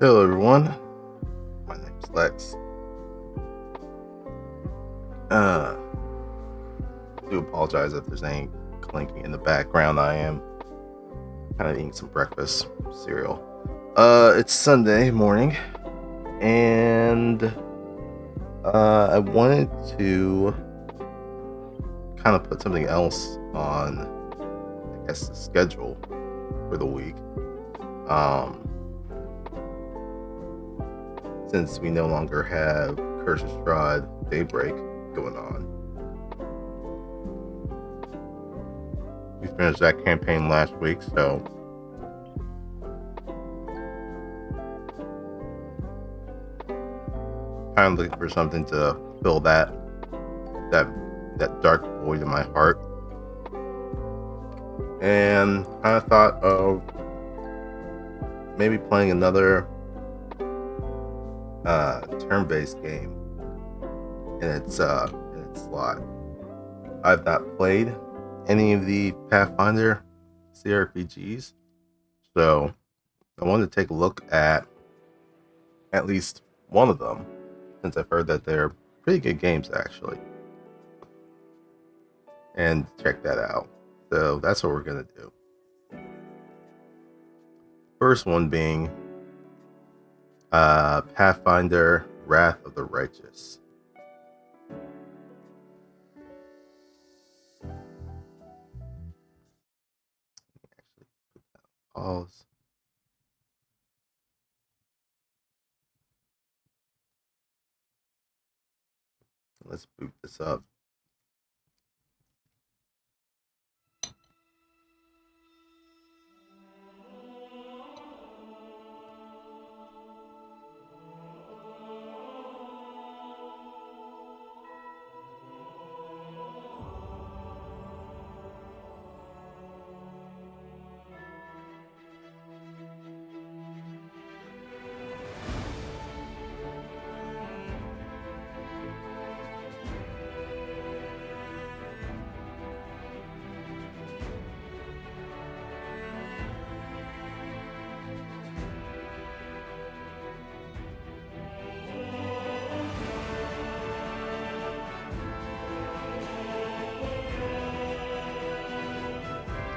Hello everyone, my name's Lex. Do apologize if there's any clinking in the background. I am kind of eating some breakfast cereal. It's Sunday morning, and I wanted to kind of put something else on, I guess, the schedule for the week. Since we no longer have Curse of Strahd Daybreak going on. We finished that campaign last week, so kind of looking for something to fill that dark void in my heart. And I thought of maybe playing another turn-based game in its slot. I've not played any of the Pathfinder CRPGs, so I wanted to take a look at least one of them, since I've heard that they're pretty good games actually, and check that out. So that's what we're gonna do. First one being Pathfinder Wrath of the Righteous. Actually put that on pause. Let's boot this up.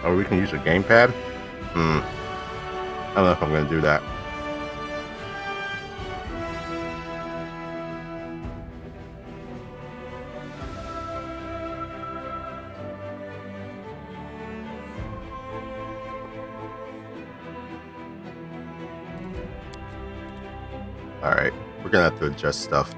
Oh, we can use a gamepad? I don't know if I'm going to do that. Alright, we're going to have to adjust stuff.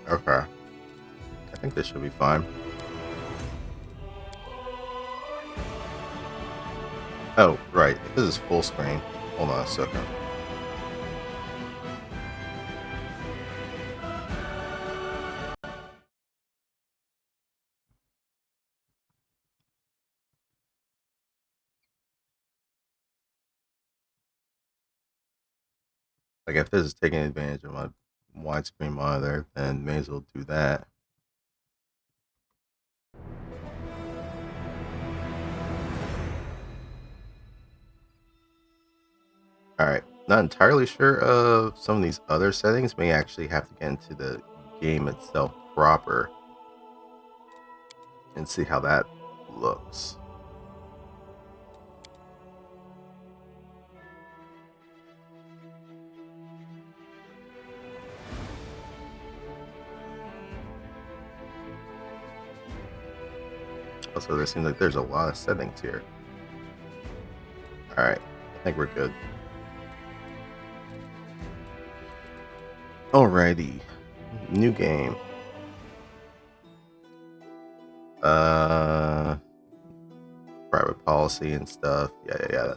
Okay. I think this should be fine. Oh, right. This is full screen. Hold on a second. Like, if this is taking advantage of my widescreen monitor, then may as well do that. Alright, not entirely sure of some of these other settings. May actually have to get into the game itself proper and see how that looks. Also, there seems like there's a lot of settings here. Alright, I think we're good. Alrighty, new game. private policy and stuff. Yeah.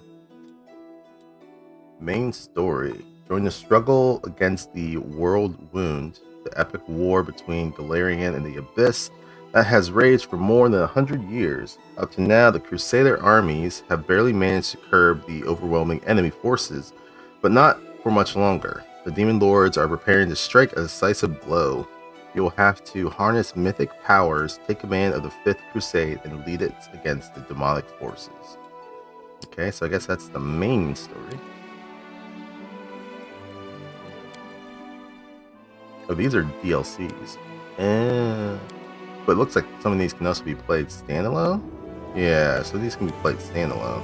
Main story. During the struggle against the World Wound, the epic war between Golarian and the Abyss that has raged for more than 100 years. Up to now, the Crusader armies have barely managed to curb the overwhelming enemy forces, but not for much longer. The Demon Lords are preparing to strike a decisive blow. You will have to harness mythic powers, take command of the Fifth Crusade, and lead it against the demonic forces. Okay, so I guess that's the main story. Oh, these are DLCs. But it looks like some of these can also be played standalone. Yeah, so these can be played standalone.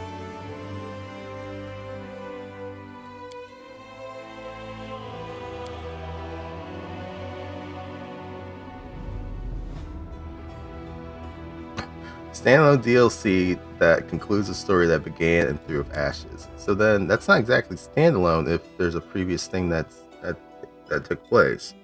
Standalone DLC that concludes a story that began and threw of ashes. So then that's not exactly standalone if there's a previous thing that took place.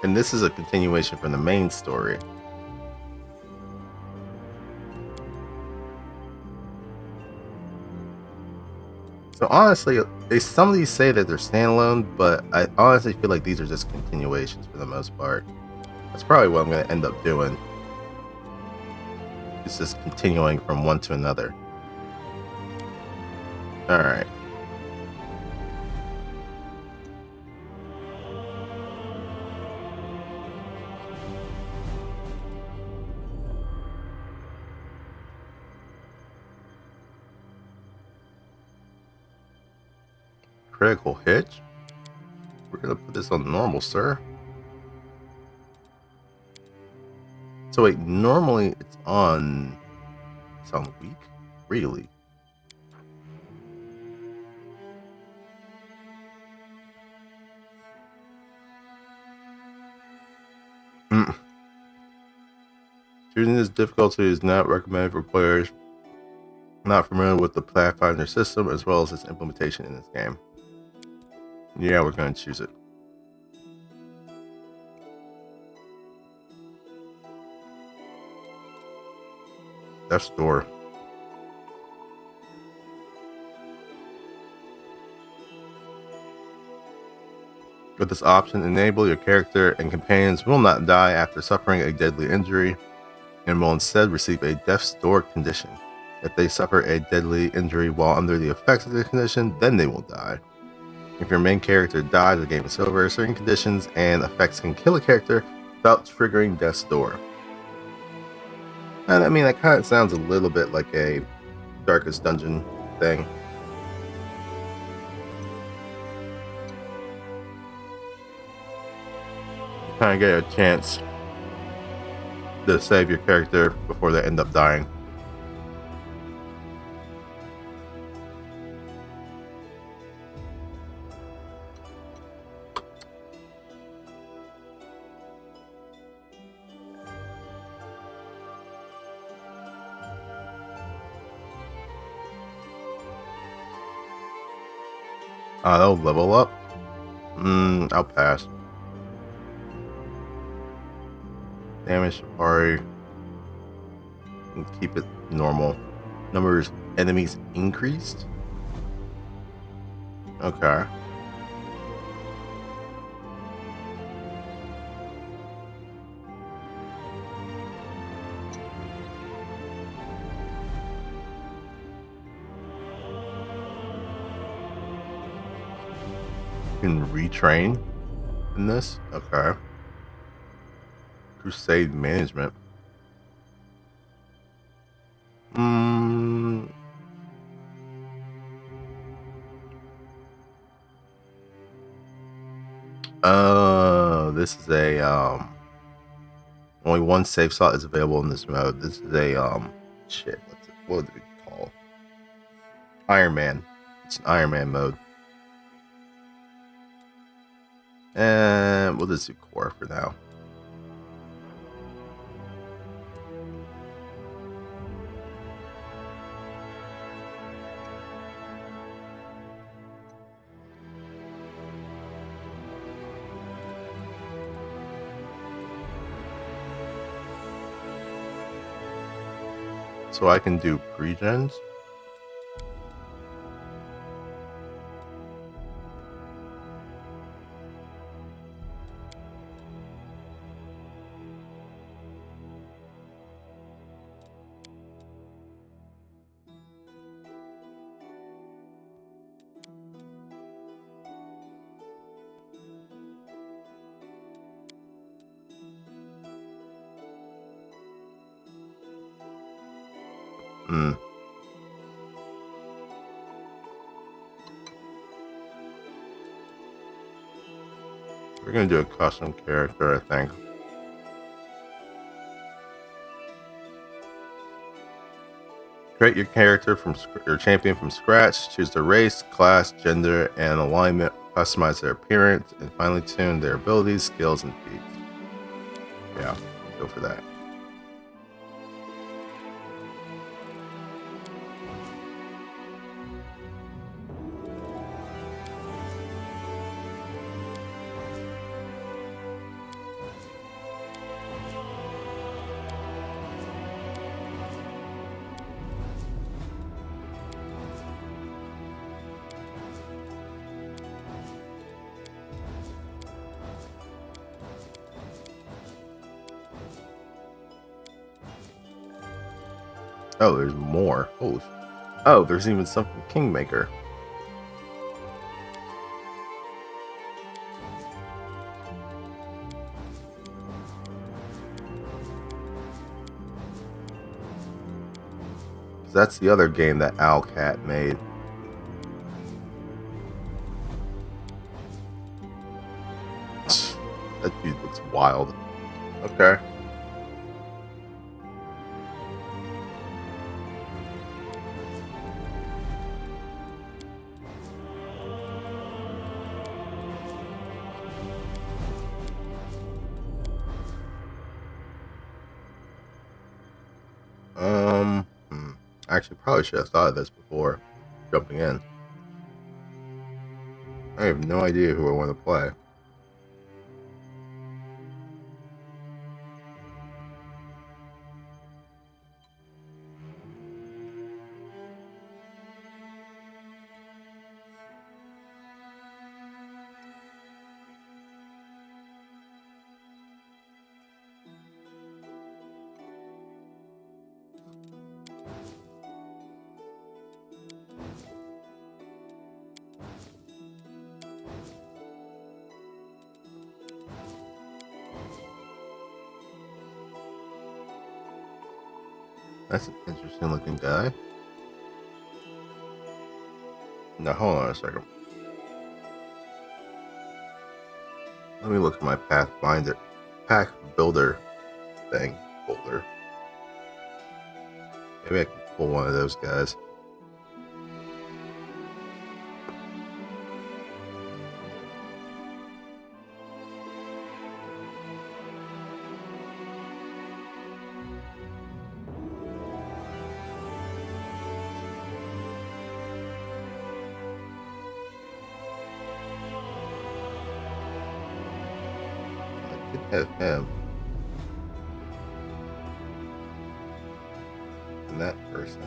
And this is a continuation from the main story. So honestly, some of these say that they're standalone, but I honestly feel like these are just continuations for the most part. That's probably what I'm going to end up doing. It's just continuing from one to another. Alright. Critical hit? We're going to put this on normal, sir. So wait, normally it's on weak? Really? Choosing this difficulty is not recommended for players not familiar with the Pathfinder system as well as its implementation in this game. Yeah, we're going to choose it. Death's Door. With this option, enable your character and companions will not die after suffering a deadly injury and will instead receive a Death's Door condition. If they suffer a deadly injury while under the effects of the condition, then they will die. If your main character dies, the game is over. Certain conditions and effects can kill a character without triggering Death's Door. And I mean, that kind of sounds a little bit like a Darkest Dungeon thing. You kind of get a chance to save your character before they end up dying. They'll level up. I'll pass. Damage Safari. Keep it normal. Numbers of enemies increased. Okay. You can retrain in this? Okay. Crusade management. This is a only one save slot is available in this mode. This is a shit, what do we call? Iron Man. It's an Iron Man mode. And we'll just do core for now. So I can do pre-gens? Hmm. We're gonna do a custom character, I think. Create your character from your champion from scratch. Choose their race, class, gender, and alignment. Customize their appearance, and finally tune their abilities, skills, and feats. Yeah, go for that. Oh, there's more. Oh, there's even something Kingmaker. That's the other game that Owlcat made. That dude looks wild. Okay. Actually, probably should have thought of this before jumping in. I have no idea who I want to play. That's an interesting looking guy. Now, hold on a second. Let me look at my Pathfinder pack builder thing folder. Maybe I can pull one of those guys. I could have him. And that person.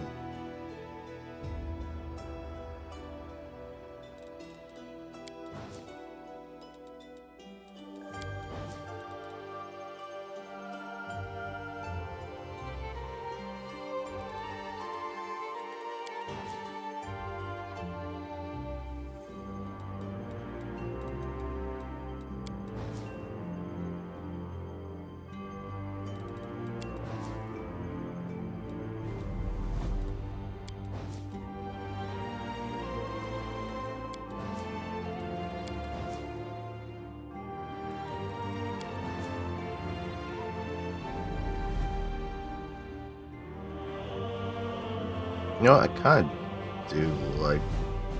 You know, I kind of do like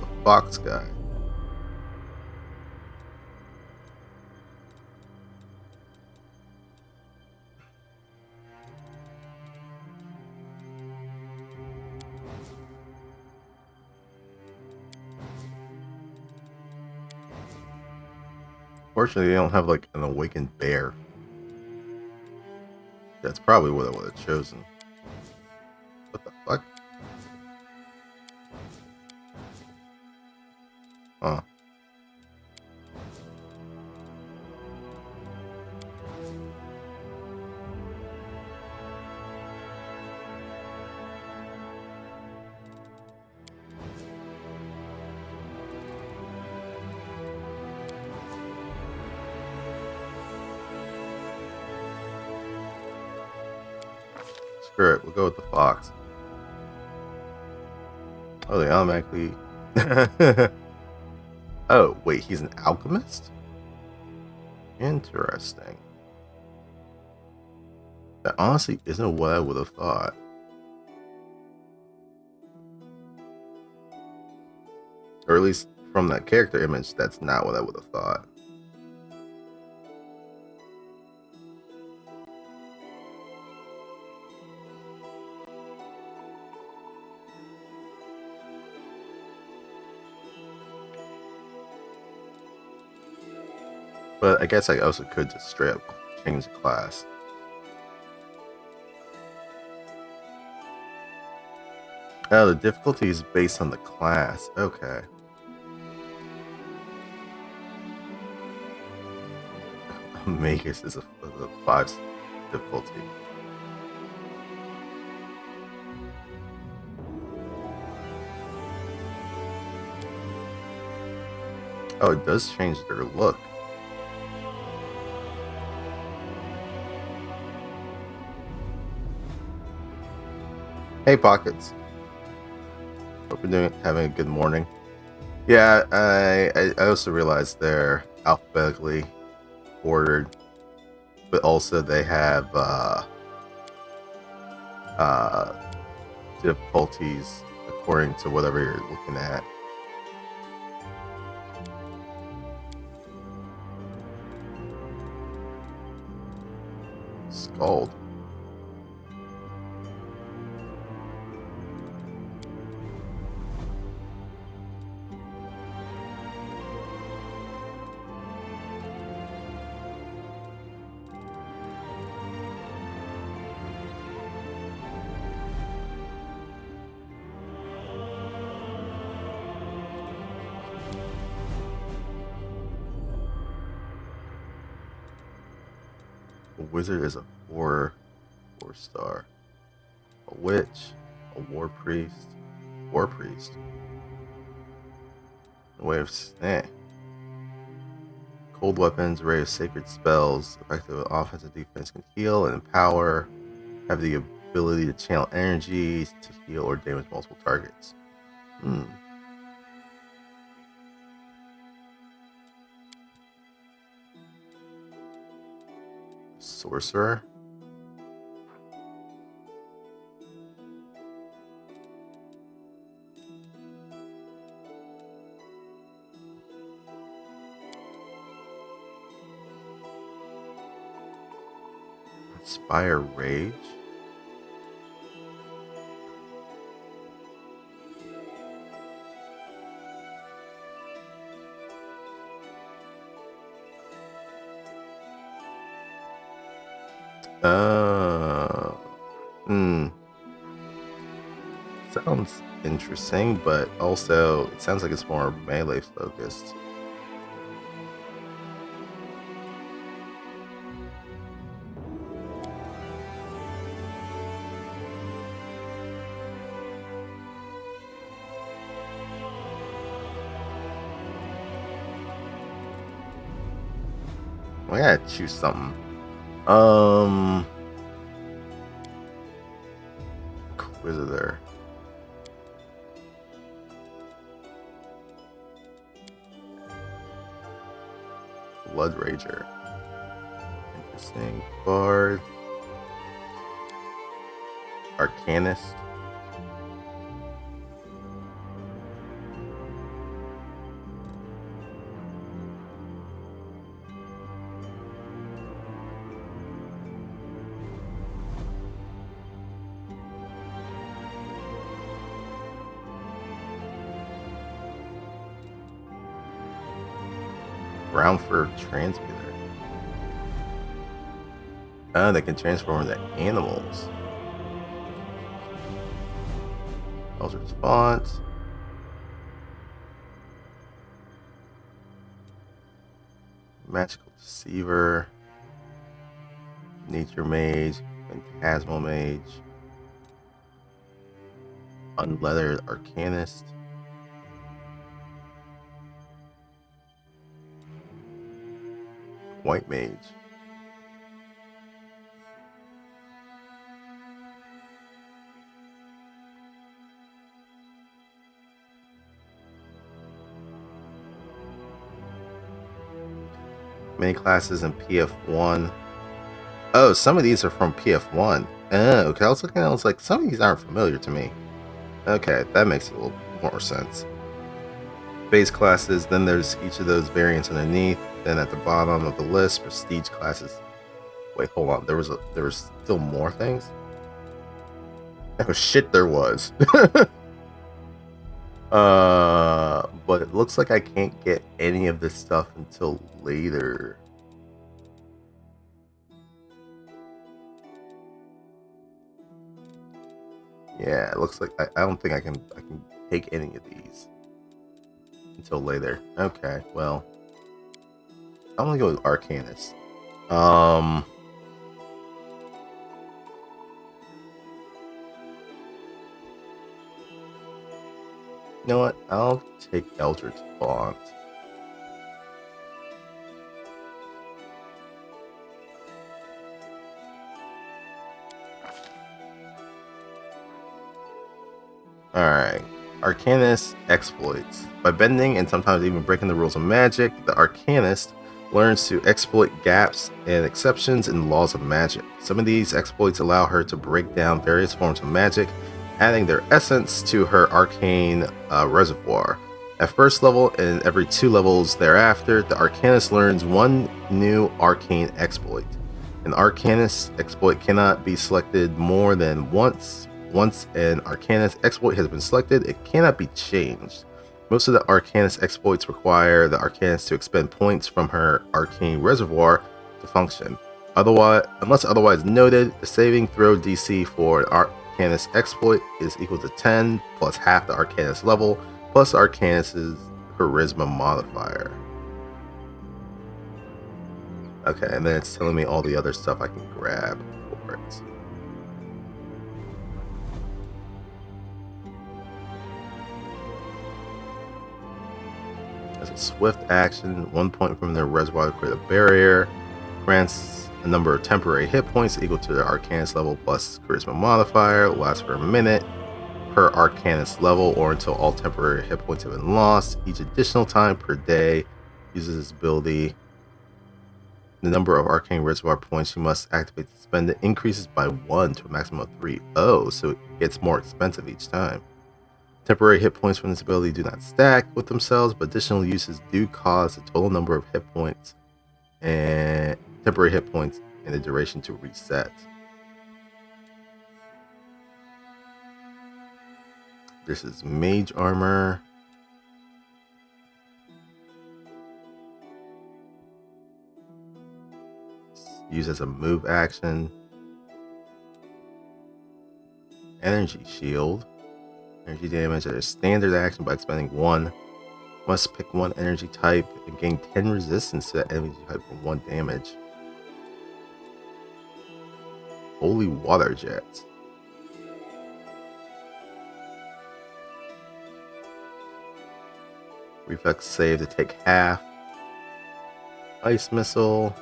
the fox guy. Fortunately, they don't have like an awakened bear. That's probably what I would have chosen. What Huh. Screw it, we'll go with the fox. Oh, they automatically... Oh, wait, he's an alchemist? Interesting. That honestly isn't what I would have thought. Or at least from that character image, that's not what I would have thought. But I guess I also could just straight up change the class. Oh, the difficulty is based on the class. Okay. Magus is a 5 difficulty. Oh, it does change their look. Hey, Pockets. Hope you're having a good morning. Yeah, I also realized they're alphabetically ordered, but also they have difficulties according to whatever you're looking at. Scald. A wizard is a 4-star. A witch, a war priest. A way of cold weapons, array of sacred spells, effective offensive defense, can heal and empower, have the ability to channel energy to heal or damage multiple targets. Sorcerer. Inspire Rage. Sounds interesting, but also it sounds like it's more melee focused. I gotta choose something. Inquisitor. Blood Rager. Interesting. Bard. Arcanist. Ground for transmuter. Oh, they can transform into animals. Eldritch Font. Magical Deceiver, Nature Mage, Phantasmal Mage, Unlettered Arcanist, White Mage. Many classes in PF1. Oh, some of these are from PF1. Oh, okay. I was looking at it, I was like, some of these aren't familiar to me. Okay, that makes a little more sense. Base classes, then there's each of those variants underneath. Then at the bottom of the list, prestige classes. Wait, hold on. There was still more things? Oh shit, there was. But it looks like I can't get any of this stuff until later. Yeah, it looks like I don't think I can take any of these until later. Okay, well, I'm gonna go with Arcanist. You know what? I'll take Eldritch Bond. Alright. Arcanist exploits. By bending and sometimes even breaking the rules of magic, the Arcanist learns to exploit gaps and exceptions in the laws of magic. Some of these exploits allow her to break down various forms of magic, adding their essence to her arcane reservoir. At first level and every 2 levels thereafter, the Arcanist learns one new arcane exploit. An Arcanist exploit cannot be selected more than once. Once an Arcanist exploit has been selected, it cannot be changed. Most of the Arcanist exploits require the Arcanist to expend points from her arcane reservoir to function. Unless otherwise noted, the saving throw DC for an Arcanist exploit is equal to 10 plus half the Arcanist level plus Arcanist's charisma modifier. Okay, and then it's telling me all the other stuff I can grab for it. As a swift action, 1 point from their reservoir to create a barrier, grants a number of temporary hit points equal to their Arcanist level plus charisma modifier, lasts for a minute per Arcanist level or until all temporary hit points have been lost. Each additional time per day uses this ability. The number of arcane reservoir points you must activate to spend it increases by 1 to a maximum of 3. Oh, so it gets more expensive each time. Temporary hit points from this ability do not stack with themselves, but additional uses do cause the total number of hit points and temporary hit points and the duration to reset. This is Mage Armor. Used as a move action. Energy Shield. Energy damage at a standard action by expending 1. Must pick 1 energy type and gain 10 resistance to that energy type for 1 damage. Holy Water Jet. Reflex save to take half. Ice Missile.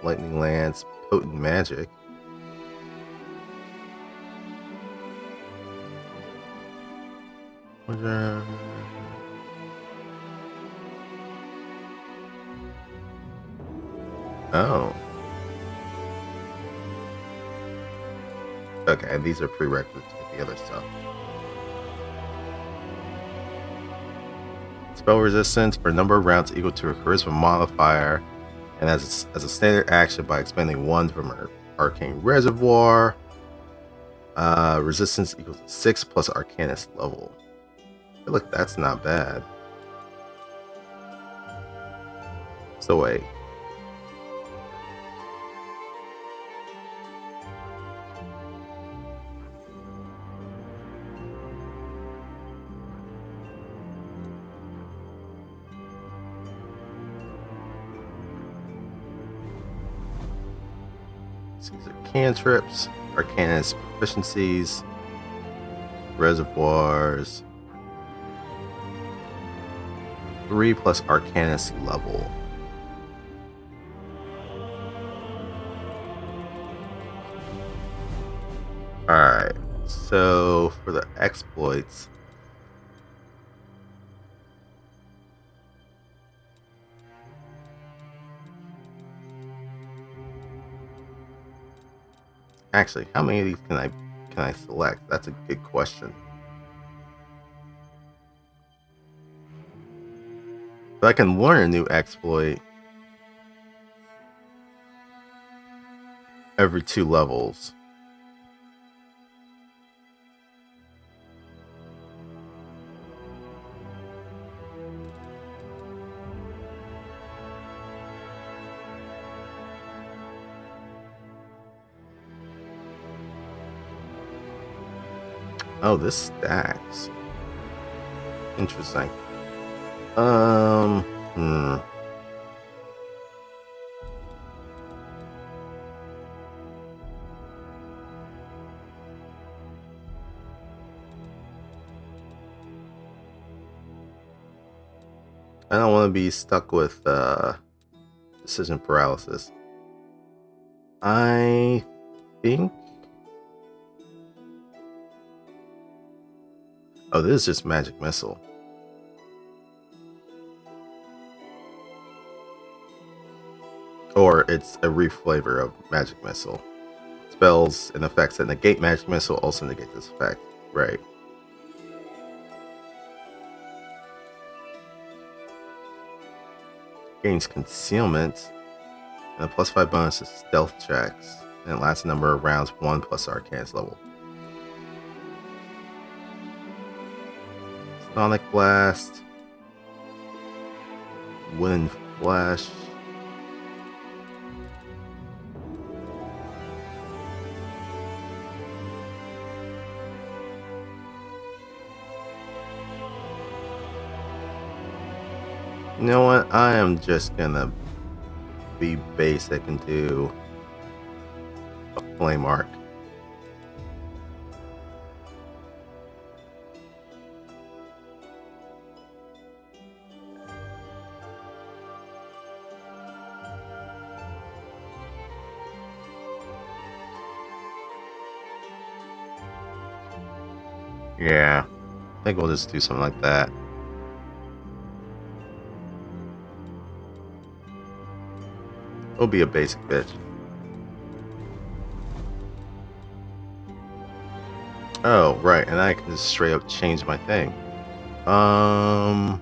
Lightning Lance. Potent Magic. Oh. Okay, these are prerequisites to get the other stuff. Spell resistance for a number of rounds equal to her charisma modifier, and as a standard action by expending 1 from her arcane reservoir. Resistance equals 6 plus Arcanist level. I feel like that's not bad. So wait. So these are cantrips, arcanist proficiencies, reservoirs. 3 plus arcanist level. Alright, so for the exploits, actually, how many of these can I select? That's a good question. But I can learn a new exploit every 2 levels. Oh, this stacks. Interesting. Hmm. I don't want to be stuck with decision paralysis. I think. Oh, this is just magic missile. Or it's a reflavor of magic missile. Spells and effects that negate magic missile also negate this effect. Right. Gains concealment and a +5 bonus to stealth checks. And it lasts a number of rounds, 1 plus arcanist level. Sonic Blast. Wind Flash. You know what? I am just gonna be basic and do a flame arc. Yeah, I think we'll just do something like that. It'll be a basic bitch. Oh, right, and I can just straight up change my thing. Oh,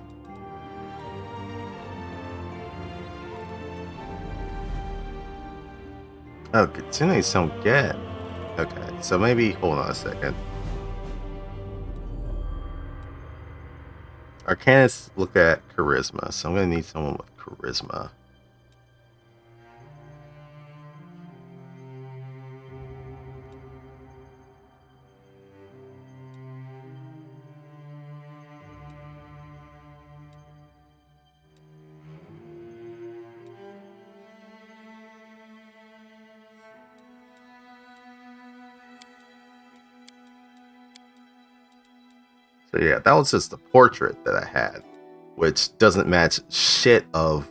Kitsune's don't get. Okay, so maybe hold on a second. Arcanists look at charisma, so I'm gonna need someone with charisma. So yeah, that was just the portrait that I had, which doesn't match shit of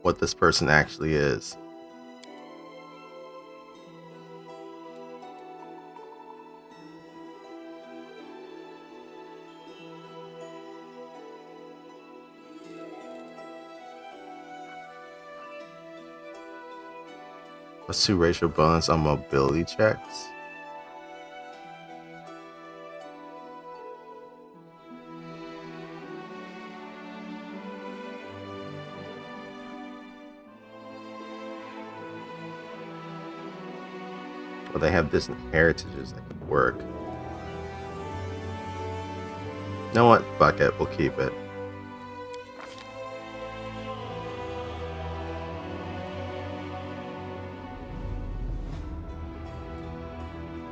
what this person actually is. +2 racial bonus on mobility checks. Well, they have different heritages that could work. You know what? Fuck it. We'll keep it.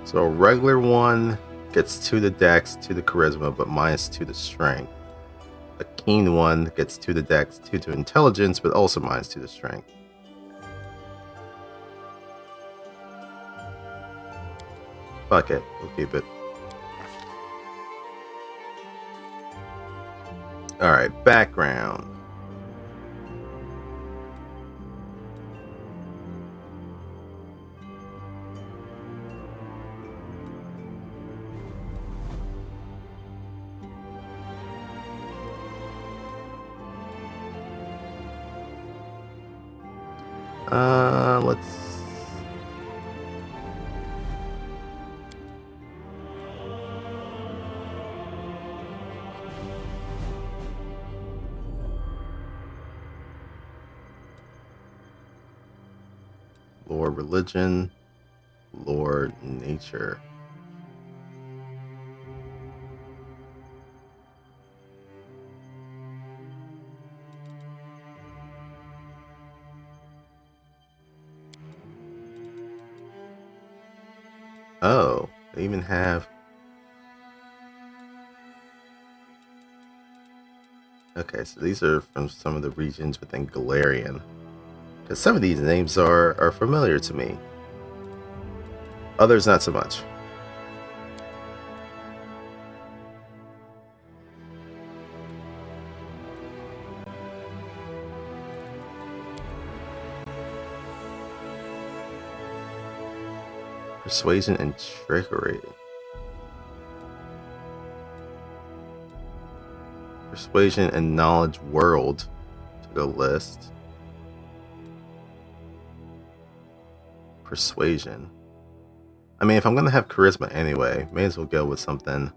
So a regular one gets 2 to dex, 2 to charisma, but -2 to strength. A keen one gets 2 to dex, 2 to intelligence, but also -2 to strength. Fuck it, we'll keep it. Alright, background. Let's... Lore religion, lore nature. Oh, they even have... Okay, so these are from some of the regions within Golarian. Because some of these names are familiar to me. Others not so much. Persuasion and trickery. Persuasion and knowledge world to the list. Persuasion. I mean, if I'm gonna have charisma anyway, may as well go with something.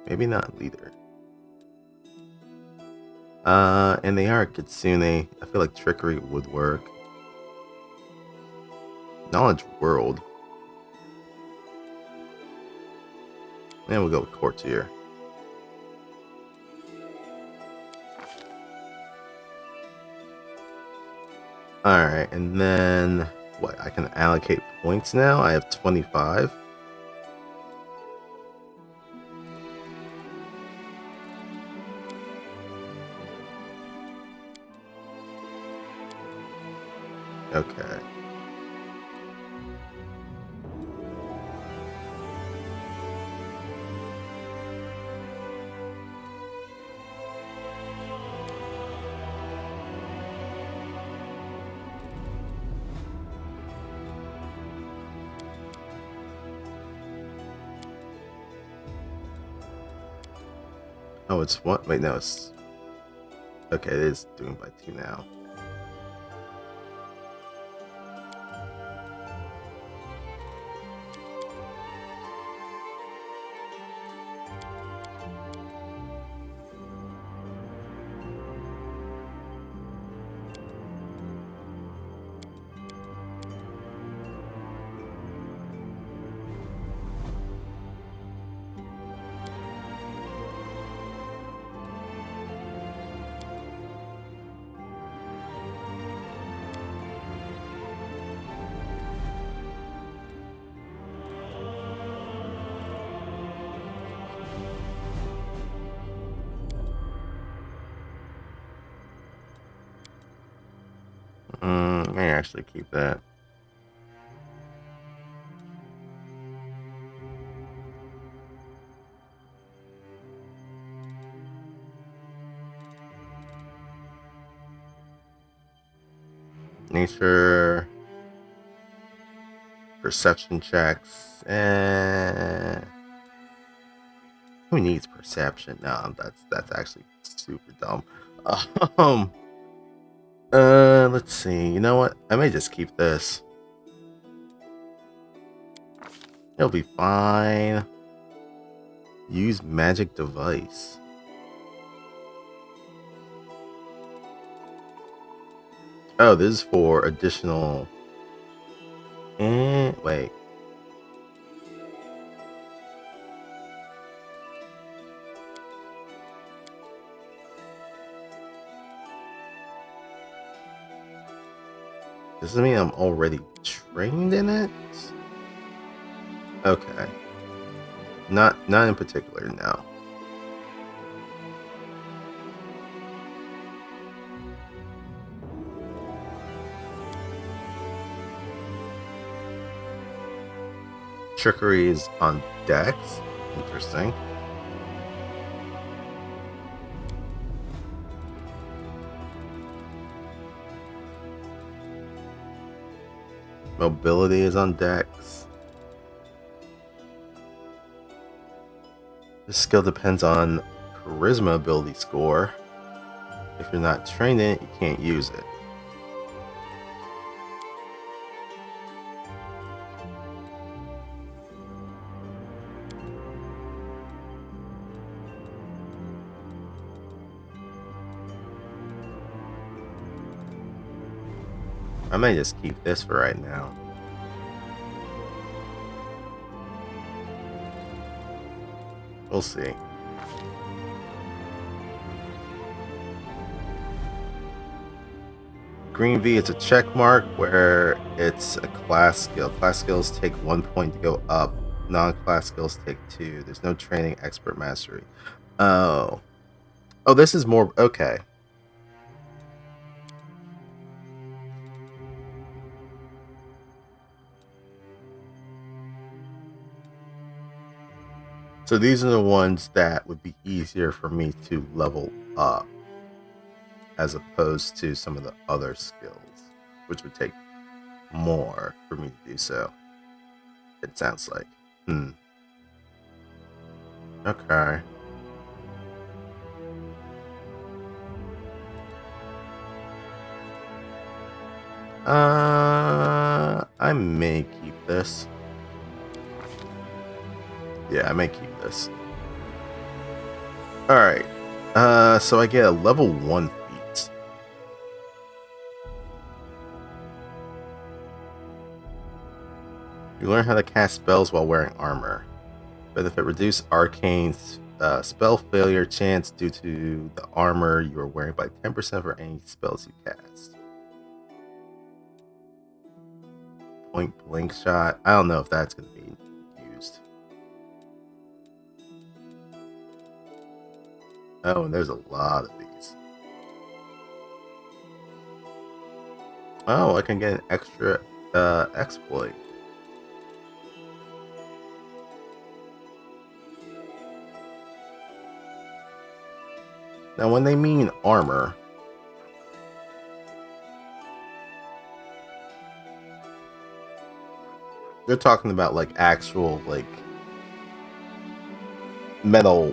Maybe not leader. And they are Kitsune. I feel like trickery would work. Knowledge world. And we'll go with courtier. Alright, and then what? I can allocate points now. I have 25. Okay. Oh, it's what? Wait, no, it's... Okay, it is doing by 2 now. May actually keep that. Nature, perception checks, who needs perception? No, that's actually super dumb. Um, let's see. You know what? I may just keep this. It'll be fine. Use magic device. Oh, this is for additional... wait. Does this mean I'm already trained in it? Okay. Not in particular, no. Trickery is on Dex. Interesting. Mobility is on Dex. This skill depends on Charisma ability score. If you're not trained in it, you can't use it. I may just keep this for right now. We'll see. Green V is a check mark where it's a class skill. Class skills take 1 point to go up. Non-class skills take 2. There's no training, expert mastery. Oh, this is more okay. So these are the ones that would be easier for me to level up, as opposed to some of the other skills, which would take more for me to do so. It sounds like. Okay. I may keep this. Yeah, I may keep this. Alright. So I get a level 1 feat. You learn how to cast spells while wearing armor. Benefit reduce arcane spell failure chance due to the armor you are wearing by 10% for any spells you cast. Point blank shot. I don't know if that's going to be used. Oh, and there's a lot of these. Oh, I can get an extra exploit. Now, when they mean armor, they're talking about like actual like metal,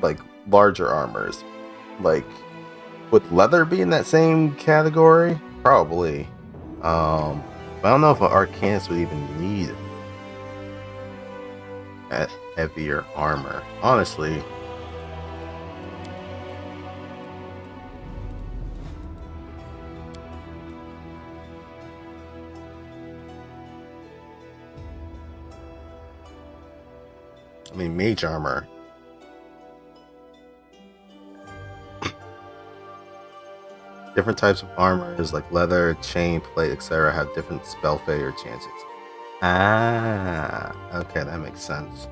like larger armors. Like, would leather be in that same category? Probably. But I don't know if an arcanist would even need a heavier armor. Honestly. I mean, mage armor. Different types of armors like leather, chain, plate, etc. have different spell failure chances. Ah, okay, that makes sense.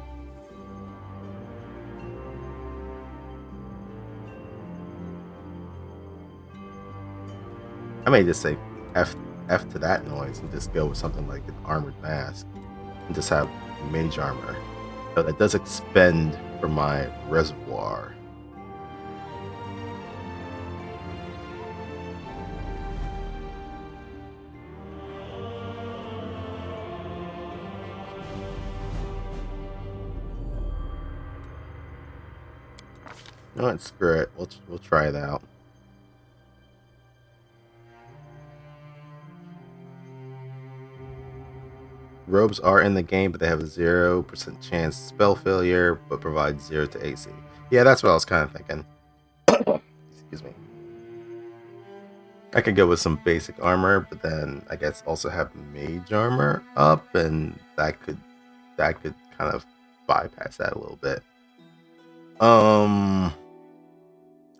I may just say F to that noise and just go with something like an armored mask and just have mage armor. So that does expend from my reservoir. No, it's screw it. We'll try it out. Robes are in the game, but they have a 0% chance spell failure, but provide 0 to AC. Yeah, that's what I was kind of thinking. Excuse me. I could go with some basic armor, but then I guess also have mage armor up, and that could kind of bypass that a little bit.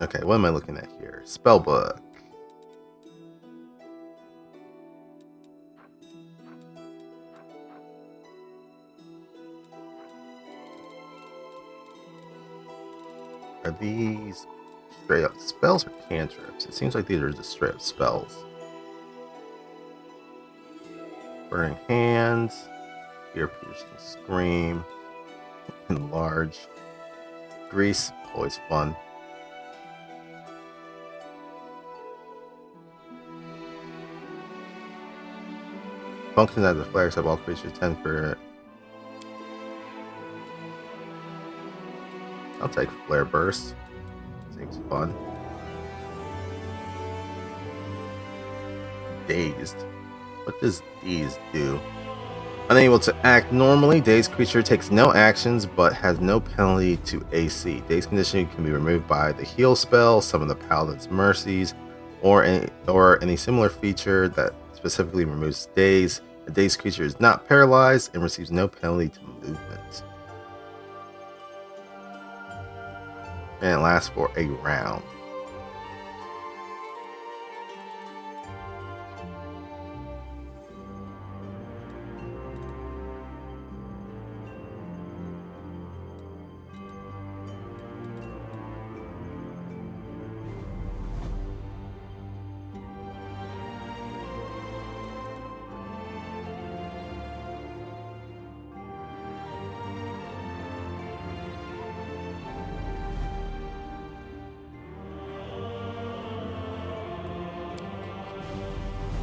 Okay, what am I looking at here? Spellbook. Are these straight up spells or cantrips? It seems like these are just straight up spells. Burning Hands, Ear Piercing Scream, Enlarge, Grease, always fun. Function as a flare, except all creatures 10 for it. I'll take Flare Burst. Seems fun. Dazed. What does Dazed do? Unable to act normally, Dazed creature takes no actions but has no penalty to AC. Dazed condition can be removed by the heal spell, summon the Paladin's Mercies, or any similar feature that specifically removes Daze. A dazed creature is not paralyzed and receives no penalty to movement. And it lasts for a round.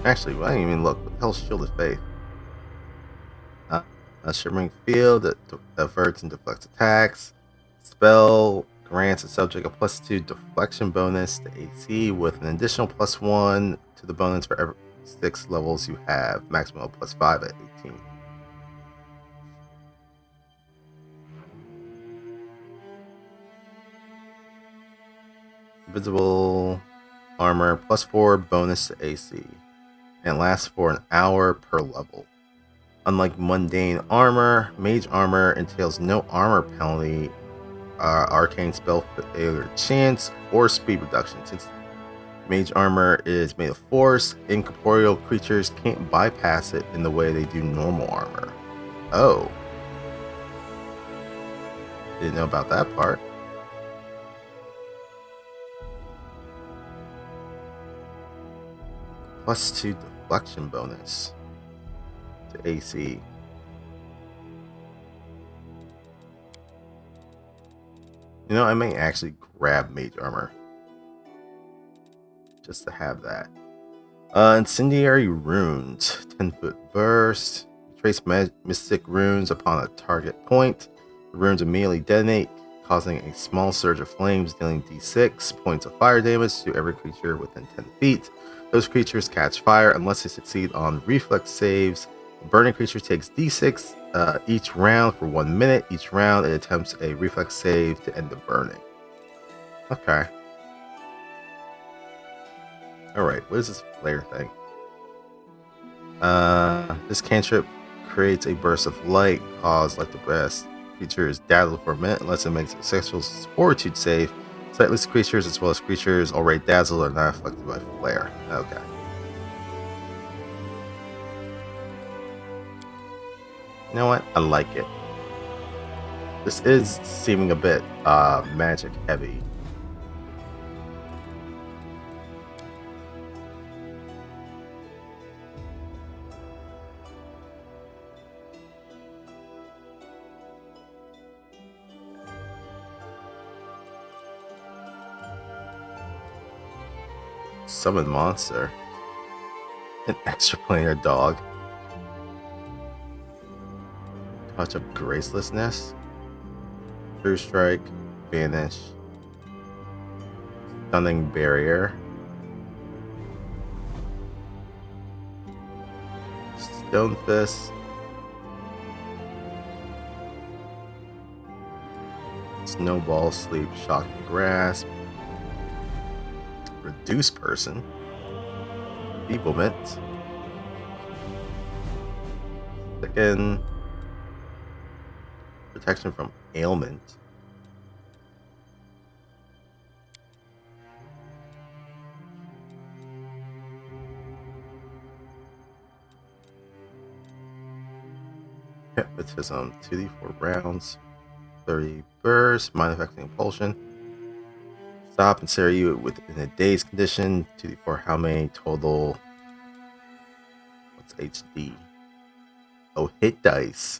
Actually, well, I didn't even look. What the hell's Shield of Faith? A shimmering field that averts and deflects attacks. Spell grants a subject a +2 deflection bonus to AC with an additional +1 to the bonus for every 6 levels you have. Maximum of +5 at 18. Invisible armor +4 bonus to AC. And lasts for an hour per level. Unlike mundane armor, mage armor entails no armor penalty, arcane spell failure chance, or speed reduction. Since mage armor is made of force, incorporeal creatures can't bypass it in the way they do normal armor. Oh. Didn't know about that part. +2 deflection bonus to AC. You know, I may actually grab mage armor just to have that. Incendiary runes, 10-foot burst. Trace mystic runes upon a target point. The runes immediately detonate, causing a small surge of flames, dealing d6 points of fire damage to every creature within 10 feet. Those creatures catch fire unless they succeed on reflex saves. A burning creature takes d6 each round for 1 minute. Each round it attempts a reflex save to end the burning. Okay. Alright, what is this flare thing? This cantrip creates a burst of light, caused like the best. Creature is dazzled for a minute unless it makes a successful fortitude save. Sightless creatures as well as creatures already dazzled are not affected by flare. Okay. You know what? I like it. This is seeming a bit magic heavy. Summon monster. An extraplanar dog. Touch of gracelessness. True strike. Vanish. Stunning barrier. Stone fist. Snowball sleep. Shocking grasp. Reduce person. Feeblement. Second. Protection from ailment. Hypnotism. 2d4 rounds. 30 burst. Mind affecting impulsion. stop and stare you in a dazed condition for how many total? What's HD? Oh, hit dice.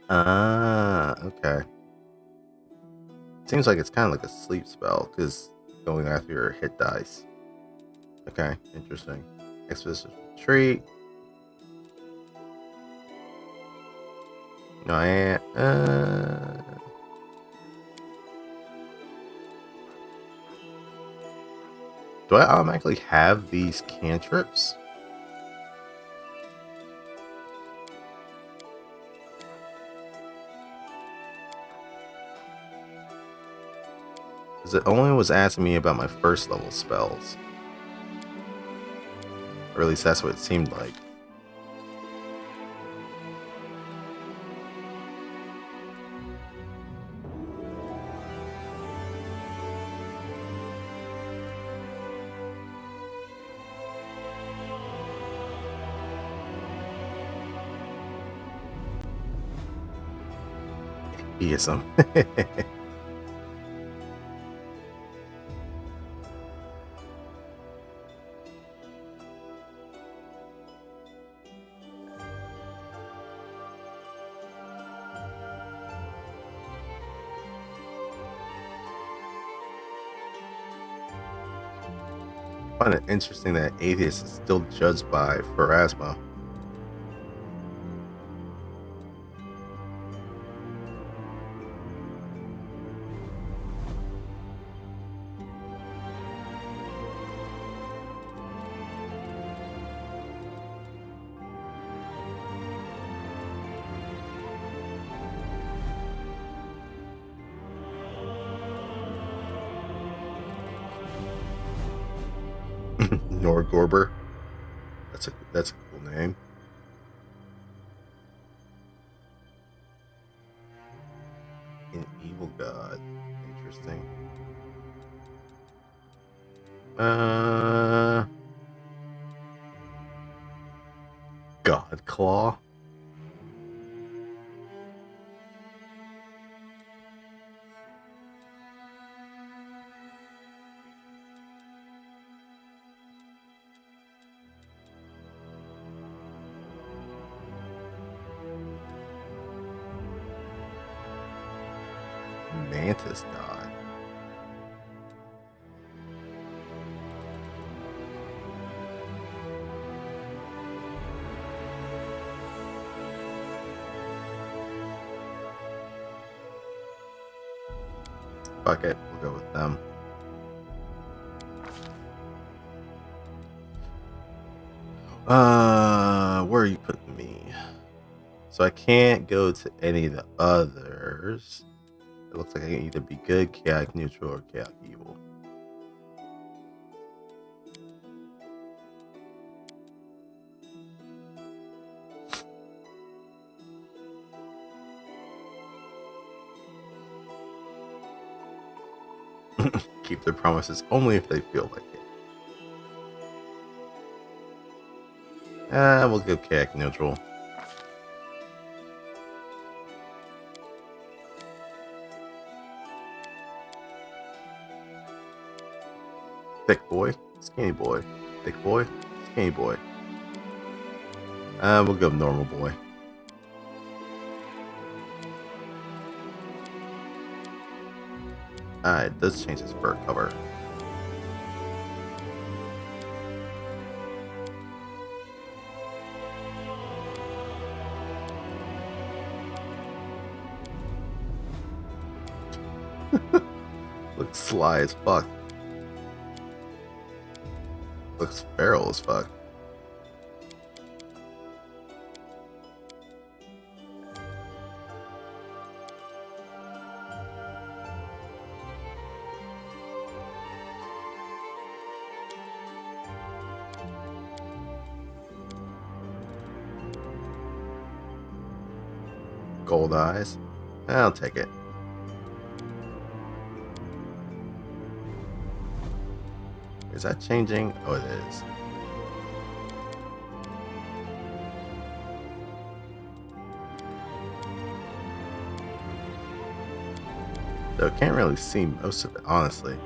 Ah, okay. Seems like it's kind of like a sleep spell because going after your hit dice. Okay, interesting. Expedition retreat. No, do I automatically have these cantrips? Because it only was asking me about my first level spells. Or at least that's what it seemed like. Atheism. I find it interesting that atheist is still judged by Pharasma. Norgorber. That's a cool name. An evil god. Interesting. God Claw. Mantis god. Fuck it, we'll go with them. Where are you putting me? So I can't go to any of the others. It looks like I can either be good, chaotic neutral, or chaotic evil. Keep their promises only if they feel like it. We'll go chaotic neutral. Thick boy, skinny boy. Thick boy, skinny boy. We'll go normal boy. It does change his fur color. Looks sly as fuck. Looks feral as fuck. Gold eyes. I'll take it. Is that changing? Oh, it is. Though I can't really see most of it, honestly.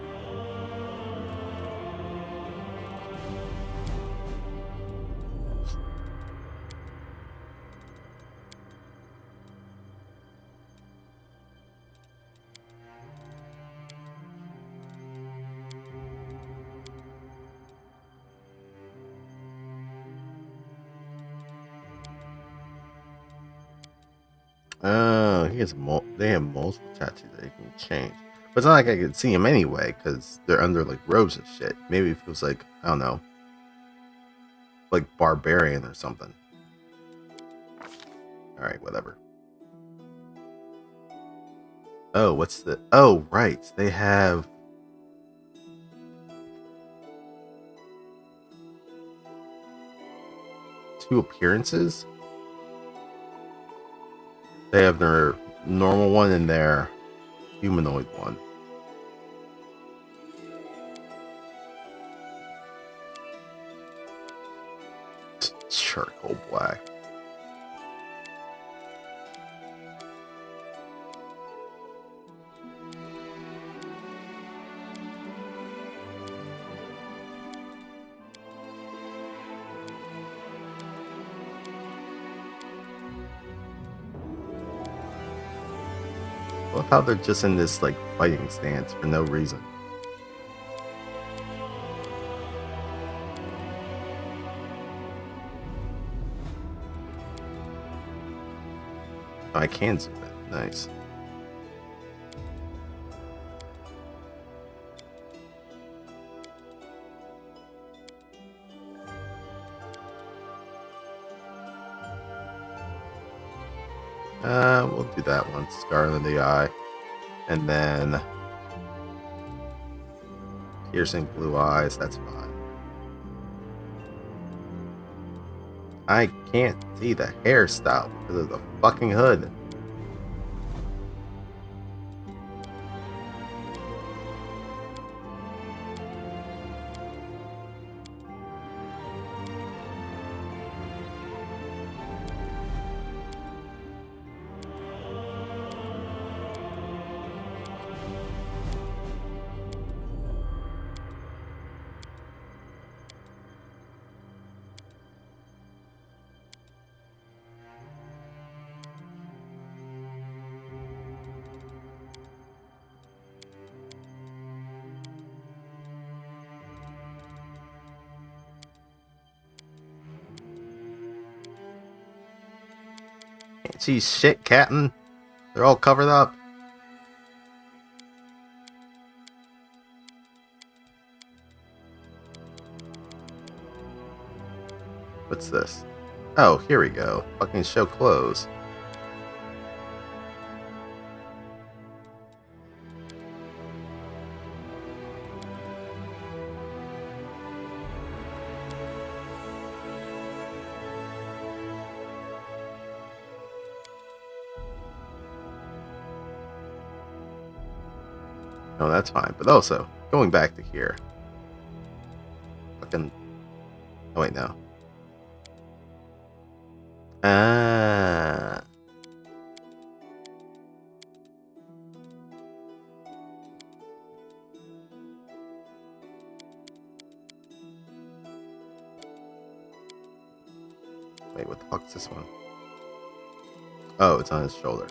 Oh, they have multiple tattoos that you can change. But it's not like I could see them anyway, because they're under like robes and shit. Maybe if it was like, I don't know, like barbarian or something. Alright, whatever. Oh, what's the... Oh, right. They have... two appearances? They have their normal one and their humanoid one. Charcoal black. I love how they're just in this like fighting stance for no reason. Oh, I can zoom it. Nice. We'll do that one. Scar in the eye. And then piercing blue eyes, that's fine. I can't see the hairstyle because of the fucking hood. Can't see shit, Captain. They're all covered up. What's this? Oh, here we go. Fucking show clothes. No, that's fine. But also, going back to here. Fucking... Oh, wait, no. Ah. Wait, what the fuck's this one? Oh, it's on his shoulder.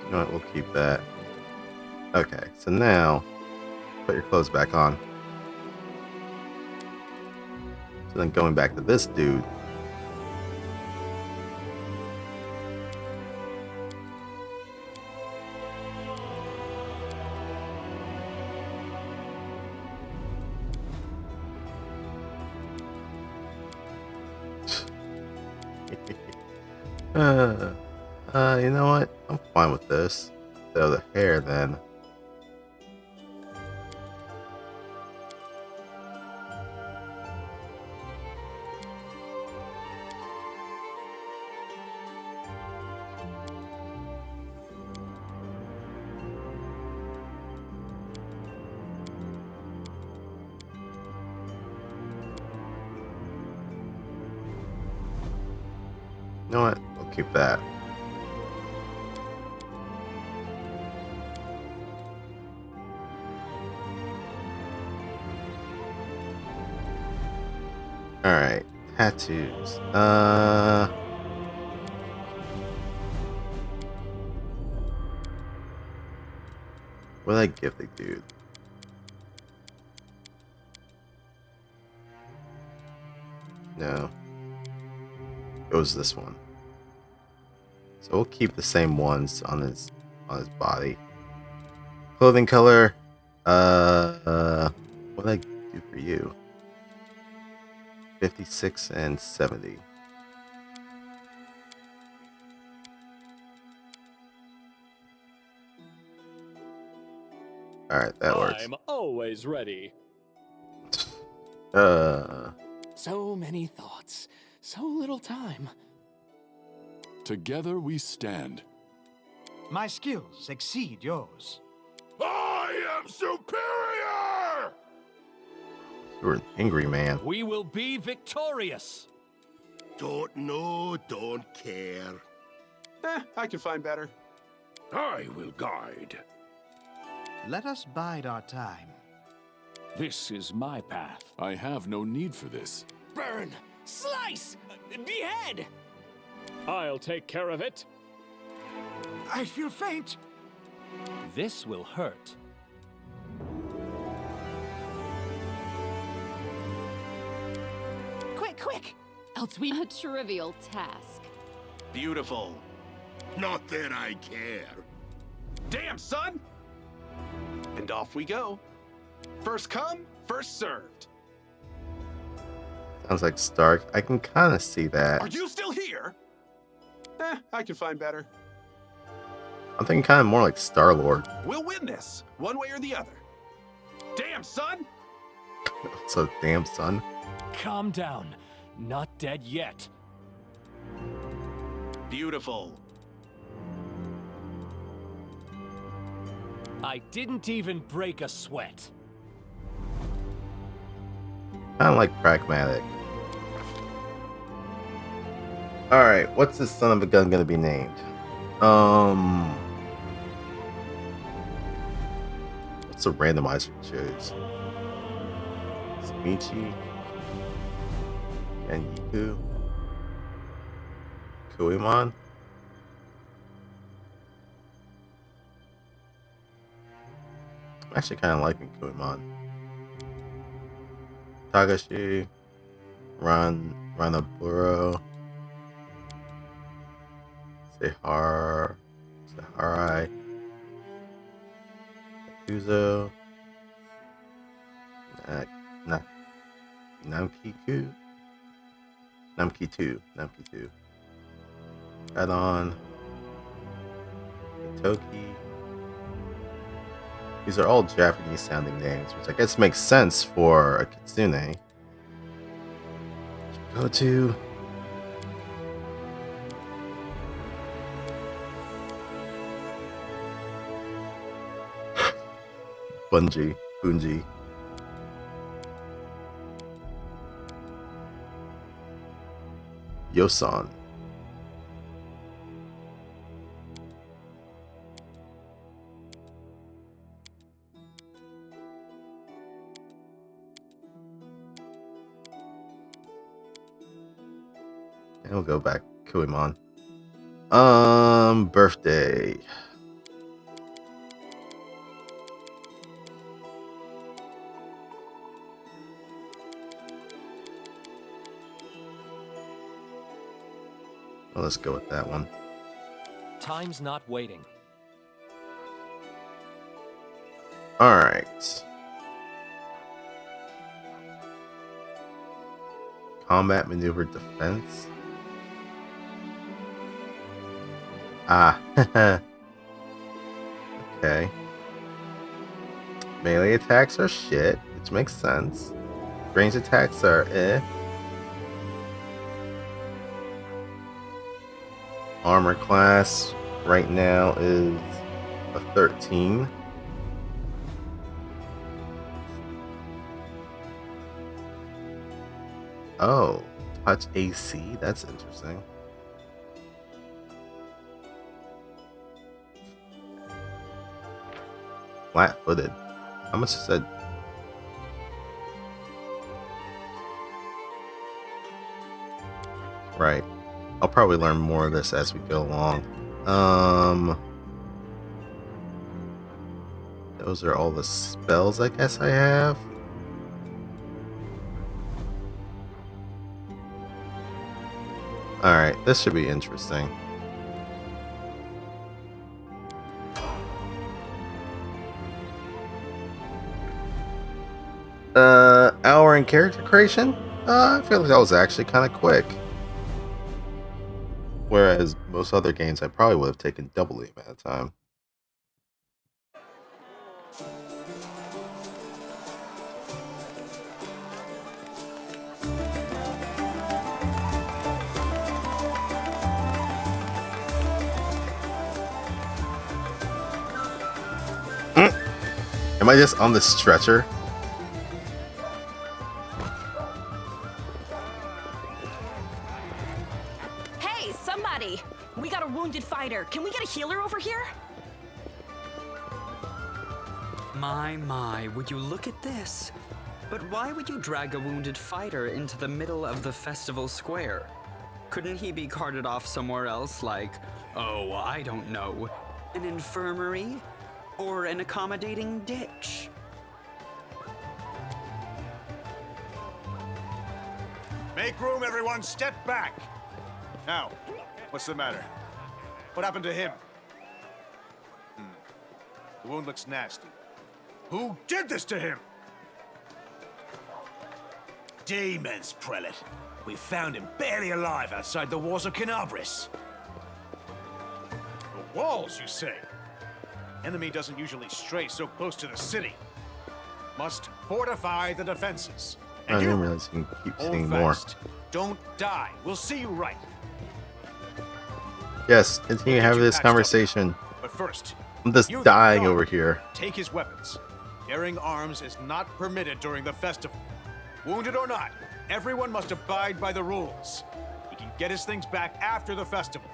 You know what, we'll keep that. Okay, so now, put your clothes back on. So then going back to this dude. You know what? I'm fine with this. So the hair then. You know what? We'll keep that. Tattoos. What did I give the dude? No. It was this one. So we'll keep the same ones on his body. Clothing color. What did I do for you? 56 and 70. Alright, that works. I'm always ready. So many thoughts, so little time. Together we stand. My skills exceed yours. I am superior! You're an angry man. We will be victorious. Don't know, don't care. I can find better. I will guide. Let us bide our time. This is my path. I have no need for this. Burn! Slice! Behead! I'll take care of it. I feel faint. This will hurt. Quick, quick! Else we... A trivial task. Beautiful. Not that I care. Damn, son! And off we go. First come, first served. Sounds like Stark. I can kind of see that. Are you still here? I can find better. I'm thinking kind of more like Star-Lord. We'll win this, one way or the other. Damn, son! So damn son. Calm down. Not dead yet. Beautiful. I didn't even break a sweat. Kind of like pragmatic. Alright, what's this son of a gun gonna be named? What's the randomizer choose? Samichi and Yiku? Kuimon? I'm actually kind of liking Kuimon. Tagashi, Ranaburo, Saharai, Yakuzo, Namkitu, Adon, Itoki. These are all Japanese sounding names, which I guess makes sense for a kitsune. Go to Bunji. Yosan. And we'll go back. Kuimon. Birthday. Well, let's go with that one. Time's not waiting. Alright. Combat maneuver defense. Ah. Okay. Melee attacks are shit, which makes sense. Range attacks are eh. Armor class right now is a 13. Oh, touch AC? That's interesting. Flat-footed. How much is that? Right. I'll probably learn more of this as we go along. Those are all the spells I guess I have. Alright, this should be interesting. Hour in character creation? I feel like that was actually kind of quick. Whereas most other games, I probably would have taken double the amount of time. Am I just on the stretcher? Hey, somebody! We got a wounded fighter. Can we get a healer over here? My, would you look at this? But why would you drag a wounded fighter into the middle of the festival square? Couldn't he be carted off somewhere else, like, oh, I don't know, an infirmary? Or an accommodating ditch? Make room, everyone! Step back! Now, what's the matter? What happened to him? The wound looks nasty. Who did this to him? Demons, Prelate. We found him barely alive outside the walls of Canabris. The walls, you say? Enemy doesn't usually stray so close to the city. Must fortify the defenses. I didn't realize you can keep seeing more. Don't die. We'll see you right. Yes, continue having this conversation. But first, I'm just dying over here. Take his weapons. Bearing arms is not permitted during the festival. Wounded or not, everyone must abide by the rules. He can get his things back after the festival.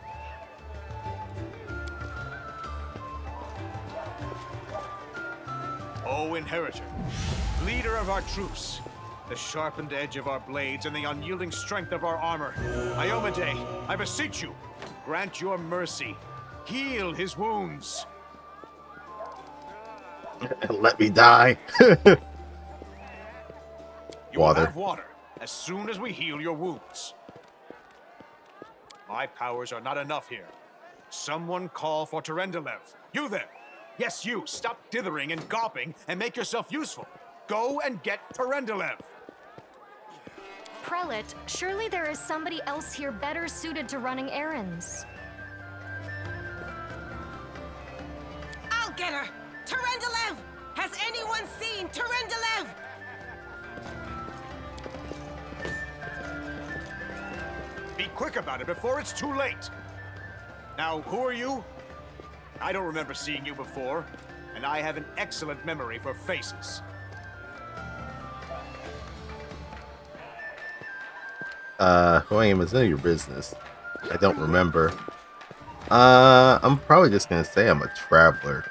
O Inheritor, leader of our troops, the sharpened edge of our blades and the unyielding strength of our armor, Iomade, I beseech you, grant your mercy. Heal his wounds. Let me die. You will have water as soon as we heal your wounds. My powers are not enough here. Someone call for Terendelev. You there! Yes, you! Stop dithering and gawping and make yourself useful. Go and get Terendelev. Prelate, surely there is somebody else here better suited to running errands. I'll get her! Terendelev! Has anyone seen Terendelev? Be quick about it before it's too late. Now, who are you? I don't remember seeing you before, and I have an excellent memory for faces. Who I am is none of your business. I don't remember. I'm probably just gonna say I'm a traveler.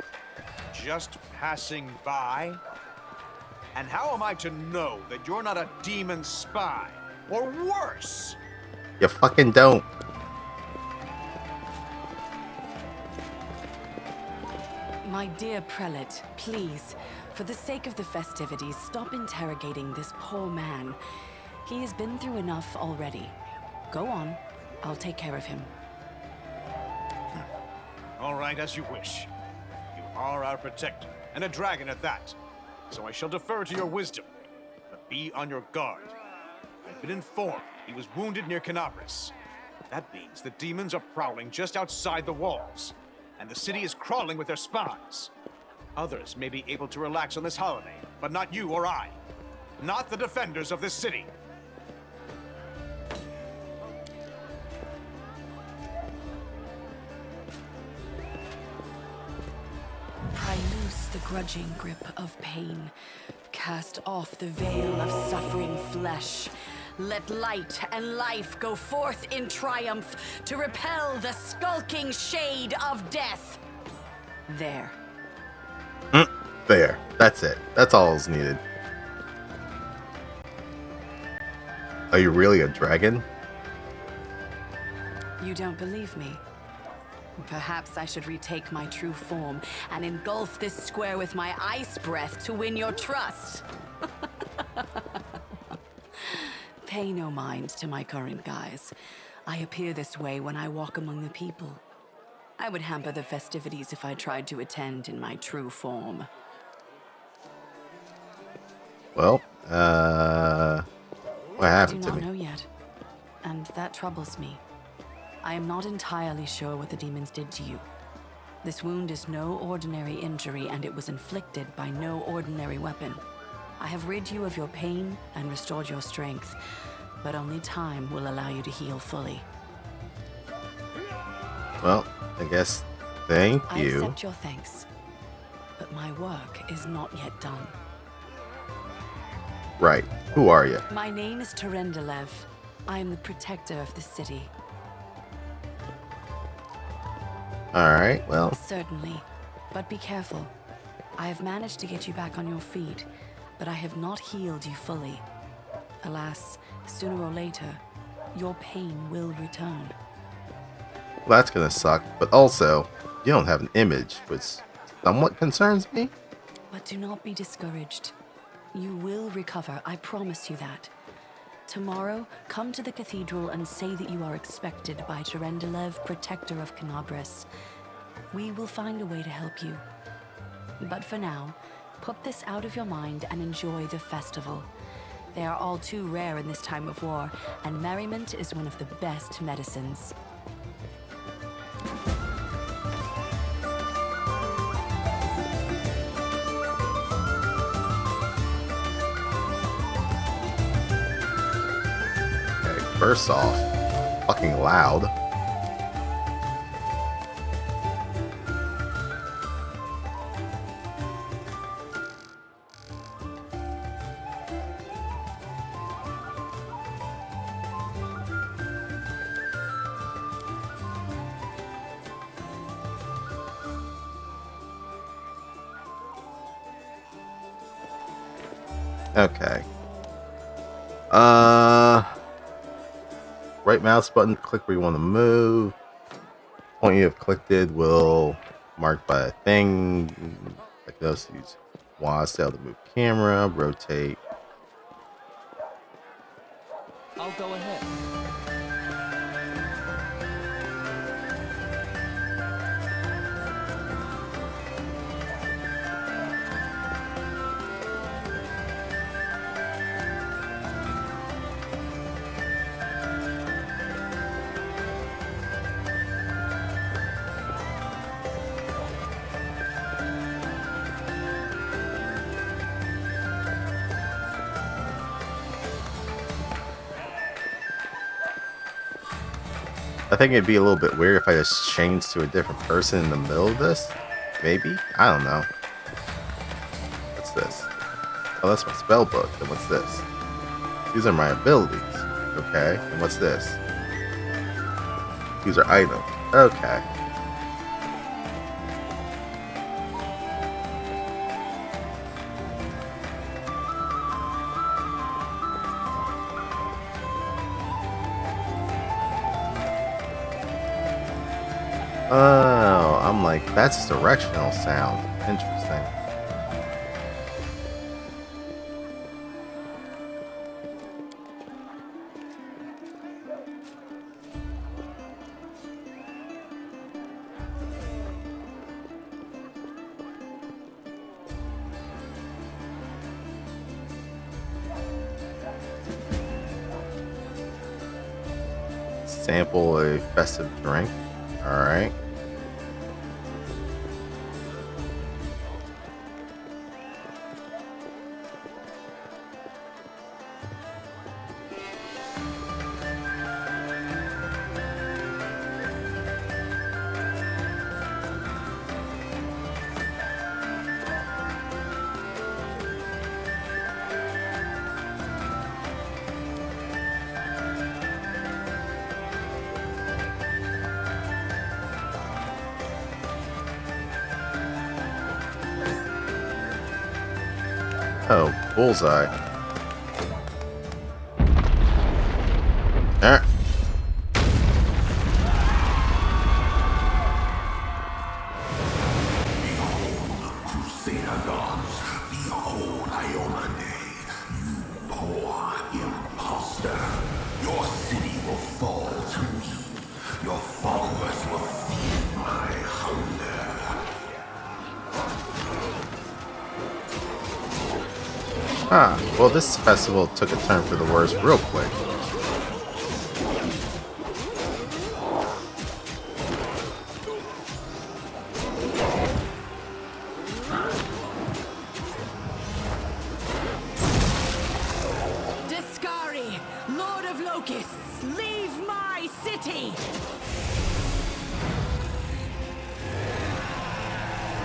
Just passing by? And how am I to know that you're not a demon spy? Or worse? You fucking don't. My dear Prelate, please, for the sake of the festivities, stop interrogating this poor man. He has been through enough already. Go on. I'll take care of him. All right, as you wish. You are our protector, and a dragon at that. So I shall defer to your wisdom. But be on your guard. I've been informed he was wounded near Canabris. That means the demons are prowling just outside the walls, and the city is crawling with their spies. Others may be able to relax on this holiday, but not you or I. Not the defenders of this city. Pry loose the grudging grip of pain. Cast off the veil of suffering flesh. Let light and life go forth in triumph to repel the skulking shade of death. There. There. That's it. That's all is needed. Are you really a dragon? You don't believe me? Perhaps I should retake my true form and engulf this square with my ice breath to win your trust. Pay no mind to my current guise. I appear this way when I walk among the people. I would hamper the festivities if I tried to attend in my true form. Well, what happened to I do me? not know yet, and that troubles me. I am not entirely sure what the demons did to you. This wound is no ordinary injury, and it was inflicted by no ordinary weapon. I have rid you of your pain and restored your strength, but only time will allow you to heal fully. Well, I guess thank I you. accept your thanks, but my work is not yet done. Right. Who are you? My name is Terendelev. I am the protector of the city. Alright, well. Certainly, but be careful. I have managed to get you back on your feet, but I have not healed you fully. Alas, sooner or later, your pain will return. Well, that's gonna suck, but also, you don't have an image, which somewhat concerns me. But do not be discouraged. You will recover, I promise you that. Tomorrow, come to the cathedral and say that you are expected by Terendelev, protector of Canabris. We will find a way to help you. But for now, put this out of your mind and enjoy the festival. They are all too rare in this time of war, and merriment is one of the best medicines. First off, fucking loud. Okay. Right mouse button, click where you want to move. Point you have clicked it will mark by a thing. I can also use WASD to move camera, rotate. I'll go ahead. I think it'd be a little bit weird if I just changed to a different person in the middle of this. Maybe? I don't know. What's this? Oh, that's my spell book. And what's this? These are my abilities. Okay. And what's this? These are items. Okay. Oh, I'm like, that's directional sound. Interesting. Sample a festive drink. Alright. Oh, bullseye. Alright. Your followers will feed my hunger. Ah, well, this festival took a turn for the worse real quick. Discari, Lord of Locusts, leave my city!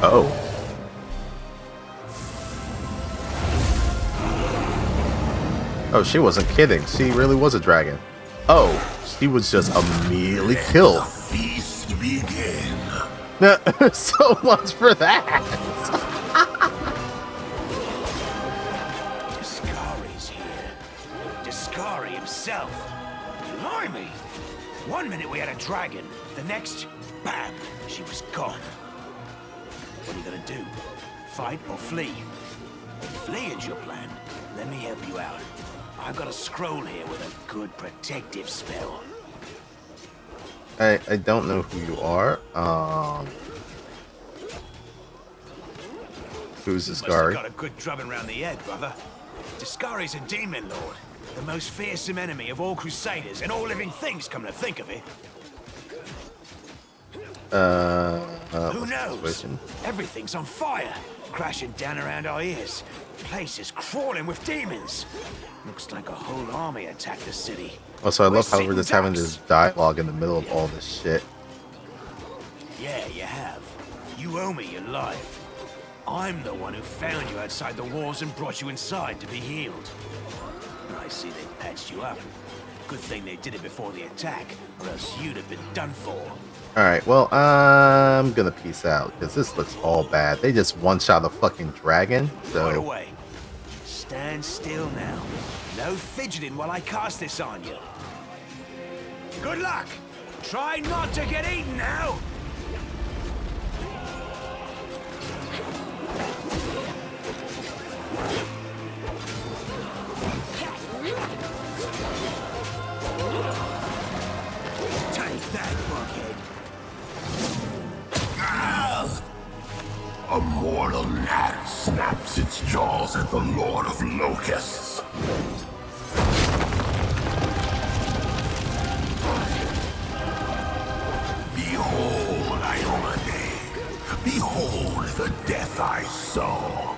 Oh. Oh, she wasn't kidding. She really was a dragon. Oh, she was just immediately killed. Feast begin. So much for that. Discari's here. Discari himself. Blimey! One minute we had a dragon, the next, bam, she was gone. What are you gonna do? Fight or flee? If flee is your plan, let me help you out. I've got a scroll here with a good protective spell. I don't know who you are. Who's Must Discari? have got a good drubbing round the head, brother. Discari's a demon lord, the most fearsome enemy of all crusaders and all living things, come to think of it. Who knows? Situation? Everything's on fire, crashing down around our ears. Place is crawling with demons. Looks like a whole army attacked the city. Also, I love how sitting we're just having ducks. this dialogue in the middle of all this shit. Yeah, you have. You owe me your life. I'm the one who found you outside the walls and brought you inside to be healed. I see they patched you up. Good thing they did it before the attack, or else you'd have been done for. Alright, well, I'm gonna peace out, because this looks all bad. They just one-shot a fucking dragon, so... Right away. Stand still now. No fidgeting while I cast this on you. Good luck! Try not to get eaten now! Take that, buckhead. A mortal gnat snaps its jaws at the Lord of Locusts. Behold, Iomade. Behold the death I sow.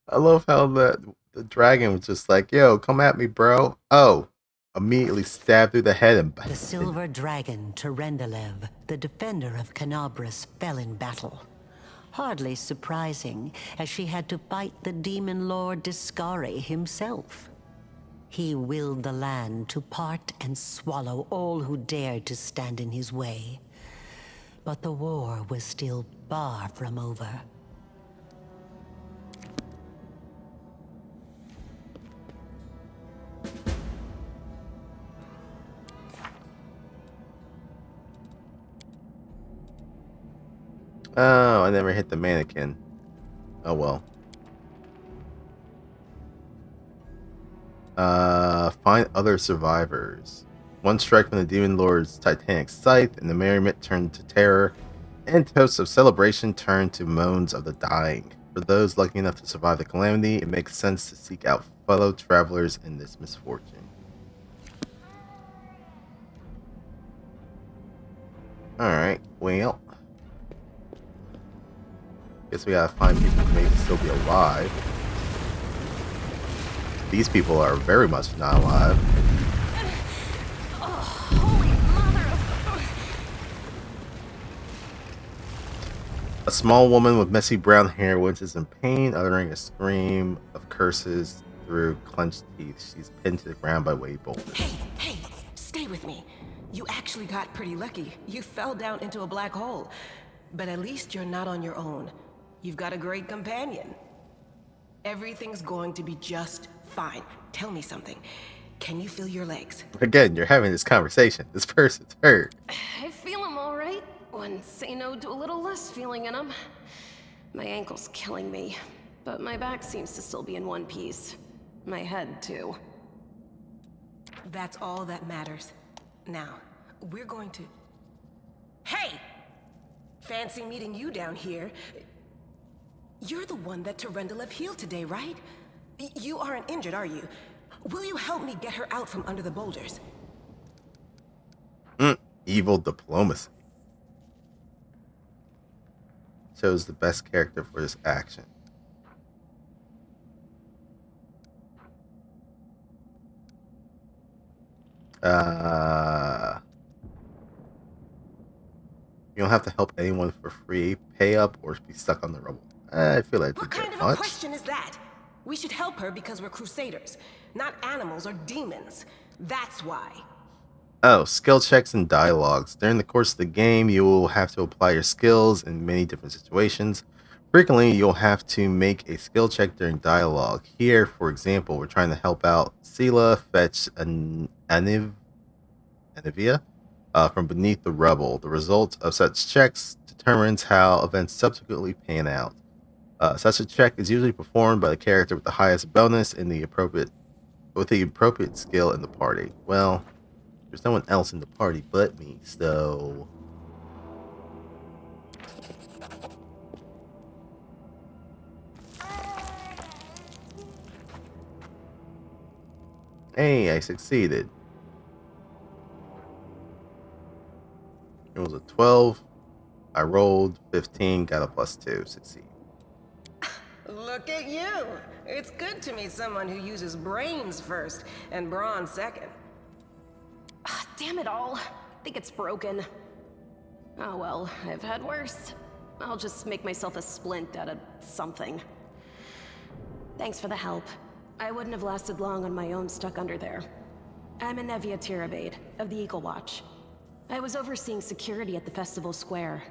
I love how the dragon was just like, yo, come at me, bro. Oh, immediately stabbed through the head and... The silver dragon, Terendelev, the defender of Canabras, fell in battle. Hardly surprising, as she had to fight the demon lord Discari himself. He willed the land to part and swallow all who dared to stand in his way. But the war was still far from over. Oh, I never hit the mannequin. Oh well. Find other survivors. One strike from the Demon Lord's Titanic scythe, and the merriment turned to terror, and toasts of celebration turned to moans of the dying. For those lucky enough to survive the calamity, it makes sense to seek out fellow travelers in this misfortune. Alright, well. Guess we gotta find people who may still be alive. These people are very much not alive. A small woman with messy brown hair winces in pain, uttering a scream of curses through clenched teeth. She's pinned to the ground by weighty boulders. Hey, stay with me. You actually got pretty lucky. You fell down into a black hole. But at least you're not on your own. You've got a great companion. Everything's going to be just fine. Tell me something. Can you feel your legs? Again, you're having this conversation. This person's hurt. I feel them all right. When say no to a little less feeling in them. My ankle's killing me. but my back seems to still be in one piece. My head, too. That's all that matters. Now, we're going to... Hey! Fancy meeting you down here. You're the one that Terendelev healed today, right? You aren't injured, are you? Will you help me get her out from under the boulders? Evil diplomacy. Chose the best character for this action. You don't have to help anyone for free, pay up, or be stuck on the rubble. I feel like what kind of a question is that? We should help her because we're crusaders, not animals or demons. That's why. Oh, skill checks and dialogues. During the course of the game, you will have to apply your skills in many different situations. Frequently, you'll have to make a skill check during dialogue. Here, for example, we're trying to help out Sela fetch Anivia from beneath the rubble. The result of such checks determines how events subsequently pan out. Such a check is usually performed by the character with the highest bonus with the appropriate skill in the party. Well, there's no one else in the party but me, so... Hey, I succeeded. It was a 12. I rolled 15, got a +2. Succeed. Look at you. It's good to meet someone who uses brains first and brawn second. Damn it all. I think it's broken. Oh well, I've had worse. I'll just make myself a splint out of something. Thanks for the help. I wouldn't have lasted long on my own stuck under there. I'm Anevia Tirabade, of the Eagle Watch. I was overseeing security at the festival square.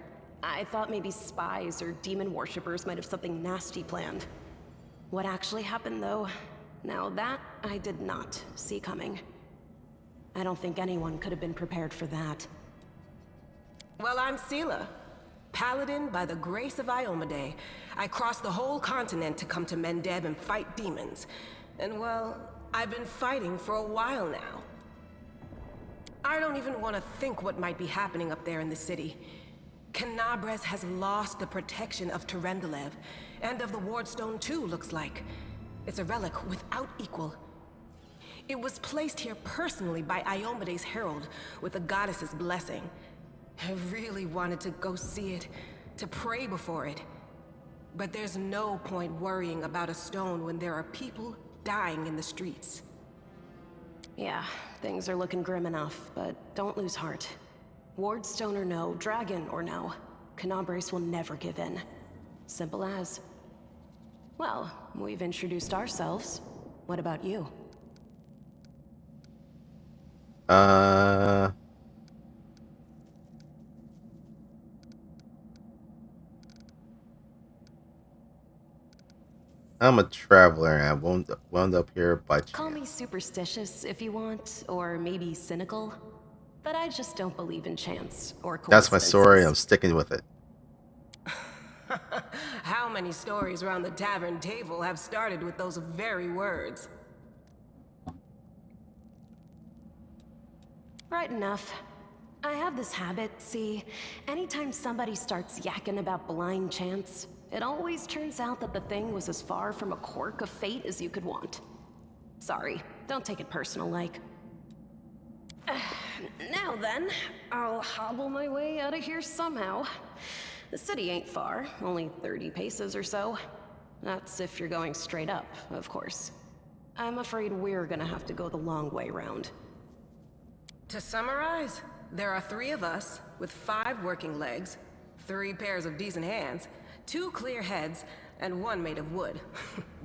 I thought maybe spies or demon worshippers might have something nasty planned. What actually happened, though? Now that I did not see coming. I don't think anyone could have been prepared for that. Well, I'm Sela, paladin by the grace of Iomade. I crossed the whole continent to come to Mendeb and fight demons. And well, I've been fighting for a while now. I don't even want to think what might be happening up there in the city. Canabres has lost the protection of Terendelev, and of the Wardstone too, looks like. It's a relic without equal. It was placed here personally by Iomede's herald, with the goddess's blessing. I really wanted to go see it, to pray before it. But there's no point worrying about a stone when there are people dying in the streets. Yeah, things are looking grim enough, but don't lose heart. Wardstone or no, dragon or no, Canabres will never give in. Simple as. Well, we've introduced ourselves. What about you? I'm a traveler and I wound up here by chance. Call me superstitious if you want, or maybe cynical. But I just don't believe in chance or coincidences. That's my story, I'm sticking with it. How many stories around the tavern table have started with those very words? Right enough. I have this habit, see, anytime somebody starts yakking about blind chance, it always turns out that the thing was as far from a quirk of fate as you could want. Sorry, don't take it personal like. Now then, I'll hobble my way out of here somehow. The city ain't far, only 30 paces or so. That's if you're going straight up, of course. I'm afraid we're gonna have to go the long way round. To summarize, there are 3 of us with 5 working legs, 3 pairs of decent hands, 2 clear heads, and 1 made of wood.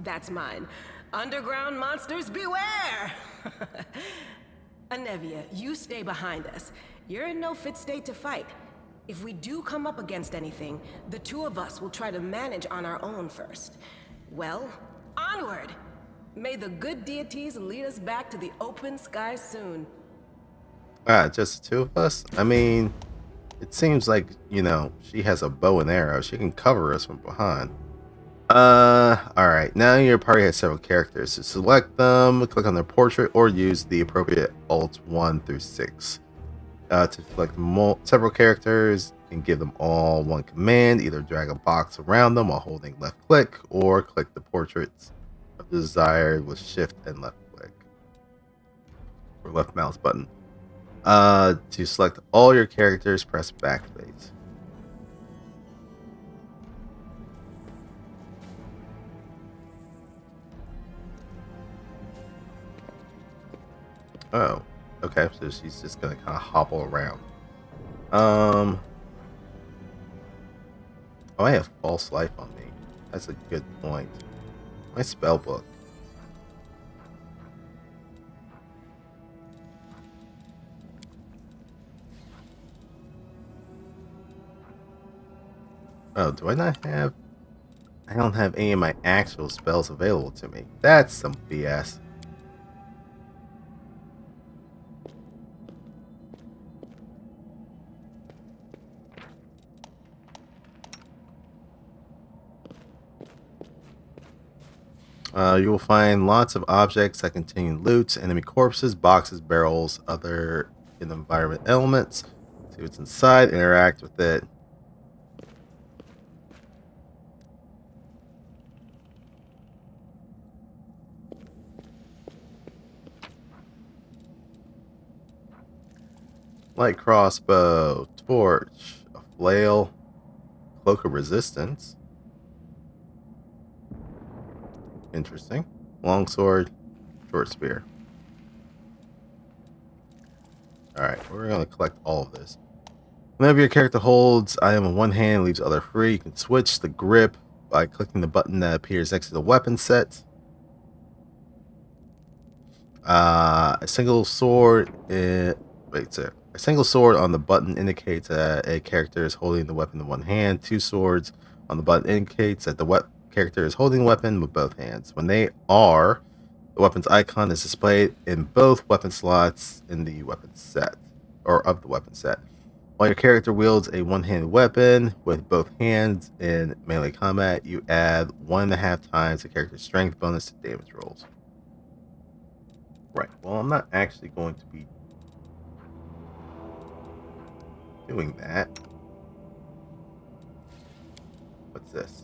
That's mine. Underground monsters beware! Anevia, you stay behind us. You're in no fit state to fight. If we do come up against anything, the 2 of us will try to manage on our own first. Well, onward! May the good deities lead us back to the open sky soon. Just the 2 of us? I mean, it seems like, you know, she has a bow and arrow. She can cover us from behind. Alright. Now your party has several characters. To select them, click on their portrait or use the appropriate Alt 1 through 6. To select several characters and give them all one command, either drag a box around them while holding left click or click the portraits of the desired with shift and left click. Or left mouse button. To select all your characters, press backspace. Oh, okay. So she's just gonna kind of hobble around. Oh, I have false life on me. That's a good point. My spell book. Oh, do I not have... I don't have any of my actual spells available to me. That's some BS. You will find lots of objects that contain loot, enemy corpses, boxes, barrels, other in-environment elements. See what's inside, interact with it. Light crossbow, torch, a flail, cloak of resistance. Interesting. Longsword, short spear. Alright, we're going to collect all of this. Whenever your character holds item in one hand and leaves the other free, you can switch the grip by clicking the button that appears next to the weapon set. A single sword a single sword on the button indicates that a character is holding the weapon in one hand. Two swords on the button indicates that the character is holding the weapon with both hands. When they are, the weapon's icon is displayed in both weapon slots in the weapon set, or of the weapon set. While your character wields a one-handed weapon with both hands in melee combat, you add 1.5 times the character's strength bonus to damage rolls. Right, well, I'm not actually going to be doing that. What's this?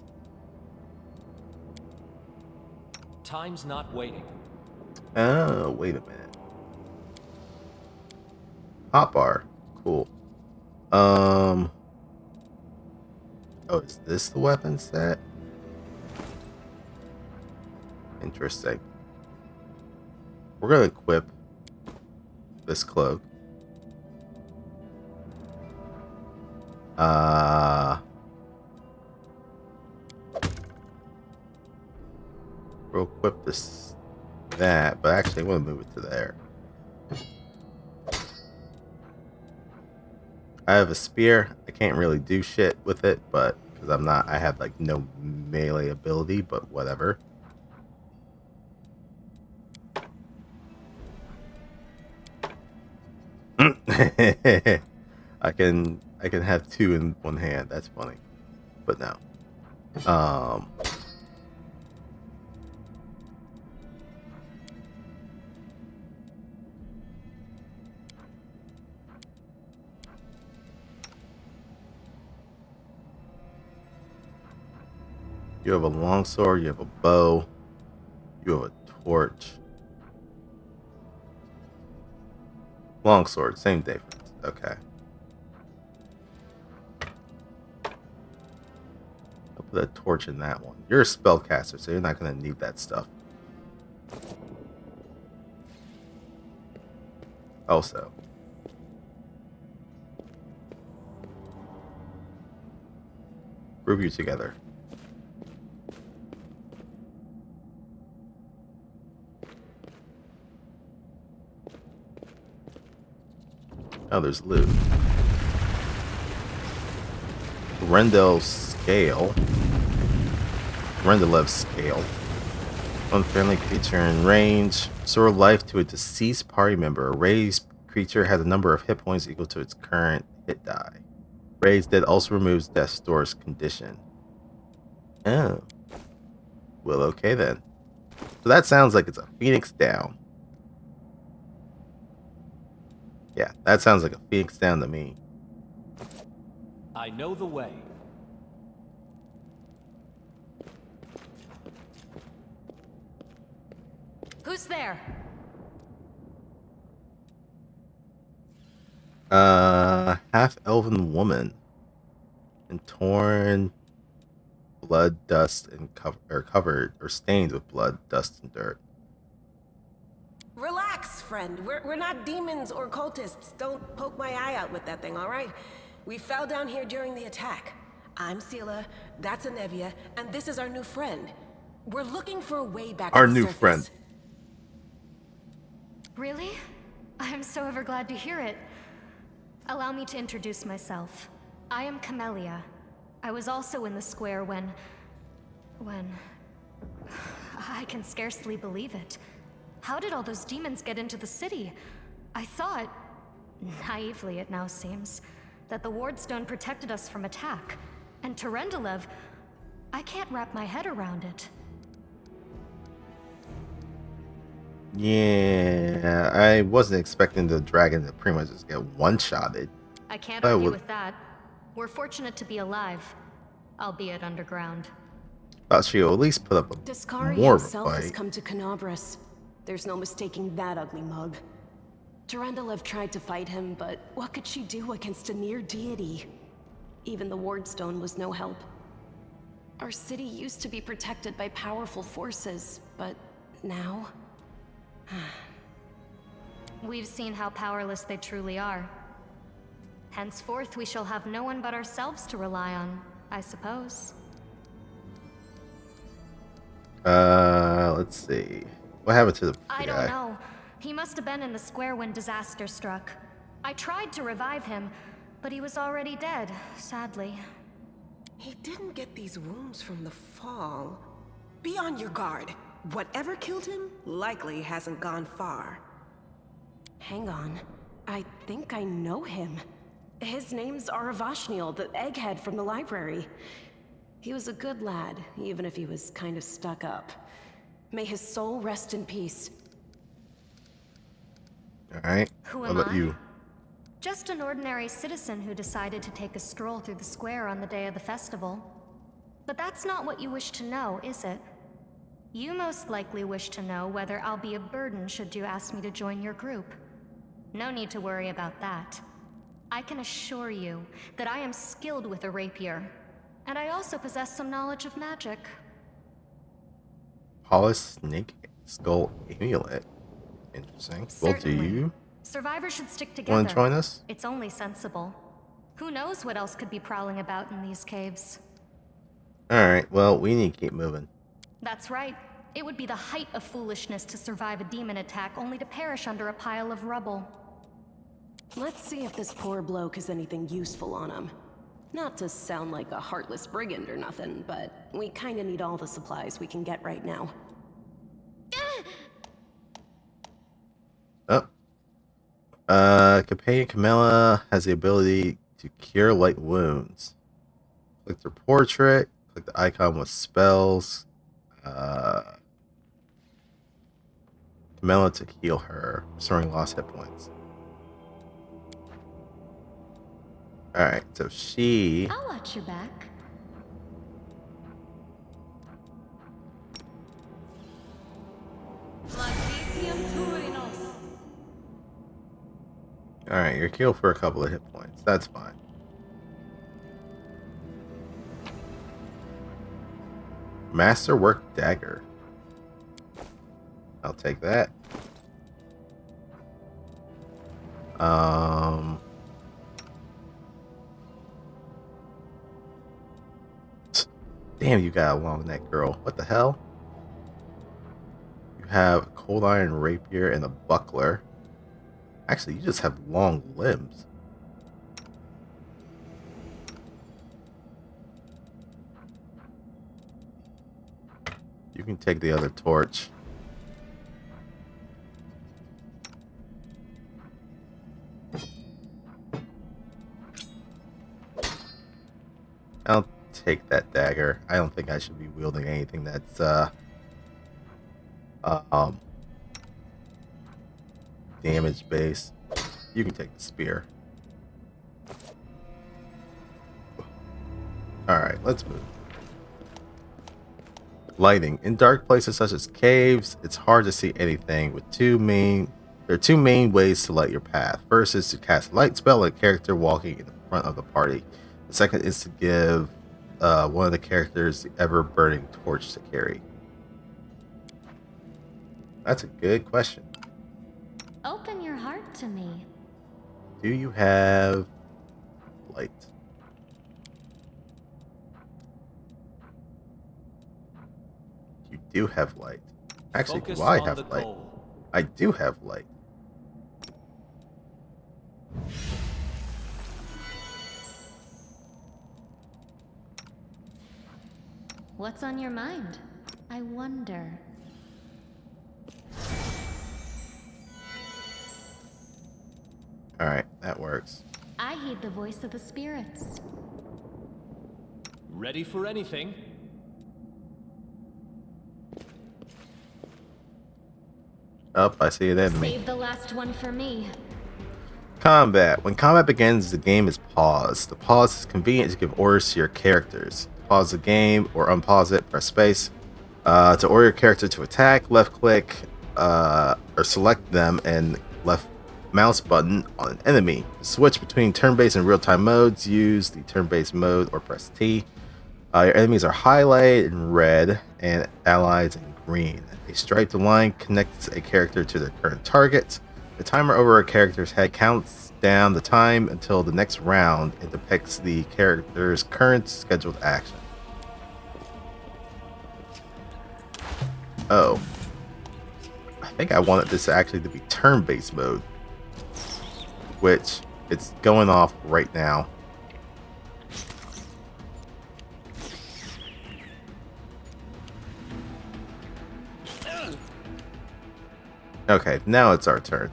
Time's not waiting. Oh, wait a minute. Hotbar. Cool. Oh, is this the weapon set? Interesting. We're gonna equip this cloak. We'll equip that, but actually I'm gonna move it to there. I have a spear. I can't really do shit with it, but because I have like no melee ability, but whatever. I can have two in one hand. That's funny, but no. You have a longsword, you have a bow, you have a torch. Longsword, same difference. Okay. I'll put a torch in that one. You're a spellcaster, so you're not going to need that stuff. Also. Group you together. Oh, there's loot. Rendell's scale. Rendelev's scale. Unfriendly creature in range. Restore life to a deceased party member. A raised creature has a number of hit points equal to its current hit die. Raised dead also removes death store's condition. Oh. Well, okay then. So that sounds like it's a Phoenix down. Yeah, that sounds like a Phoenix down to me. I know the way. Who's there? Half-elven woman in torn blood, dust, and covered or stained with blood, dust, and dirt. Relax, friend. We're not demons or cultists. Don't poke my eye out with that thing, all right? We fell down here during the attack. I'm Sela, that's Anevia, and this is our new friend. We're looking for a way back Our to the new surface. friend. Really? I'm so ever glad to hear it. Allow me to introduce myself. I am Camellia. I was also in the square when... I can scarcely believe it. How did all those demons get into the city? I thought, naively it now seems, that the Wardstone protected us from attack. And Terendelev, I can't wrap my head around it. Yeah, I wasn't expecting the dragon to pretty much just get one-shotted. I can't argue with that. We're fortunate to be alive, albeit underground. Thought she'll at least put up a Discari more of a himself has fight. come to Canabras. There's no mistaking that ugly mug. Terendelev tried to fight him, but what could she do against a near deity? Even the Wardstone was no help. Our city used to be protected by powerful forces, but now... We've seen how powerless they truly are. Henceforth, we shall have no one but ourselves to rely on, I suppose. Let's see. What happened to the I guy? don't know. He must have been in the square when disaster struck. I tried to revive him, but he was already dead, sadly. He didn't get these wounds from the fall. Be on your guard. Whatever killed him likely hasn't gone far. Hang on. I think I know him. His name's Aravashniel, the egghead from the library. He was a good lad, even if he was kind of stuck up. May his soul rest in peace. Alright, Who what am about I? you? Just an ordinary citizen who decided to take a stroll through the square on the day of the festival. But that's not what you wish to know, is it? You most likely wish to know whether I'll be a burden should you ask me to join your group. No need to worry about that. I can assure you that I am skilled with a rapier, and I also possess some knowledge of magic. Polished snake skull amulet. Interesting. Well, do Certainly. you Survivors should stick together. want to join us? It's only sensible. Who knows what else could be prowling about in these caves? Alright, well, we need to keep moving. That's right. It would be the height of foolishness to survive a demon attack only to perish under a pile of rubble. Let's see if this poor bloke has anything useful on him. Not to sound like a heartless brigand or nothing, but we kinda need all the supplies we can get right now. Companion Camilla has the ability to cure light wounds. Click their portrait, click the icon with spells. Camilla to heal her, restoring lost hit points. Alright, so she... I'll watch your back. Alright, you're healed for a couple of hit points. That's fine. Masterwork Dagger. I'll take that. Damn, you got a long neck, girl. What the hell? You have a cold iron rapier and a buckler. Actually, you just have long limbs. You can take the other torch. I'll take that dagger. I don't think I should be wielding anything that's damage based. You can take the spear. Alright, let's move. Lighting. In dark places such as caves, it's hard to see anything. There are two main ways to light your path. First is to cast a light spell on a character walking in the front of the party. The second is to give one of the characters the ever-burning torch to carry. That's a good question. Open your heart to me. Do you have light? You do have light. Actually, Focus do I on have the light? goal. I do have light. What's on your mind? I wonder. Alright, that works. I heed the voice of the spirits. Ready for anything? Up, I see an enemy. Save the last one for me. Combat. When combat begins, the game is paused. The pause is convenient to give orders to your characters. Pause the game or unpause it, press space. To order your character to attack, left click or select them and left mouse button on an enemy. To switch between turn-based and real-time modes, use the turn-based mode or press T. Your enemies are highlighted in red and allies in green. A striped line connects a character to their current target. The timer over a character's head counts down the time until the next round and depicts the character's current scheduled action. Oh. I think I wanted this actually to be turn-based mode, which it's going off right now. Okay, now it's our turn.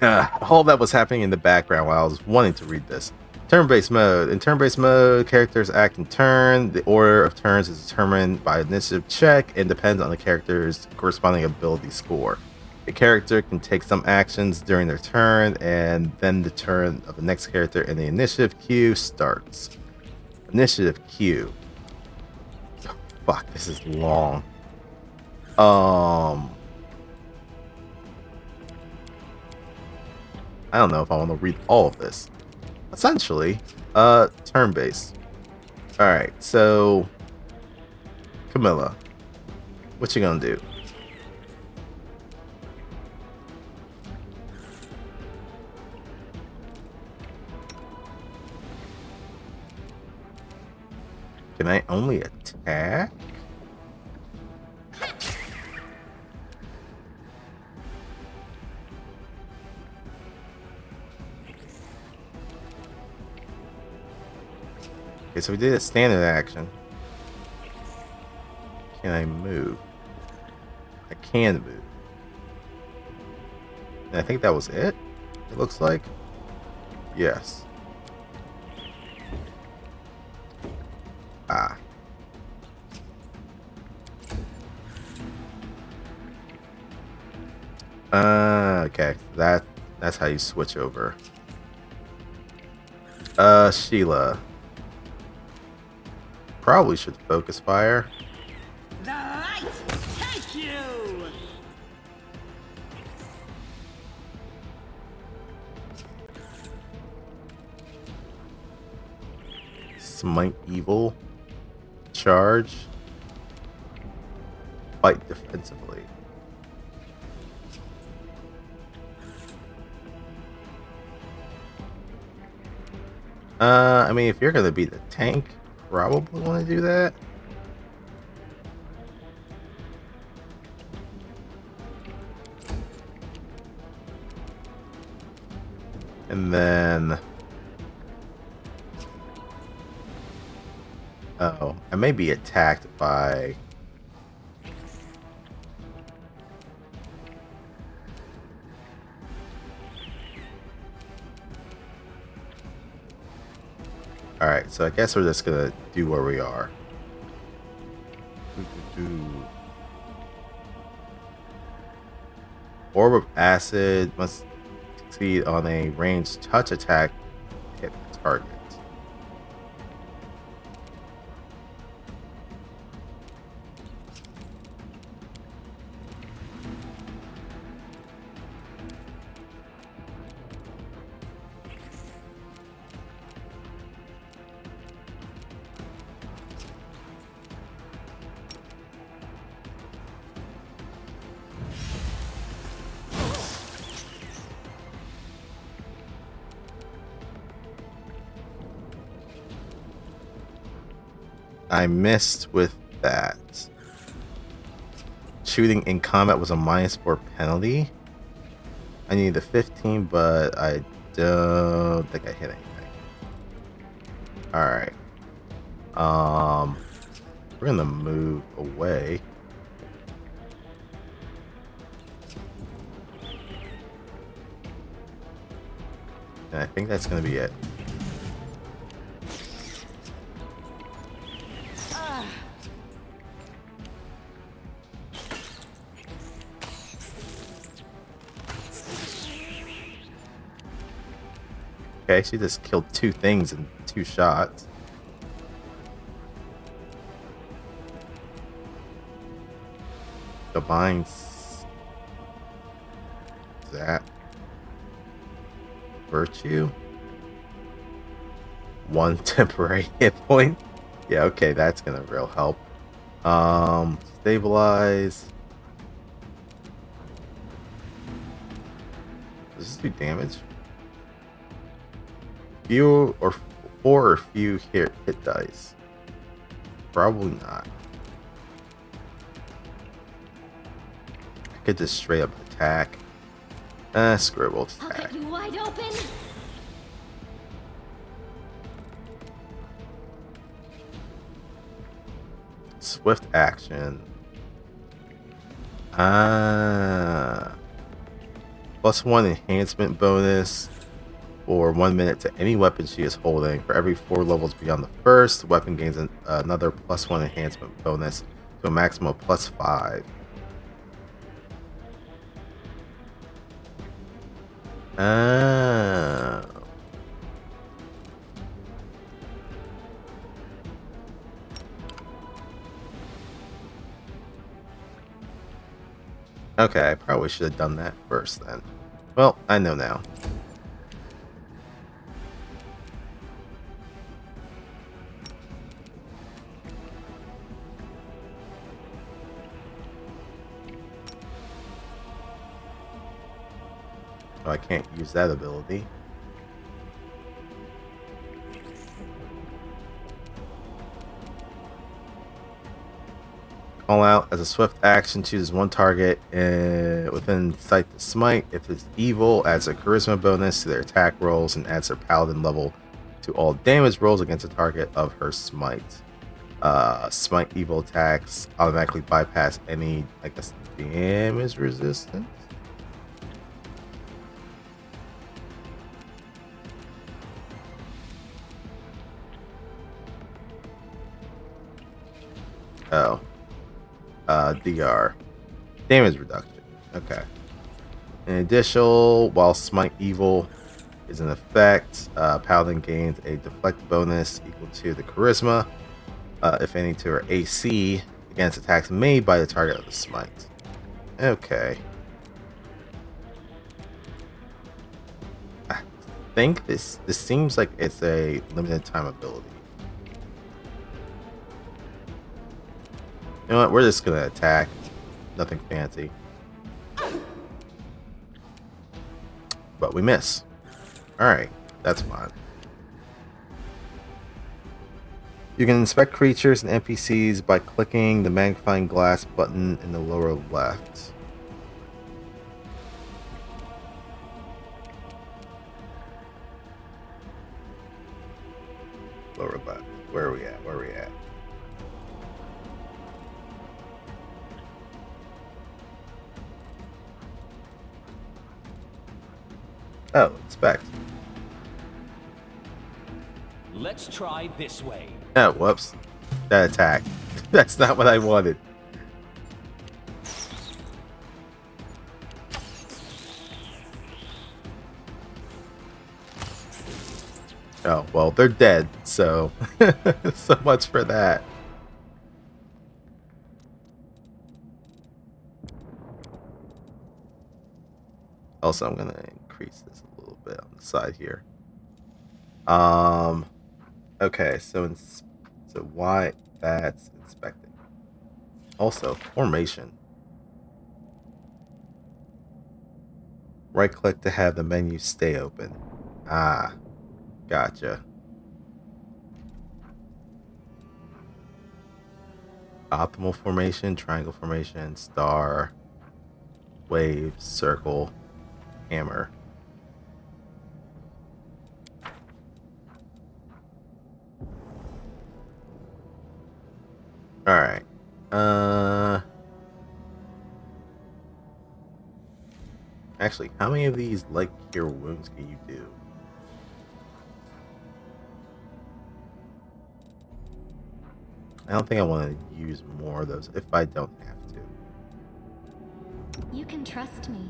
All that was happening in the background while I was wanting to read this. Turn-based mode. In turn-based mode, characters act in turn. The order of turns is determined by initiative check and depends on the character's corresponding ability score. A character can take some actions during their turn, and then the turn of the next character in the initiative queue starts. Initiative queue. Oh, fuck, this is long. I don't know if I want to read all of this. Essentially, turn-based. Alright, so Camilla, what you gonna do? Can I only attack? Okay, so we did a standard action. Can I move? I can move. And I think that was it. It looks like. Yes. Ah. Okay. That's how you switch over. Sheila. Probably should focus fire. The light take you! Smite evil. Charge. Fight defensively. I mean, if you're gonna be the tank, probably want to do that. And then, oh, I may be attacked by Alright, so I guess we're just gonna do where we are. Orb of Acid must succeed on a ranged touch attack hit target. I missed with that. Shooting in combat was a -4 penalty. I needed a 15, but I don't think I hit anything. Alright. We're gonna move away. And I think that's gonna be it. Okay, she just killed 2 things in 2 shots. Divine Zap. Virtue. 1 temporary hit point. Yeah, okay, that's gonna real help. Stabilize. Does this do damage? Few or 4 or few hit dice. Probably not. I could just straight up attack. Scribble I'll attack. cut you wide open. Swift action. +1 enhancement bonus for 1 minute to any weapon she is holding. For every 4 levels beyond the first, the weapon gains another +1 enhancement bonus to a maximum of +5. Okay, I probably should have done that first then. Well, I know now. Oh, I can't use that ability. Call out as a swift action, chooses 1 target within sight to smite. If it's evil, adds a charisma bonus to their attack rolls and adds their paladin level to all damage rolls against a target of her smite. Smite evil attacks automatically bypass any, I guess, damage resistance. Oh. DR. Damage reduction. Okay. In addition, while Smite Evil is in effect, Paladin gains a deflect bonus equal to the charisma, if any, to her AC against attacks made by the target of the smite. Okay. I think this seems like it's a limited time ability. You know what? We're just gonna attack. Nothing fancy. But we miss. Alright, that's fine. You can inspect creatures and NPCs by clicking the magnifying glass button in the lower left. Lower left. Where are we at? Where are we at? Oh, inspect. Let's try this way. Oh, whoops. That attack. That's not what I wanted. Oh, well, they're dead, so so much for that. Also, I'm gonna increase this a little bit on the side here. Okay, so why that's inspecting. Also, formation. Right click to have the menu stay open. Ah, gotcha. Optimal formation, triangle formation, star, wave, circle, hammer. Alright. Actually, how many of these like cure wounds can you do? I don't think I want to use more of those if I don't have to. You can trust me.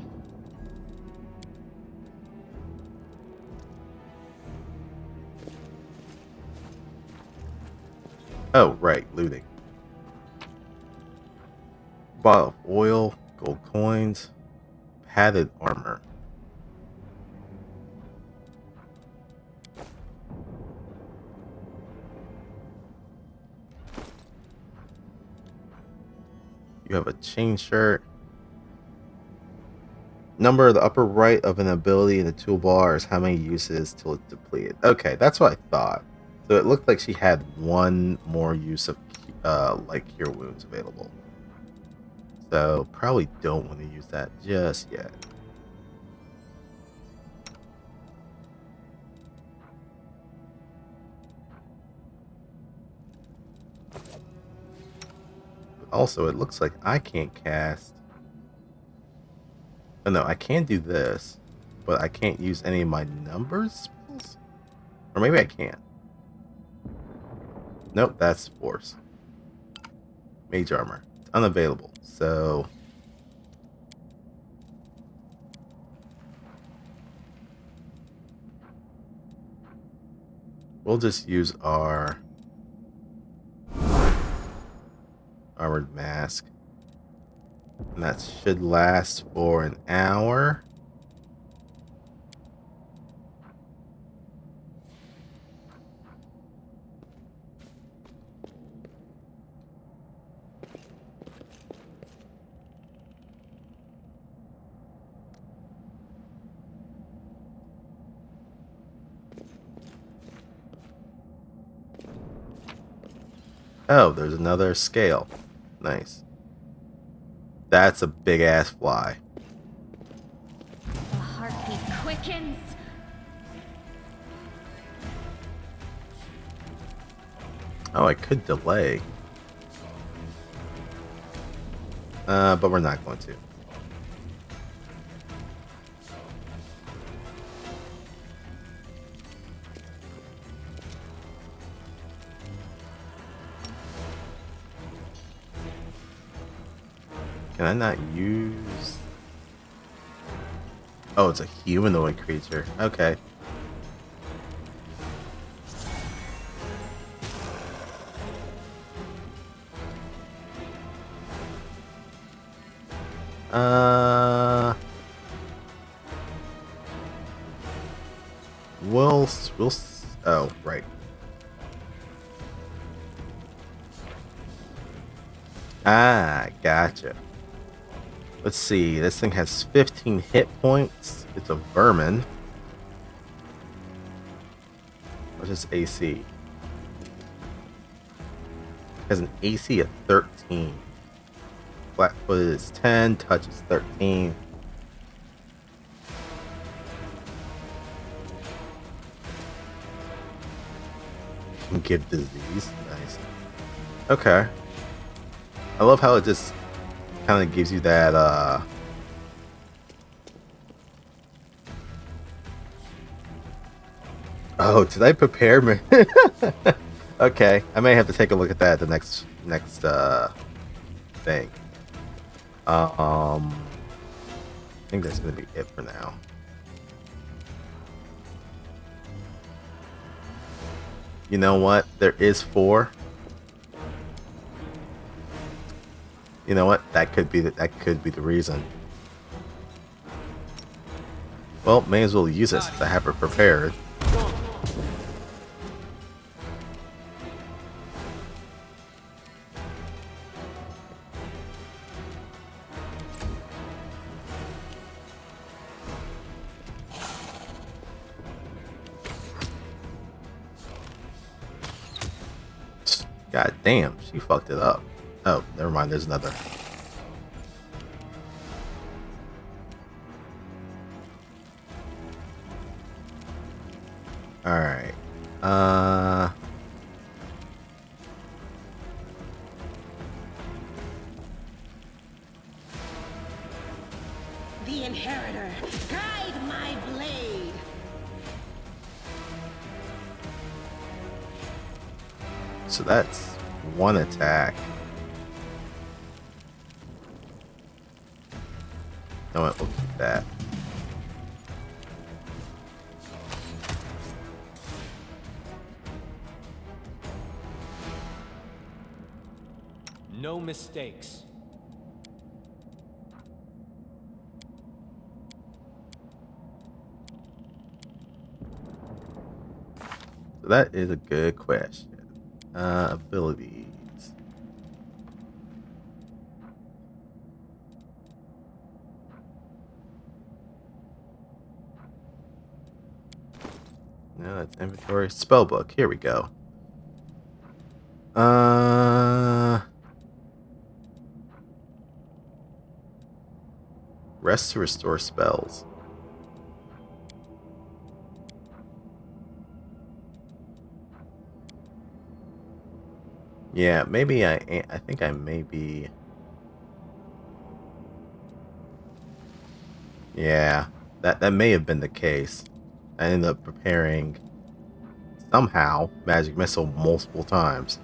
Oh, right, looting. Bottle of oil, gold coins, padded armor. You have a chain shirt. Number of the upper right of an ability in the toolbar is how many uses till it's depleted. Okay, that's what I thought. So it looked like she had one more use of like cure wounds available. So probably don't want to use that just yet. Also, it looks like I can't cast. Oh, no, I can do this, but I can't use any of my numbers spells? Or maybe I can. Nope, that's force. Mage armor. It's unavailable, so... we'll just use our armored mask. And that should last for an hour. Oh, there's another scale. Nice. That's a big ass fly. The heartbeat quickens. Oh, I could delay. But we're not going to. Can I not use... oh, it's a humanoid creature. Okay. We'll... oh, right. Ah, gotcha. Let's see. This thing has 15 hit points. It's a vermin. What's its AC? It has an AC of 13. Flat-footed is 10. Touch is 13. Can give disease. Nice. Okay. I love how it just kind of gives you that Oh, did I prepare me? Okay, I may have to take a look at that the next thing. I think that's gonna be it for now. You know what? There is 4. You know what? That could be the reason. Well, may as well use it since I have it prepared. God damn, she fucked it up. Oh, never mind, there's another. Alright. The Inheritor, guide my blade. So that's 1 attack. No, we'll keep that. No mistakes. So that is a good question. Abilities. No, that's inventory. Spellbook. Here we go. Rest to restore spells. Yeah, maybe I think I may be. Yeah, that may have been the case. I ended up preparing somehow magic missile multiple times.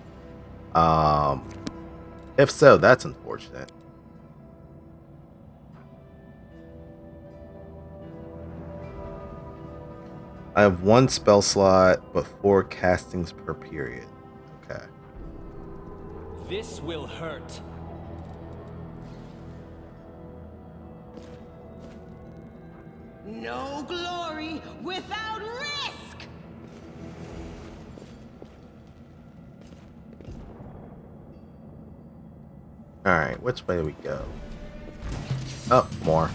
If so, that's unfortunate. I have 1 spell slot, but 4 castings per period. Okay. This will hurt. No glory without risk! Alright, which way do we go? Oh, more.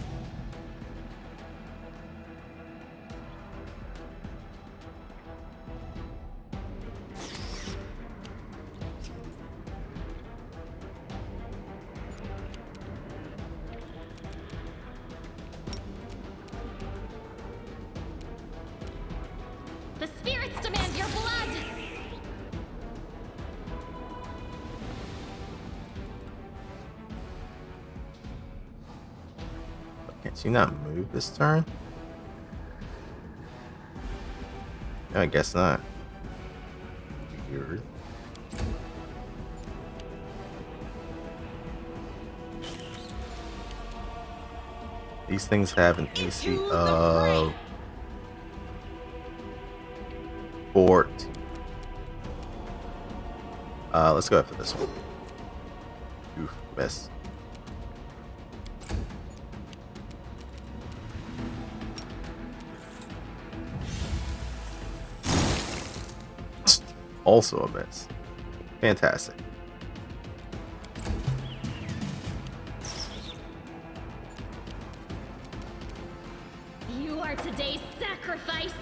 The spirits demand your blood! Can she not move this turn? No, I guess not. Weird. These things have an AC of 14. Let's go after this one. Oof, miss. Also a miss. Fantastic. You are today's sacrifice!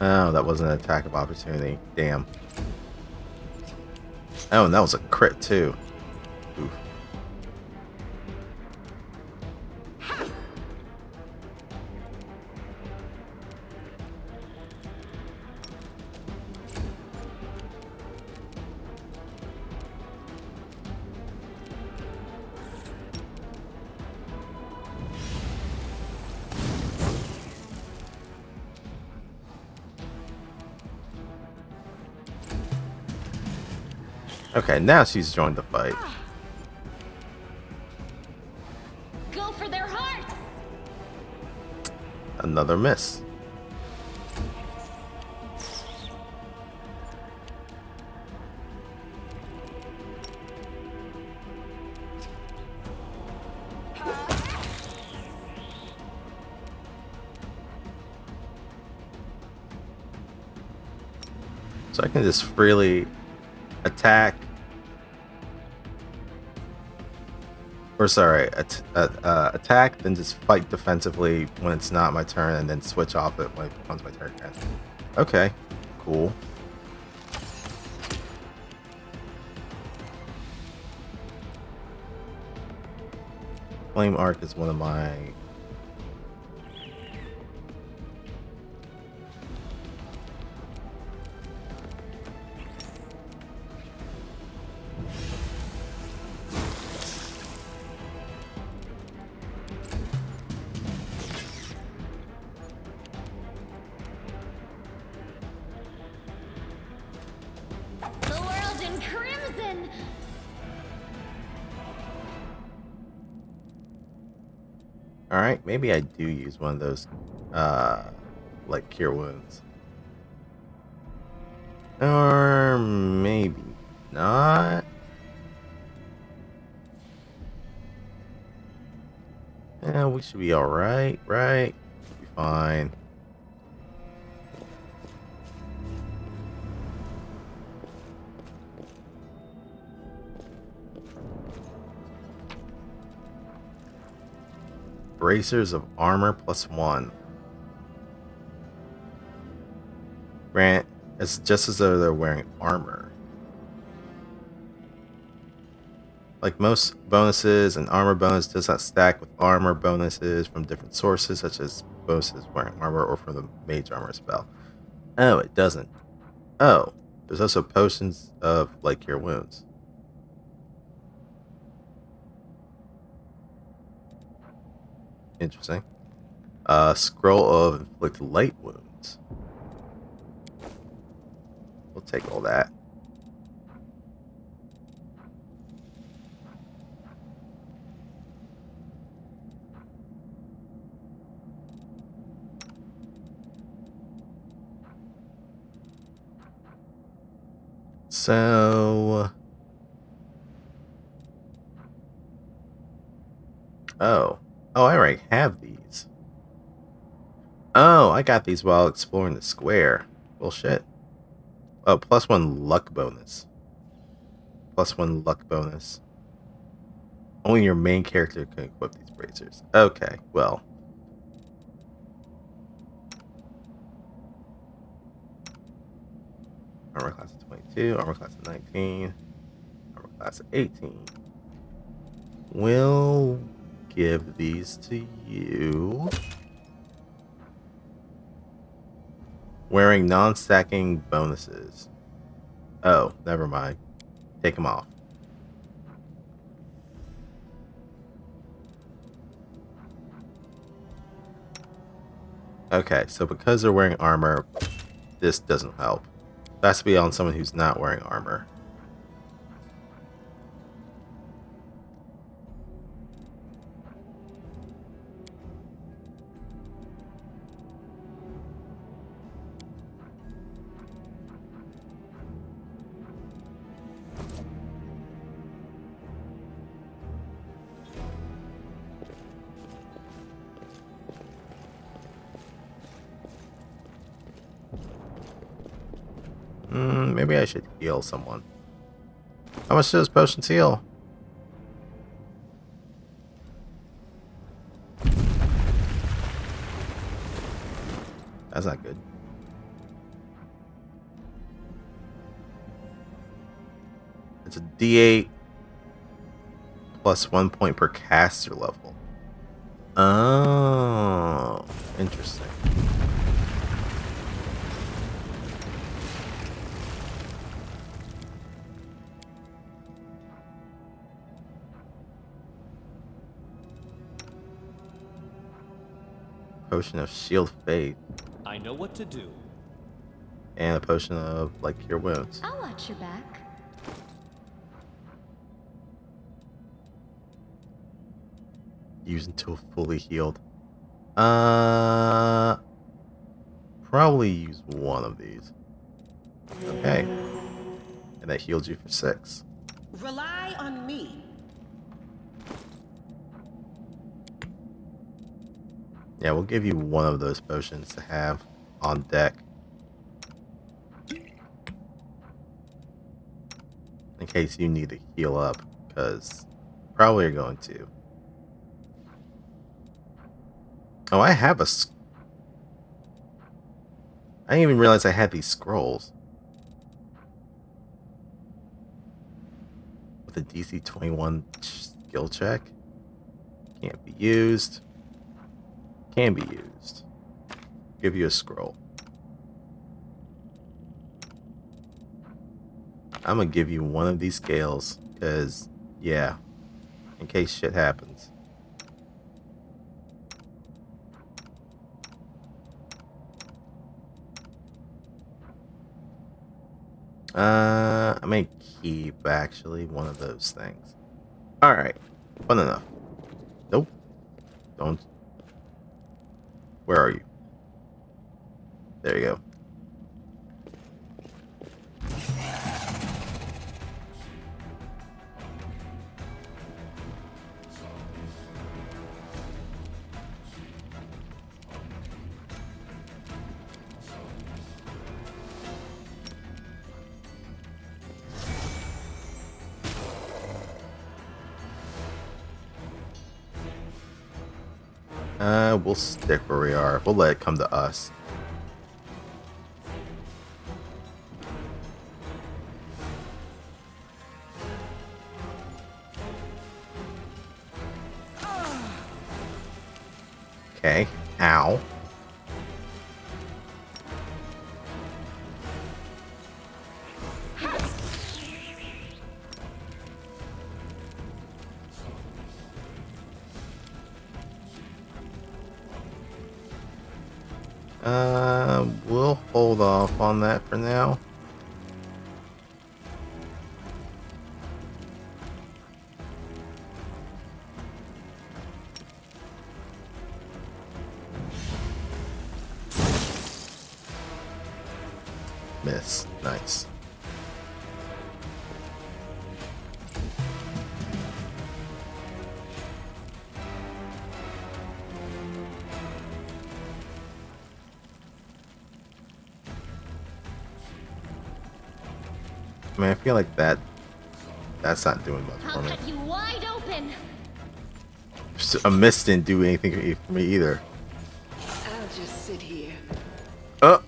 Oh, that wasn't an attack of opportunity. Damn. Oh, and that was a crit too. Oof. Okay, now she's joined the fight. Go for their hearts! Another miss. So I can just freely attack, or sorry, attack, then just fight defensively when it's not my turn, and then switch off it when it becomes my turn again. Okay, cool. Flame Arc is one of my The world in crimson! Alright, maybe I do use one of those, like Cure Wounds. Or maybe not. Yeah, we should be alright, right? Be fine. Bracers of armor +1. Grant, it's just as though they're wearing armor. Like most bonuses, an armor bonus does not stack with armor bonuses from different sources, such as bonuses wearing armor or from the mage armor spell. Oh, it doesn't. Oh, there's also potions of like Cure Wounds. Interesting. Scroll of inflict light wounds. We'll take all that. So, oh, I already have these. Oh, I got these while exploring the square. Bullshit. Oh, +1 luck bonus. +1 luck bonus. Only your main character can equip these bracers. Okay, well. Armor class of 22, armor class of 19, armor class of 18. We'll give these to you. Wearing non-stacking bonuses. Oh, never mind. Take them off. Okay, so because they're wearing armor, this doesn't help. It has to be on someone who's not wearing armor. Maybe I should heal someone. How much does potions heal? That's not good. It's a D8 plus 1 point per caster level. Oh, interesting. Potion of Shield Faith. I know what to do. And a potion of like Cure Wounds. I'll watch your back. use until fully healed. Probably use one of these. Okay. And that healed you for 6. Rely on me. Yeah, we'll give you one of those potions to have on deck. In case you need to heal up, because probably you're going to. Oh, I have a... I didn't even realize I had these scrolls. With a DC 21 skill check. Can't be used. Can be used. Give you a scroll. I'm gonna give you one of these scales, because, yeah, in case shit happens. I may keep, actually, one of those things. Alright, fun enough. Nope. Don't. Where are you? There you go. We'll stick where we are. We'll let it come to us. Okay. Ow. We'll hold off on that for now. Miss. Nice. I mean, I feel like that's not doing much for I'll me. cut you wide open. A miss didn't do anything for me either. I'll just sit here. Don't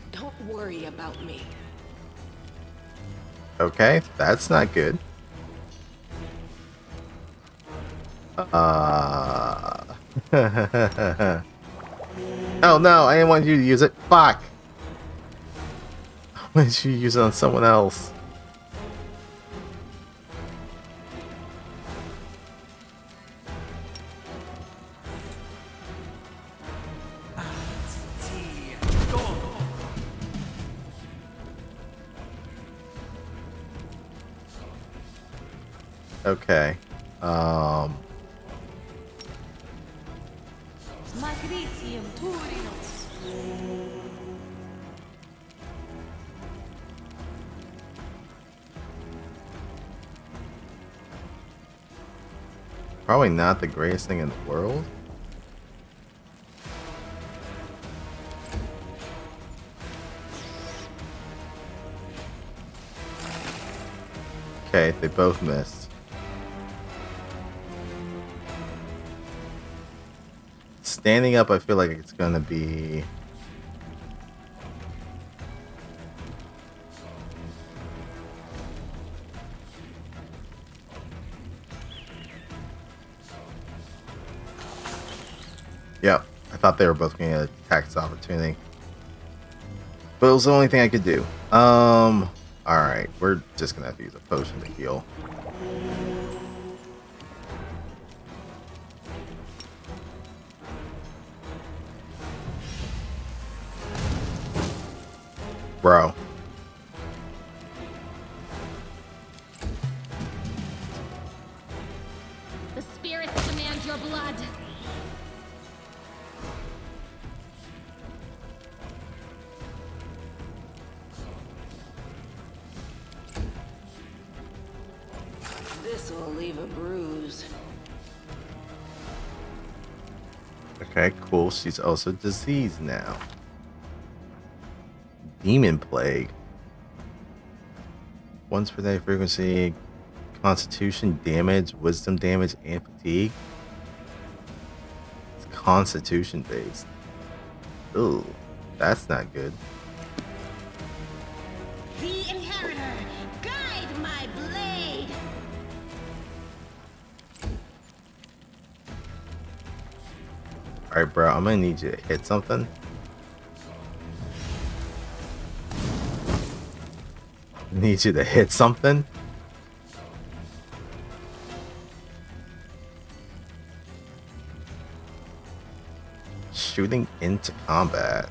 worry about me. Okay, that's not good. Oh no, I didn't want you to use it. Fuck! Why did you use it on someone else? Okay. Probably not the greatest thing in the world. Okay, they both missed. Standing up, I feel like it's gonna be... Yep, I thought they were both going to attack this opportunity. But it was the only thing I could do. Alright, we're just gonna have to use a potion to heal. Bro. The spirits demand your blood. will leave a bruise. Okay, cool. She's also diseased now. Demon Plague. Once per day frequency, constitution damage, wisdom damage, and fatigue. It's constitution based. Ooh, that's not good. The Inheritor, guide my blade! Alright, bro, I'm gonna need you to hit something. Need you to hit something. Shooting into combat.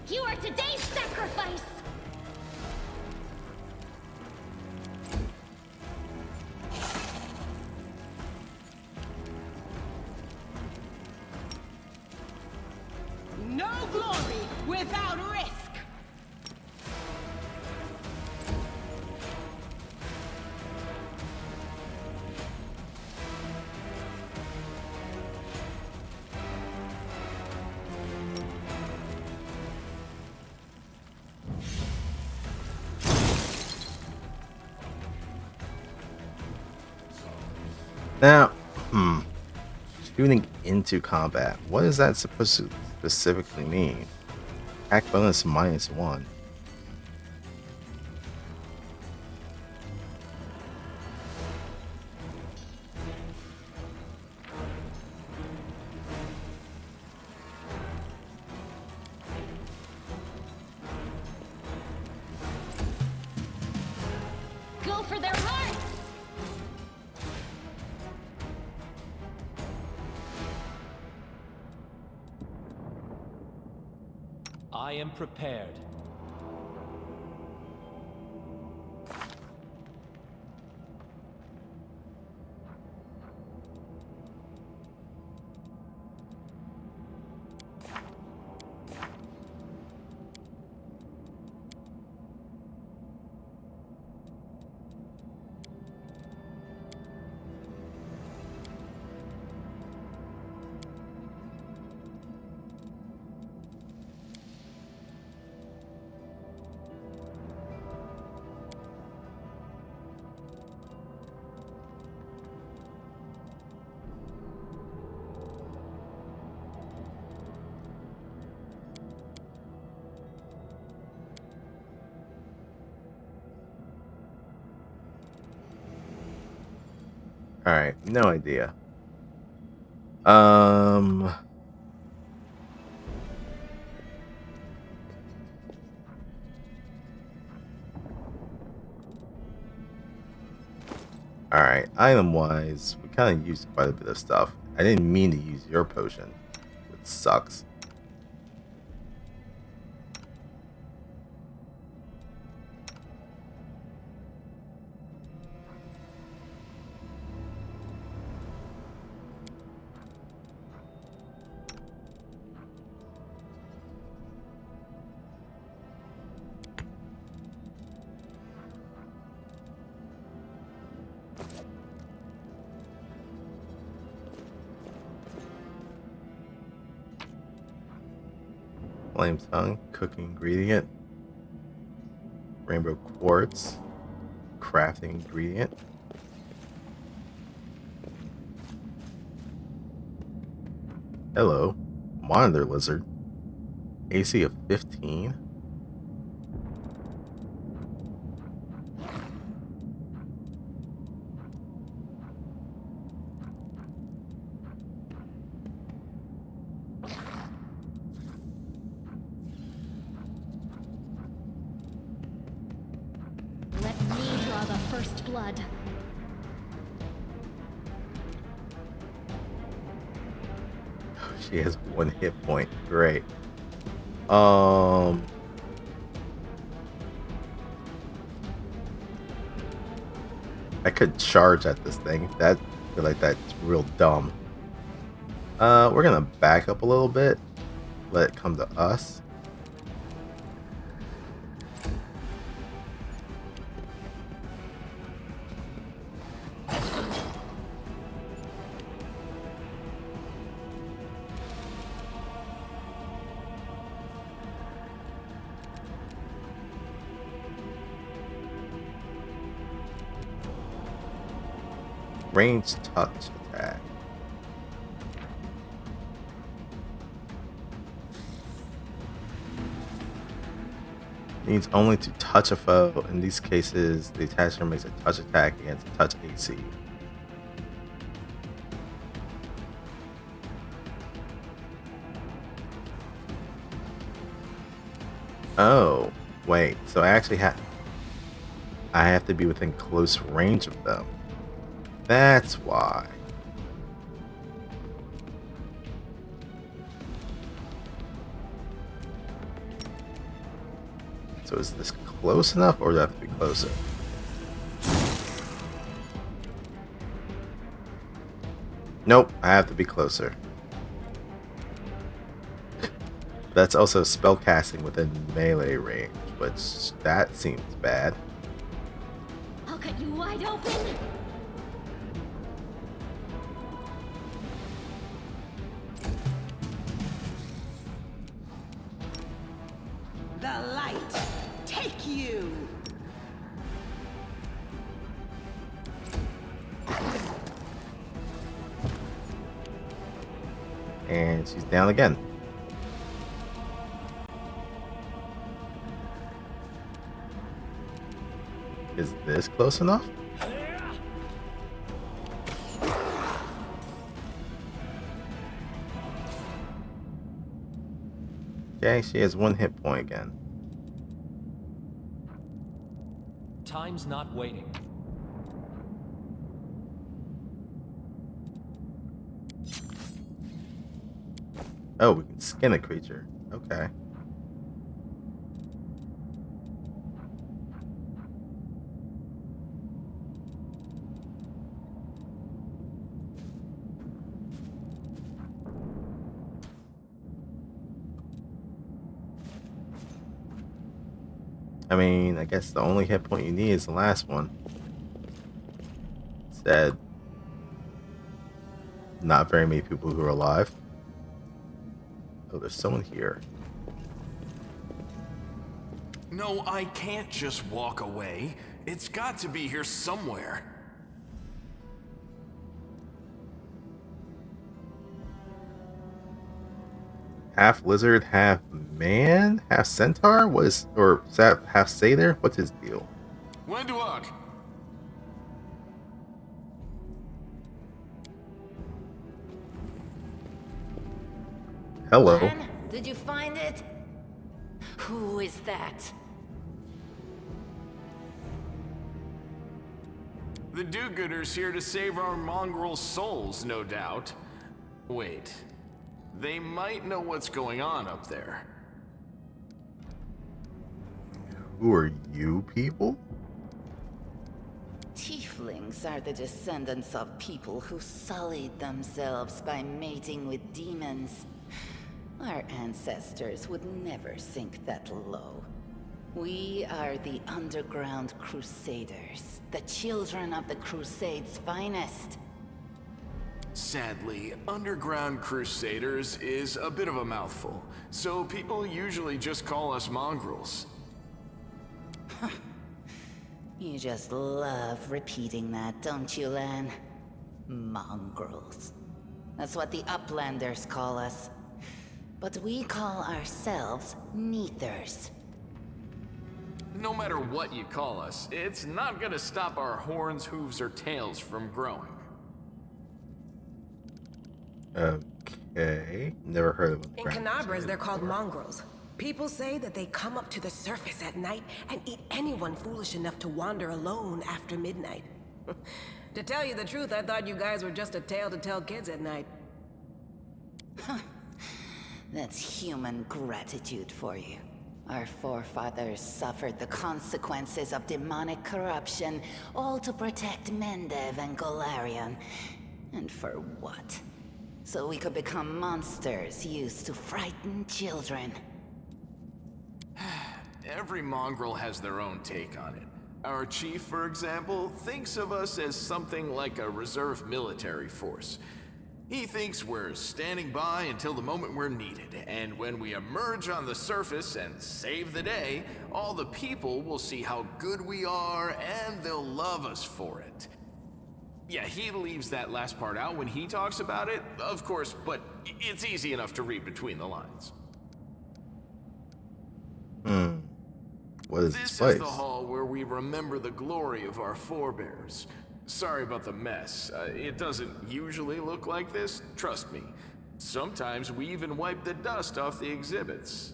You are today's sacrifice! No glory without risk! Now, shooting into combat. What is that supposed to specifically mean? Attack bonus -1. Go for their hearts! I am prepared. Alright, no idea. Alright, item wise, we kind of used quite a bit of stuff. I didn't mean to use your potion, which sucks. Flame tongue, cooking ingredient, rainbow quartz, crafting ingredient. Hello, monitor lizard, AC of 15. first blood. She has 1 hit point. Great. I could charge at this thing. I feel like that's real dumb. We're gonna back up a little bit. Let it come to us. Range touch attack. Needs only to touch a foe. In these cases, the attacker makes a touch attack against touch AC. Oh, wait. So I actually have to be within close range of them. That's why. So is this close enough, or does it have to be closer? Nope, I have to be closer. That's also spell casting within melee range, which that seems bad. I'll cut you wide open. The light, take you! And she's down again. Is this close enough? Okay, she has 1 hit point again. Time's not waiting. Oh, we can skin a creature. Okay. I mean, I guess the only hit point you need is the last one. Said, not very many people who are alive. Oh, there's someone here. No, I can't just walk away. It's got to be here somewhere. Half lizard, half man, half centaur? Or is that half satyr? What's his deal? When do I? Hello. Anne, did you find it? Who is that? The do-gooders here to save our mongrel souls, no doubt. Wait. They might know what's going on up there. Who are you people? Tieflings are the descendants of people who sullied themselves by mating with demons. Our ancestors would never sink that low. We are the Underground Crusaders, the children of the Crusades' finest. Sadly, Underground Crusaders is a bit of a mouthful, so people usually just call us mongrels. You just love repeating that, don't you, Lan? Mongrels. That's what the Uplanders call us. But we call ourselves Neathers. No matter what you call us, it's not gonna stop our horns, hooves, or tails from growing. Okay. Never heard of them. In Canabras, they're called mongrels. People say that they come up to the surface at night and eat anyone foolish enough to wander alone after midnight. To tell you the truth, I thought you guys were just a tale to tell kids at night. That's human gratitude for you. Our forefathers suffered the consequences of demonic corruption, all to protect Mendev and Golarian. And for what? So we could become monsters used to frighten children. Every mongrel has their own take on it. Our chief, for example, thinks of us as something like a reserve military force. He thinks we're standing by until the moment we're needed, and when we emerge on the surface and save the day, all the people will see how good we are and they'll love us for it. Yeah, he leaves that last part out when he talks about it, of course, but it's easy enough to read between the lines. What is this place? Is the hall where we remember the glory of our forebears. Sorry about the mess. It doesn't usually look like this, trust me. Sometimes we even wipe the dust off the exhibits.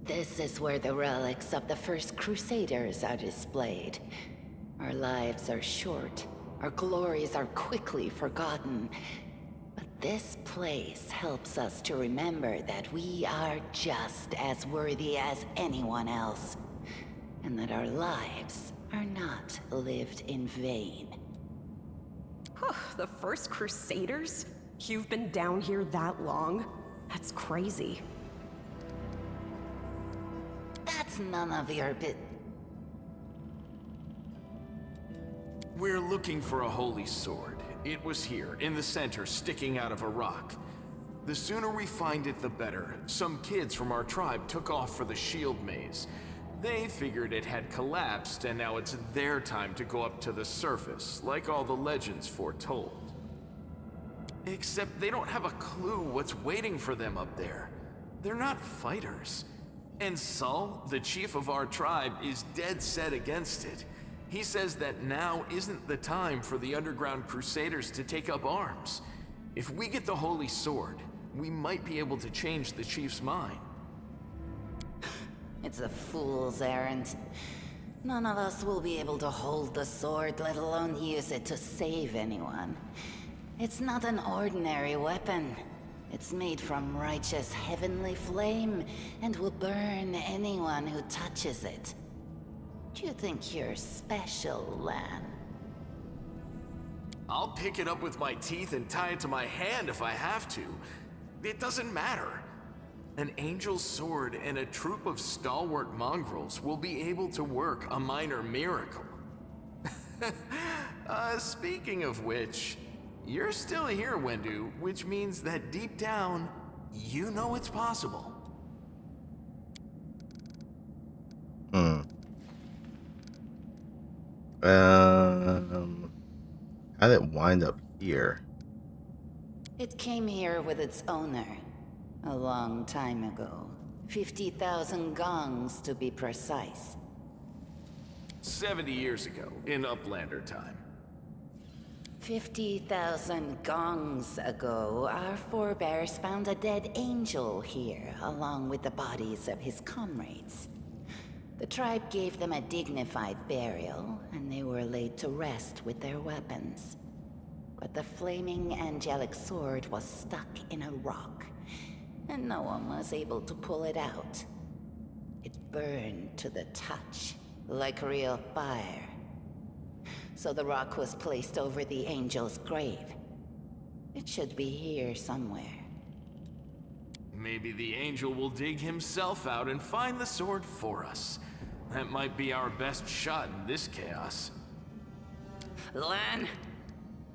This is where the relics of the first Crusaders are displayed. Our lives are short, our glories are quickly forgotten. But this place helps us to remember that we are just as worthy as anyone else, and that our lives are not lived in vain. The first Crusaders? You've been down here that long? That's crazy. That's none of your We're looking for a holy sword. It was here, in the center, sticking out of a rock. The sooner we find it, the better. Some kids from our tribe took off for the shield maze. They figured it had collapsed, and now it's their time to go up to the surface, like all the legends foretold. Except they don't have a clue what's waiting for them up there. They're not fighters. And Sol, the chief of our tribe, is dead set against it. He says that now isn't the time for the underground Crusaders to take up arms. If we get the Holy Sword, we might be able to change the chief's mind. It's a fool's errand. None of us will be able to hold the sword, let alone use it to save anyone. It's not an ordinary weapon. It's made from righteous heavenly flame, and will burn anyone who touches it. Do you think you're special, Lan? I'll pick it up with my teeth and tie it to my hand if I have to. It doesn't matter. An angel's sword and a troop of stalwart mongrels will be able to work a minor miracle. Speaking of which, you're still here, Wendu, which means that deep down, you know it's possible. How did it wind up here? It came here with its owner. A long time ago. 50,000 gongs to be precise. 70 years ago, in Uplander time. 50,000 gongs ago, our forebears found a dead angel here, along with the bodies of his comrades. The tribe gave them a dignified burial, and they were laid to rest with their weapons. But the flaming angelic sword was stuck in a rock, and no one was able to pull it out. It burned to the touch, like real fire. So the rock was placed over the angel's grave. It should be here somewhere. Maybe the angel will dig himself out and find the sword for us. That might be our best shot in this chaos. Lan,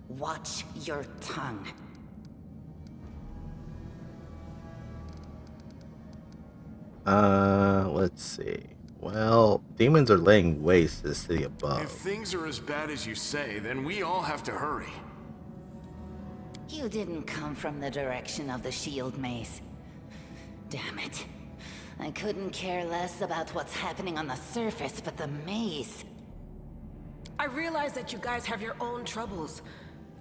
watch your tongue. Let's see. Well, demons are laying waste to the city above. If things are as bad as you say, then we all have to hurry. You didn't come from the direction of the shield maze. Damn it. I couldn't care less about what's happening on the surface, but the maze. I realize that you guys have your own troubles,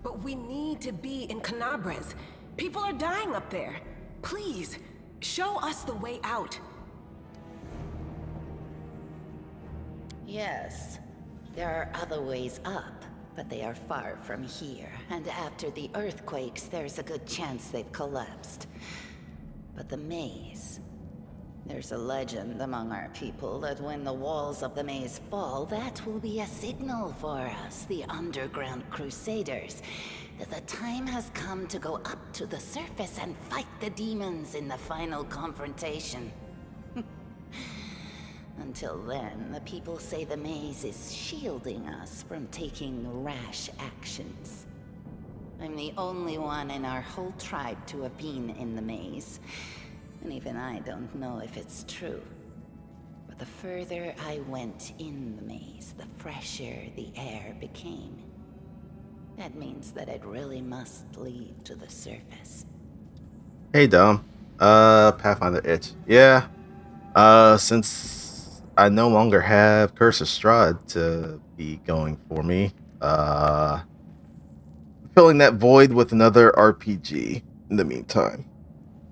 but we need to be in Canabres. People are dying up there. Please, Show us the way out. Yes, there are other ways up, but they are far from here. And after the earthquakes, there's a good chance they've collapsed. But the maze... There's a legend among our people that when the walls of the maze fall, that will be a signal for us, the underground crusaders, that the time has come to go up to the surface and fight the demons in the final confrontation. Until then, the people say the maze is shielding us from taking rash actions. I'm the only one in our whole tribe to have been in the maze. And even I don't know if it's true. But the further I went in the maze, the fresher the air became. That means that it really must lead to the surface. Hey Dom. Pathfinder itch. Yeah. Since I no longer have Curse of Strahd to be going for me, filling that void with another RPG in the meantime.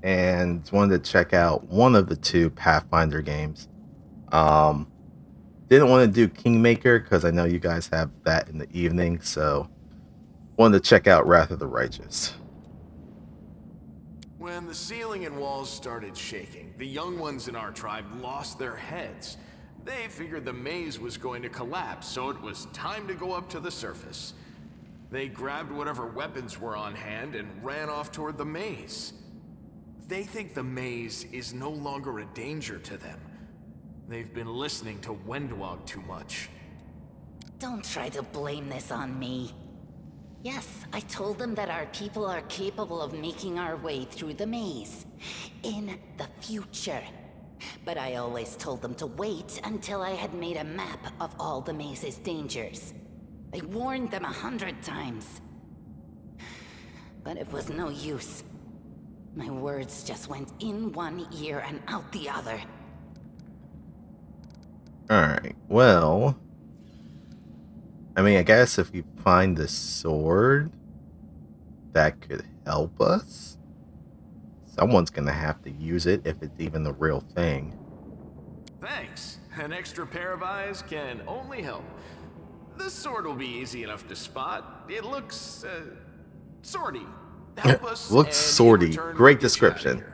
And wanted to check out one of the two Pathfinder games. Didn't want to do Kingmaker because I know you guys have that in the evening, so wanted to check out Wrath of the Righteous. When the ceiling and walls started shaking, the young ones in our tribe lost their heads. They figured the maze was going to collapse, so it was time to go up to the surface. They grabbed whatever weapons were on hand and ran off toward the maze. They think the maze is no longer a danger to them. They've been listening to Wendwog too much. Don't try to blame this on me. Yes, I told them that our people are capable of making our way through the maze. In the future. But I always told them to wait until I had made a map of all the maze's dangers. I warned them 100 times. But it was no use. My words just went in one ear and out the other. Alright, well... I mean, I guess if you find the sword, that could help us. Someone's gonna have to use it if it's even the real thing. Thanks. An extra pair of eyes can only help. The sword will be easy enough to spot. It looks, swordy. Help us. Looks swordy. Great description.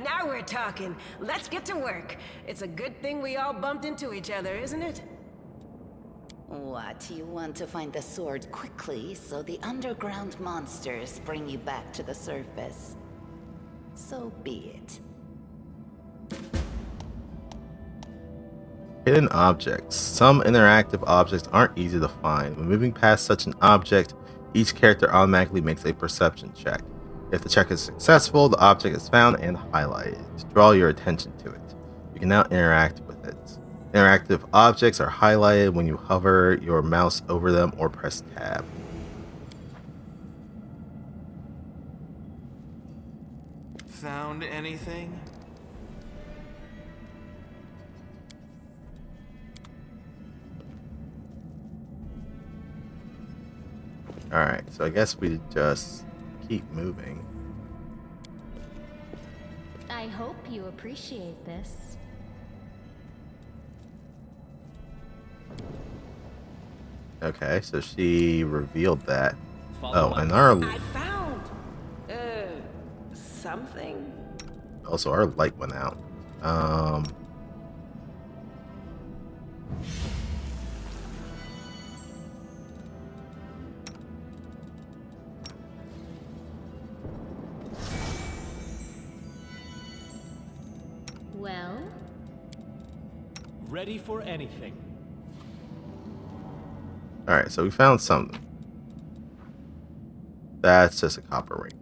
Now we're talking. Let's get to work. It's a good thing we all bumped into each other, isn't it? What, you want to find the sword quickly so the underground monsters bring you back to the surface? So be it. Hidden objects. Some interactive objects aren't easy to find. When moving past such an object, each character automatically makes a perception check. If the check is successful, the object is found and highlighted to draw your attention to it. You can now interact with it. Interactive objects are highlighted when you hover your mouse over them or press tab. Found anything? Alright, so I guess we just keep moving. I hope you appreciate this. Okay, so she revealed that. Follow and our I found something. also our light went out. Well, Ready for anything. Alright, so we found something. That's just a copper ring.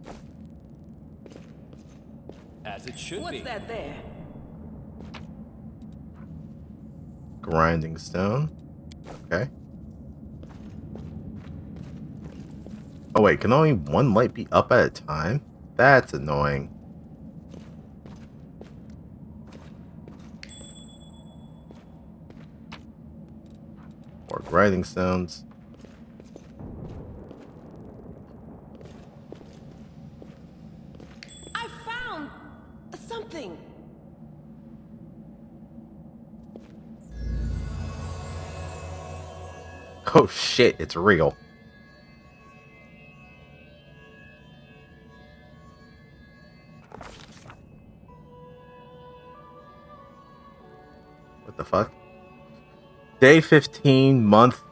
As it should What's be. that there? Grinding stone. Okay. Oh wait, can only one light be up at a time? That's annoying. More grinding stones. I something! Oh shit, it's real. What the fuck? Day 15, month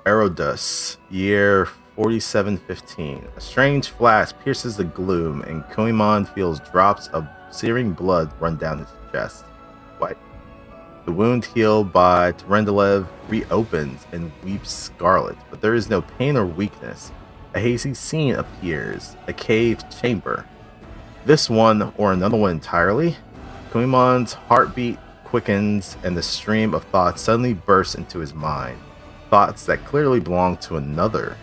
Erodus, year 4715. A strange flash pierces the gloom, and Koimon feels drops of searing blood run down his chest. What? The wound healed by Terendelev reopens and weeps scarlet, but there is no pain or weakness. A hazy scene appears, a cave chamber. This one, or another one entirely? Koimon's heartbeat quickens, and the stream of thoughts suddenly bursts into his mind. Thoughts that clearly belong to another.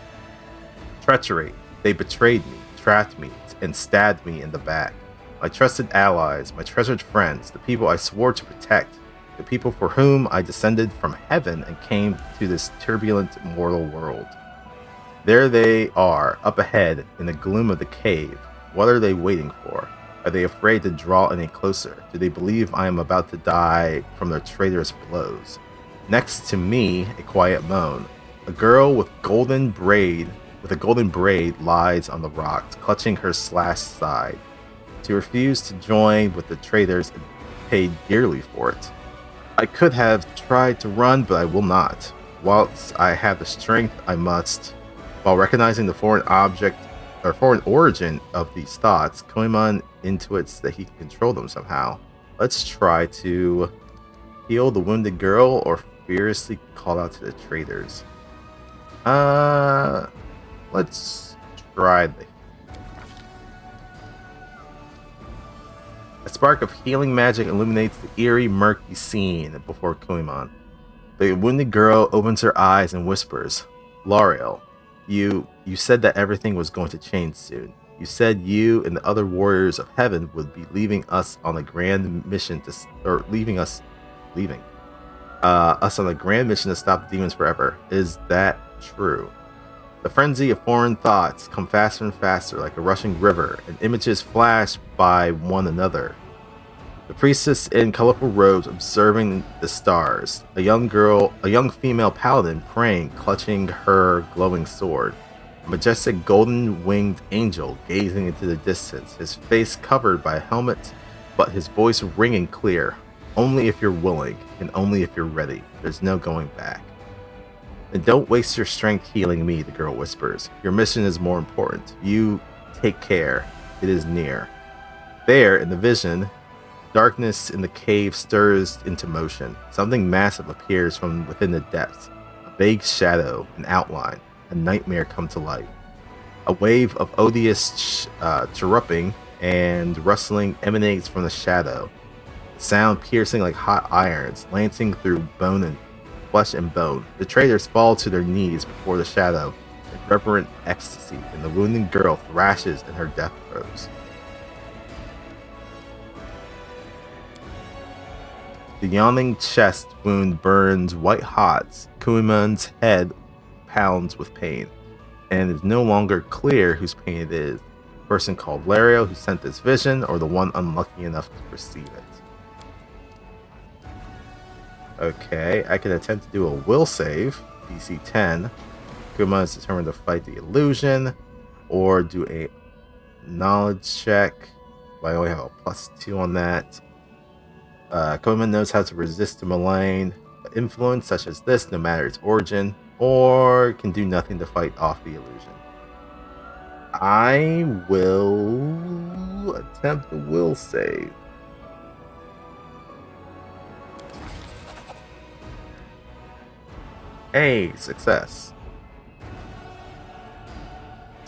Treachery. They betrayed me, trapped me, and stabbed me in the back. My trusted allies, my treasured friends, the people I swore to protect, the people for whom I descended from heaven and came to this turbulent mortal world. There they are, up ahead, in the gloom of the cave. What are they waiting for? Are they afraid to draw any closer? Do they believe I am about to die from their traitorous blows? Next to me, a quiet moan. A girl with a golden braid lies on the rocks, clutching her slashed side. She refused to join with the traitors and paid dearly for it. I could have tried to run, but I will not. Whilst I have the strength, I must. While recognizing the foreign origin of these thoughts, Koimon intuits that he can control them somehow. Let's try to heal the wounded girl or fiercely call out to the traitors. Let's try the... A spark of healing magic illuminates the eerie, murky scene before Koimon. The wounded girl opens her eyes and whispers, L'Oreal, you said that everything was going to change soon. You said you and the other warriors of heaven would be leaving us on a grand mission us on a grand mission to stop the demons forever. Is that true? The frenzy of foreign thoughts come faster and faster like a rushing river, and images flash by one another. The priestess in colorful robes observing the stars, a young female paladin praying, clutching her glowing sword, a majestic golden-winged angel gazing into the distance, his face covered by a helmet, but his voice ringing clear. Only if you're willing, and only if you're ready. There's no going back. And don't waste your strength healing me, the girl whispers. Your mission is more important. You take care. It is near. There, in the vision, darkness in the cave stirs into motion. Something massive appears from within the depths. A vague shadow, an outline, a nightmare come to life. A wave of odious chirruping and rustling emanates from the shadow. The sound piercing like hot irons, lancing through flesh and bone. The traitors fall to their knees before the shadow in reverent ecstasy, and the wounded girl thrashes in her death throes. The yawning chest wound burns white hot. Koimon's head pounds with pain, and it is no longer clear whose pain it is. The person called Lario who sent this vision, or the one unlucky enough to perceive it. Okay, I can attempt to do a will save, DC 10. Koimon is determined to fight the illusion, or do a knowledge check. I only have a +2 on that. Koimon knows how to resist the malign influence such as this, no matter its origin, or can do nothing to fight off the illusion. I will attempt the will save. Hey, success.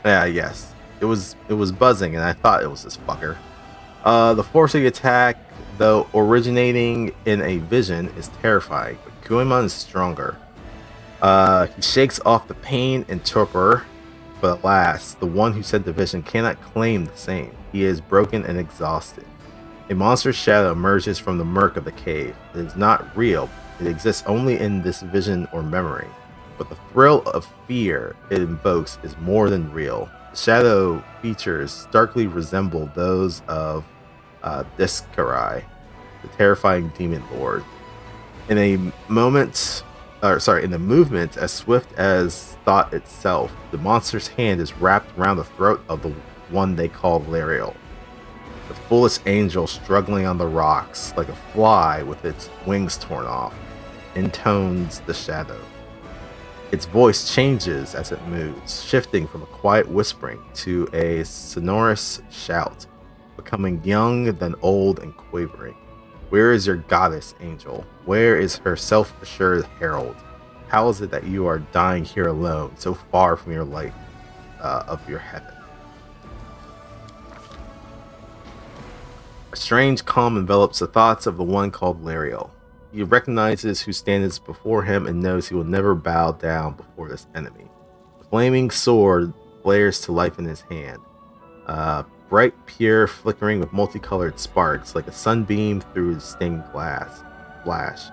Yeah, yes. It was buzzing, and I thought it was this fucker. The force of the attack, though originating in a vision, is terrifying, but Koimon is stronger. He shakes off the pain and torpor, but alas, the one who sent the vision cannot claim the same. He is broken and exhausted. A monster shadow emerges from the murk of the cave. It is not real. It exists only in this vision or memory. But the thrill of fear it invokes is more than real. The shadow features starkly resemble those of Discarai, the terrifying demon lord. In a in the movement as swift as thought itself, the monster's hand is wrapped around the throat of the one they call Lariel. The foolish angel struggling on the rocks like a fly with its wings torn off, intones the shadow. Its voice changes as it moves, shifting from a quiet whispering to a sonorous shout, becoming young then old and quavering. Where is your goddess, angel? Where is her self-assured herald? How is it that you are dying here alone, so far from your light of your heaven? A strange calm envelops the thoughts of the one called Lariel. He recognizes who stands before him and knows he will never bow down before this enemy. The flaming sword flares to life in his hand. Bright, pure, flickering with multicolored sparks like a sunbeam through stained glass. Flash.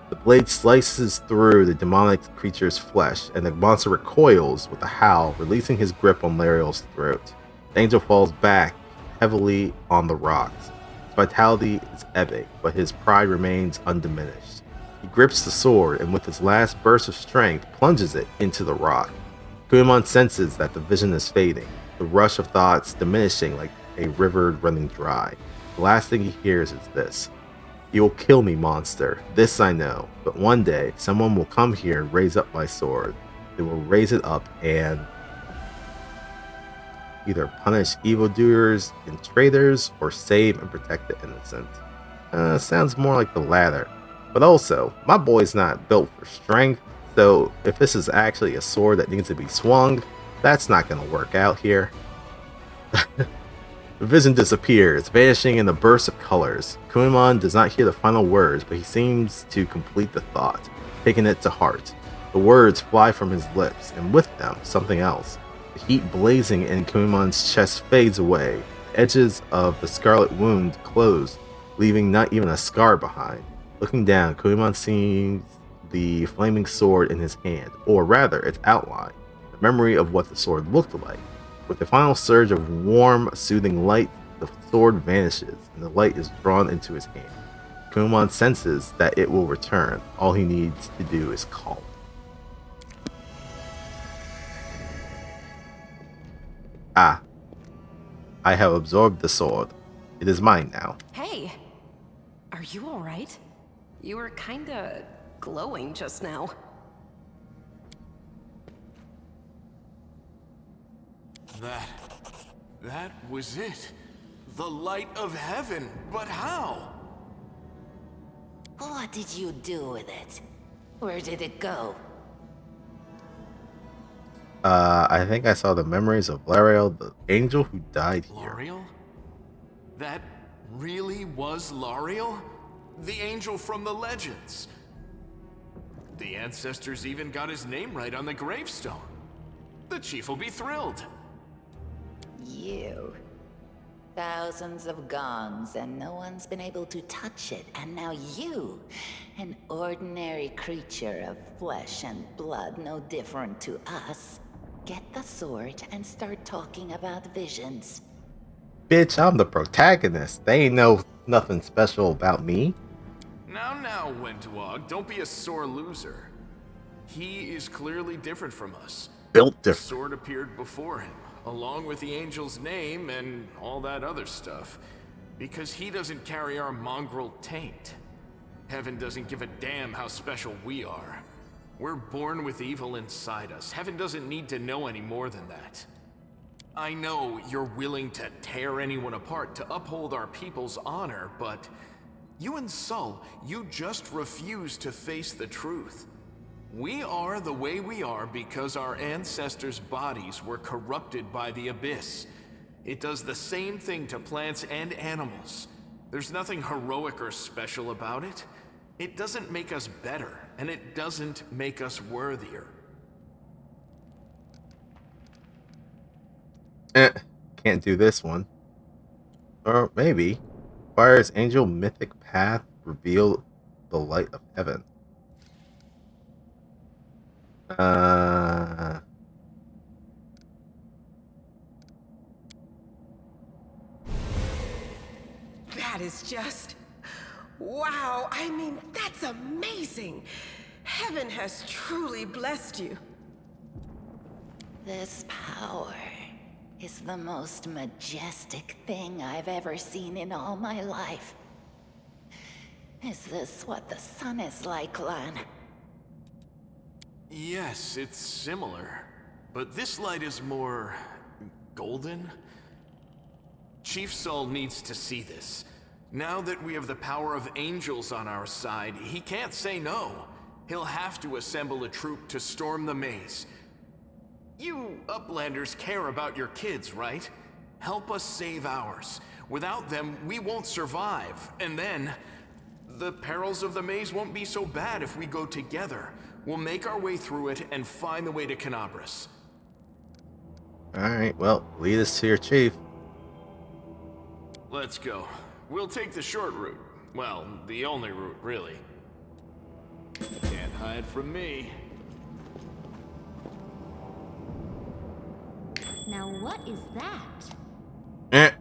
The blade slices through the demonic creature's flesh, and the monster recoils with a howl, releasing his grip on Lariel's throat. The angel falls back heavily on the rocks. His vitality is ebbing, but his pride remains undiminished. He grips the sword, and with his last burst of strength, plunges it into the rock. Kuemon senses that the vision is fading, the rush of thoughts diminishing like a river running dry. The last thing he hears is this: "You will kill me, monster. This I know. But one day, someone will come here and raise up my sword. They will raise it up and either punish evildoers and traitors or save and protect the innocent." Sounds more like the latter. But also, my boy's not built for strength, so if this is actually a sword that needs to be swung, that's not going to work out here. The vision disappears, vanishing in a burst of colors. Kuemon does not hear the final words, but he seems to complete the thought, taking it to heart. The words fly from his lips, and with them, something else. The heat blazing in Kuemon's chest fades away. The edges of the scarlet wound close, leaving not even a scar behind. Looking down, Kuemon sees the flaming sword in his hand, or rather, its outline. The memory of what the sword looked like. With a final surge of warm, soothing light, the sword vanishes, and the light is drawn into his hand. Kuemon senses that it will return. All he needs to do is call. Ah, I have absorbed the sword. It is mine now. Hey, are you alright? You were kinda glowing just now. That was it. The light of heaven. But how? What did you do with it? Where did it go? I think I saw the memories of Lariel, the angel who died here. Lariel? That really was Lariel? The angel from the legends. The ancestors even got his name right on the gravestone. The chief will be thrilled. You. Thousands of gongs and no one's been able to touch it, and now you, an ordinary creature of flesh and blood no different to us, get the sword and start talking about visions. Bitch, I'm the protagonist. They ain't know nothing special about me. Now, Wentwog, don't be a sore loser. He is clearly different from us. Built The different. sword appeared before him, along with the angel's name and all that other stuff, because he doesn't carry our mongrel taint. Heaven doesn't give a damn how special we are. We're born with evil inside us. Heaven doesn't need to know any more than that. I know you're willing to tear anyone apart to uphold our people's honor, but you and Sol, you just refuse to face the truth. We are the way we are because our ancestors' bodies were corrupted by the Abyss. It does the same thing to plants and animals. There's nothing heroic or special about it. It doesn't make us better, and it doesn't make us worthier. Can't do this one. Or maybe. Fires angel mythic path reveal the light of heaven. That is just... wow, I mean, that's amazing. Heaven has truly blessed you. This power is the most majestic thing I've ever seen in all my life. Is this what the sun is like, Lan? Yes, it's similar. But this light is more... golden? Chief Saul needs to see this. Now that we have the power of angels on our side, he can't say no. He'll have to assemble a troop to storm the maze. You Uplanders care about your kids, right? Help us save ours. Without them, we won't survive. And then, the perils of the maze won't be so bad if we go together. We'll make our way through it and find the way to Canabras. Alright, well, lead us to your chief. Let's go. We'll take the short route. Well, the only route, really. Can't hide from me. Now what is that?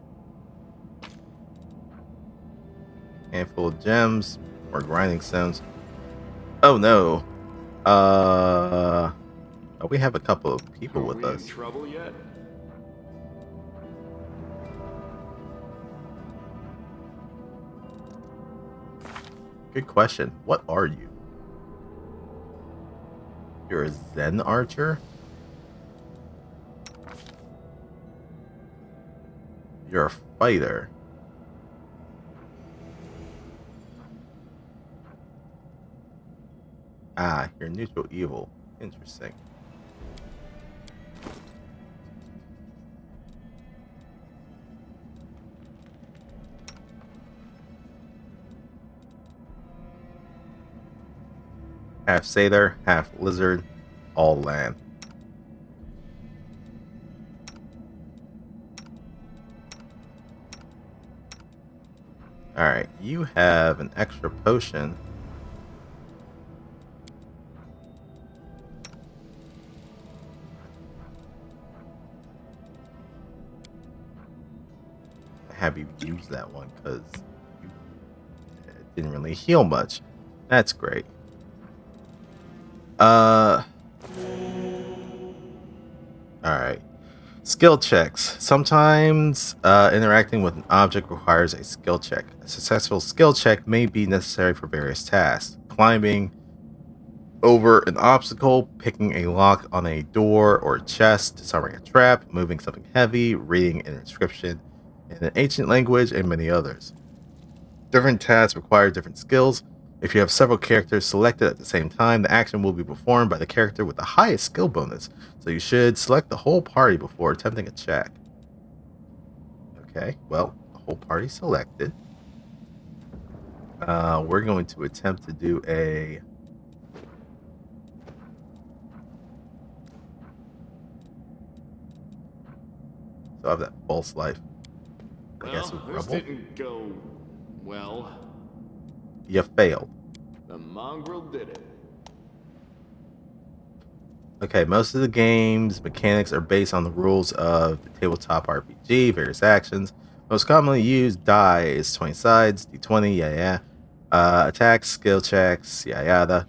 Handful of gems or grinding stones. Oh no. Oh, we have a couple of people with us. In trouble yet? Good question. What are you? You're a Zen archer? You're a fighter. Ah, you're neutral evil. Interesting. Half sailor, half lizard, all land. Alright, you have an extra potion. Have you used that one because it didn't really heal much. That's great. Alright. Skill checks. Sometimes interacting with an object requires a skill check. A successful skill check may be necessary for various tasks. Climbing over an obstacle, picking a lock on a door or chest, disarming a trap, moving something heavy, reading an inscription in an ancient language, and many others. Different tasks require different skills. If you have several characters selected at the same time, the action will be performed by the character with the highest skill bonus, so you should select the whole party before attempting a check. Okay, well, the whole party selected. We're going to attempt to do a... So I have that false life. I guess with This Crumble. didn't go well. You failed. The mongrel did it. Okay, most of the game's mechanics are based on the rules of the tabletop RPG, various actions. Most commonly used die is 20 sides, d20, attacks, skill checks, yada.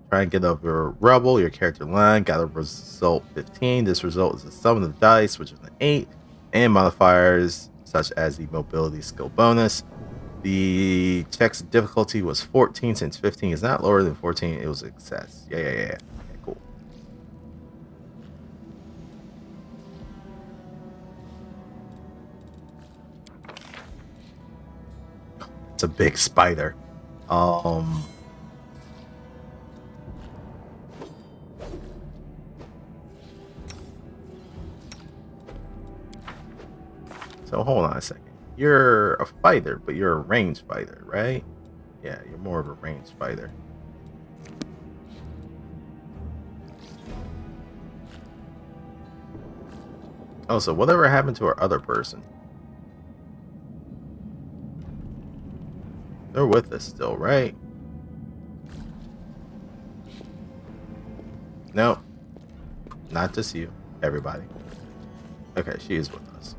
Try and get over rubble, your character line, got a result 15. This result is the sum of the dice, which is an 8, and modifiers such as the mobility skill bonus. The check's difficulty was 14. Since 15 is not lower than 14, it was a success. Yeah. Okay, cool. It's a big spider. So hold on a second. You're a fighter, but you're a ranged fighter, right? Yeah, you're more of a ranged fighter. Oh, so whatever happened to our other person? They're with us still, right? No. Not just you. Everybody. Okay, she is with us.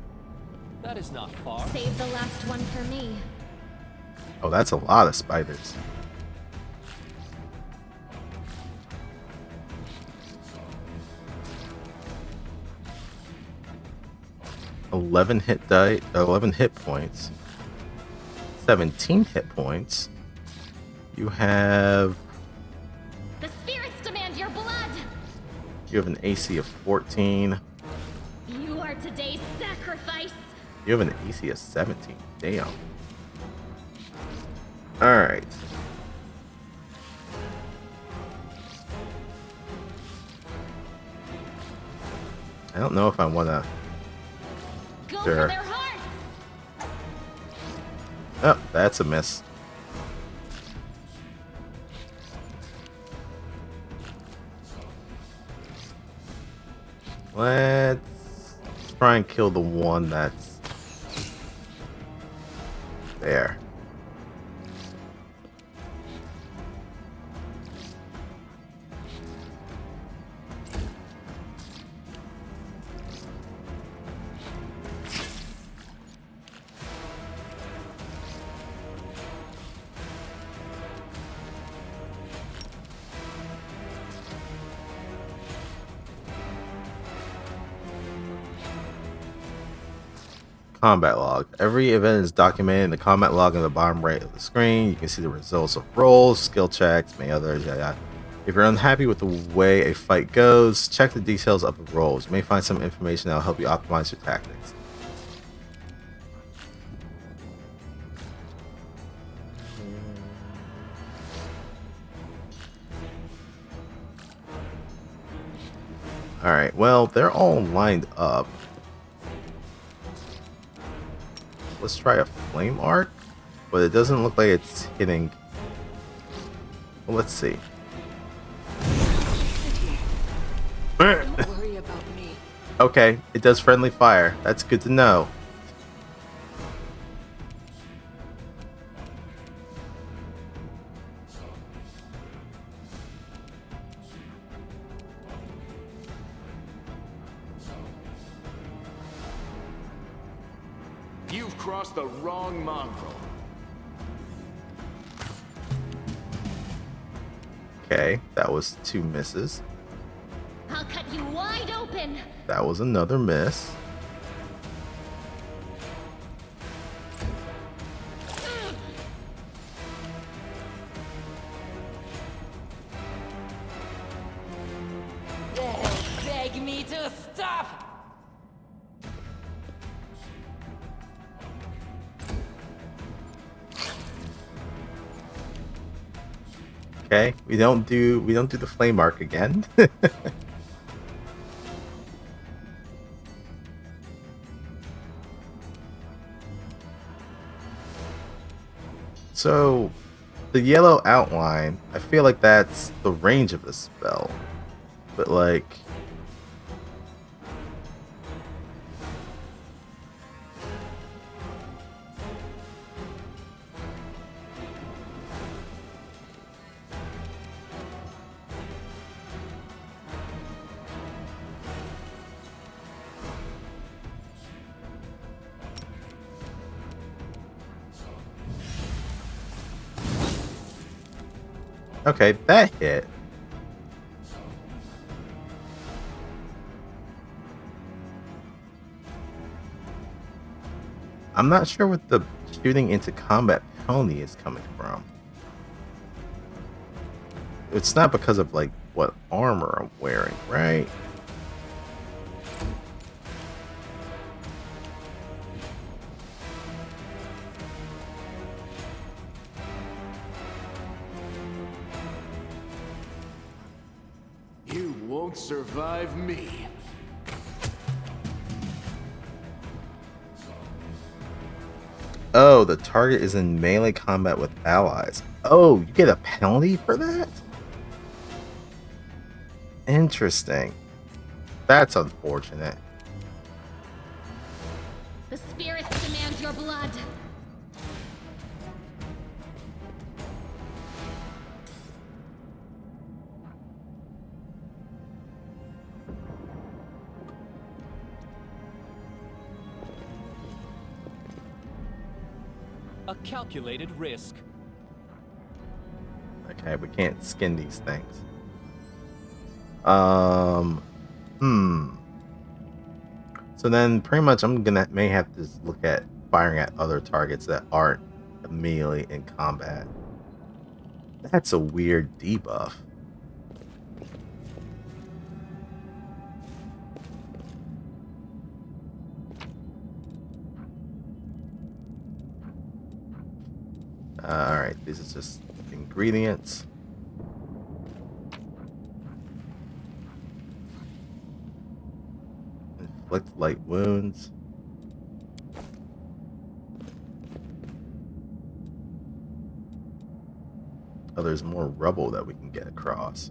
That is not far. Save the last one for me. Oh, that's a lot of spiders. $11 hit points. 17 hit points. You have The spirits demand your blood. You have an AC of 14. You are today's sacrifice. You have an AC of 17. Damn. Alright. I don't know if I want to... Go Sure. for their hearts. Oh, that's a miss. Let's try and kill the one that's there. Combat log. Every event is documented in the combat log in the bottom right of the screen. You can see the results of rolls, skill checks, many others. If you're unhappy with the way a fight goes, check the details of the rolls. You may find some information that will help you optimize your tactics. Alright, well, they're all lined up. Let's try a flame arc, but it doesn't look like it's hitting. Well, let's see. Don't worry about me. Okay, it does friendly fire. That's good to know. You've crossed the wrong mongrel. Okay, that was 2 misses. I'll cut you wide open. That was another miss. Beg me to stop! Okay, we don't do the flame arc again. So, the yellow outline, I feel like that's the range of the spell. But like... Okay, that hit. I'm not sure what the shooting into combat penalty is coming from. It's not because of like what armor I'm wearing, right? You won't survive me. Oh, the target is in melee combat with allies. Oh, you get a penalty for that? Interesting. That's unfortunate. The spirits demand your blood. A calculated risk. Okay, we can't skin these things. So then pretty much may have to look at firing at other targets that aren't immediately in combat. That's a weird debuff. Alright, this is just ingredients. Inflict light wounds. Oh, there's more rubble that we can get across.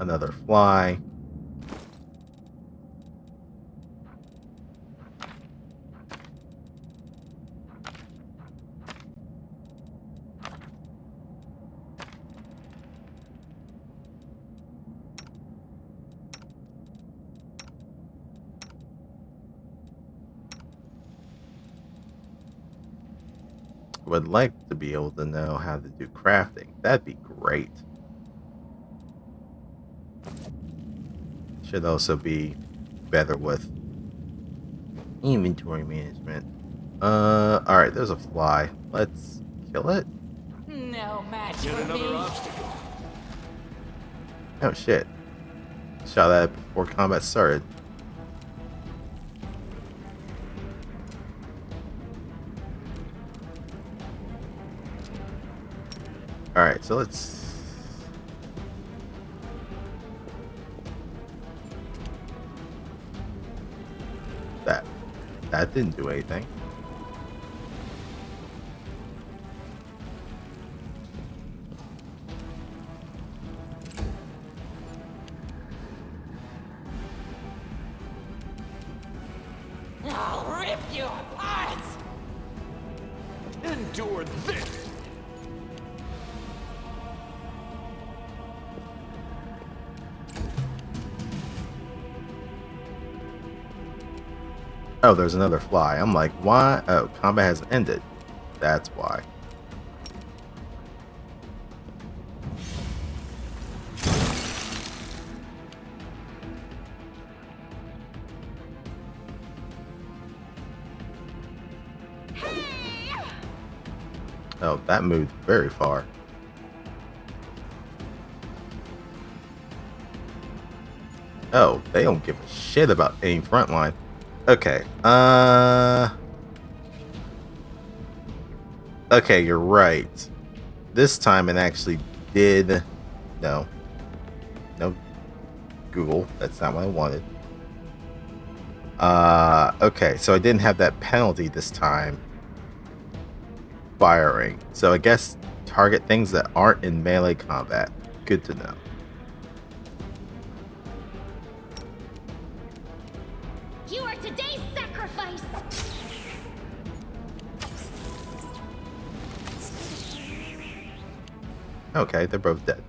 Another fly. Would like to be able to know how to do crafting. That'd be great. Should also be better with inventory management. Alright, there's a fly. Let's kill it. No match Yet for another me. obstacle. Oh shit. Shot that before combat started. Alright, so let's... That didn't do anything. I'll rip you apart! Endure this! Oh, there's another fly. I'm like, why? Oh, combat has ended. That's why. Oh, that moved very far. Oh, they don't give a shit about any front line. Okay, okay, you're right. This time it actually did... No, Google, that's not what I wanted. Okay, so I didn't have that penalty this time. Firing. So I guess target things that aren't in melee combat. Good to know. You are today's sacrifice! Okay, they're both dead.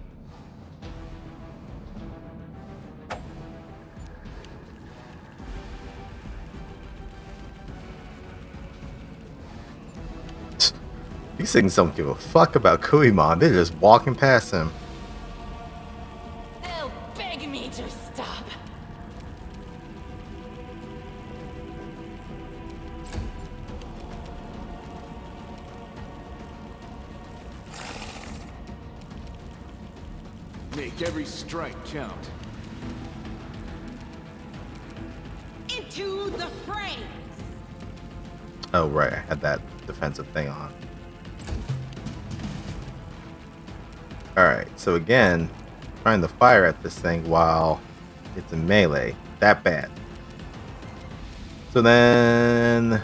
These things don't give a fuck about Kuimon. They're just walking past him. They'll beg me to stop. Make every strike count. Into the fray! Oh, right. I had that defensive thing on. Alright, so again, trying to fire at this thing while it's in melee. That bad. So then...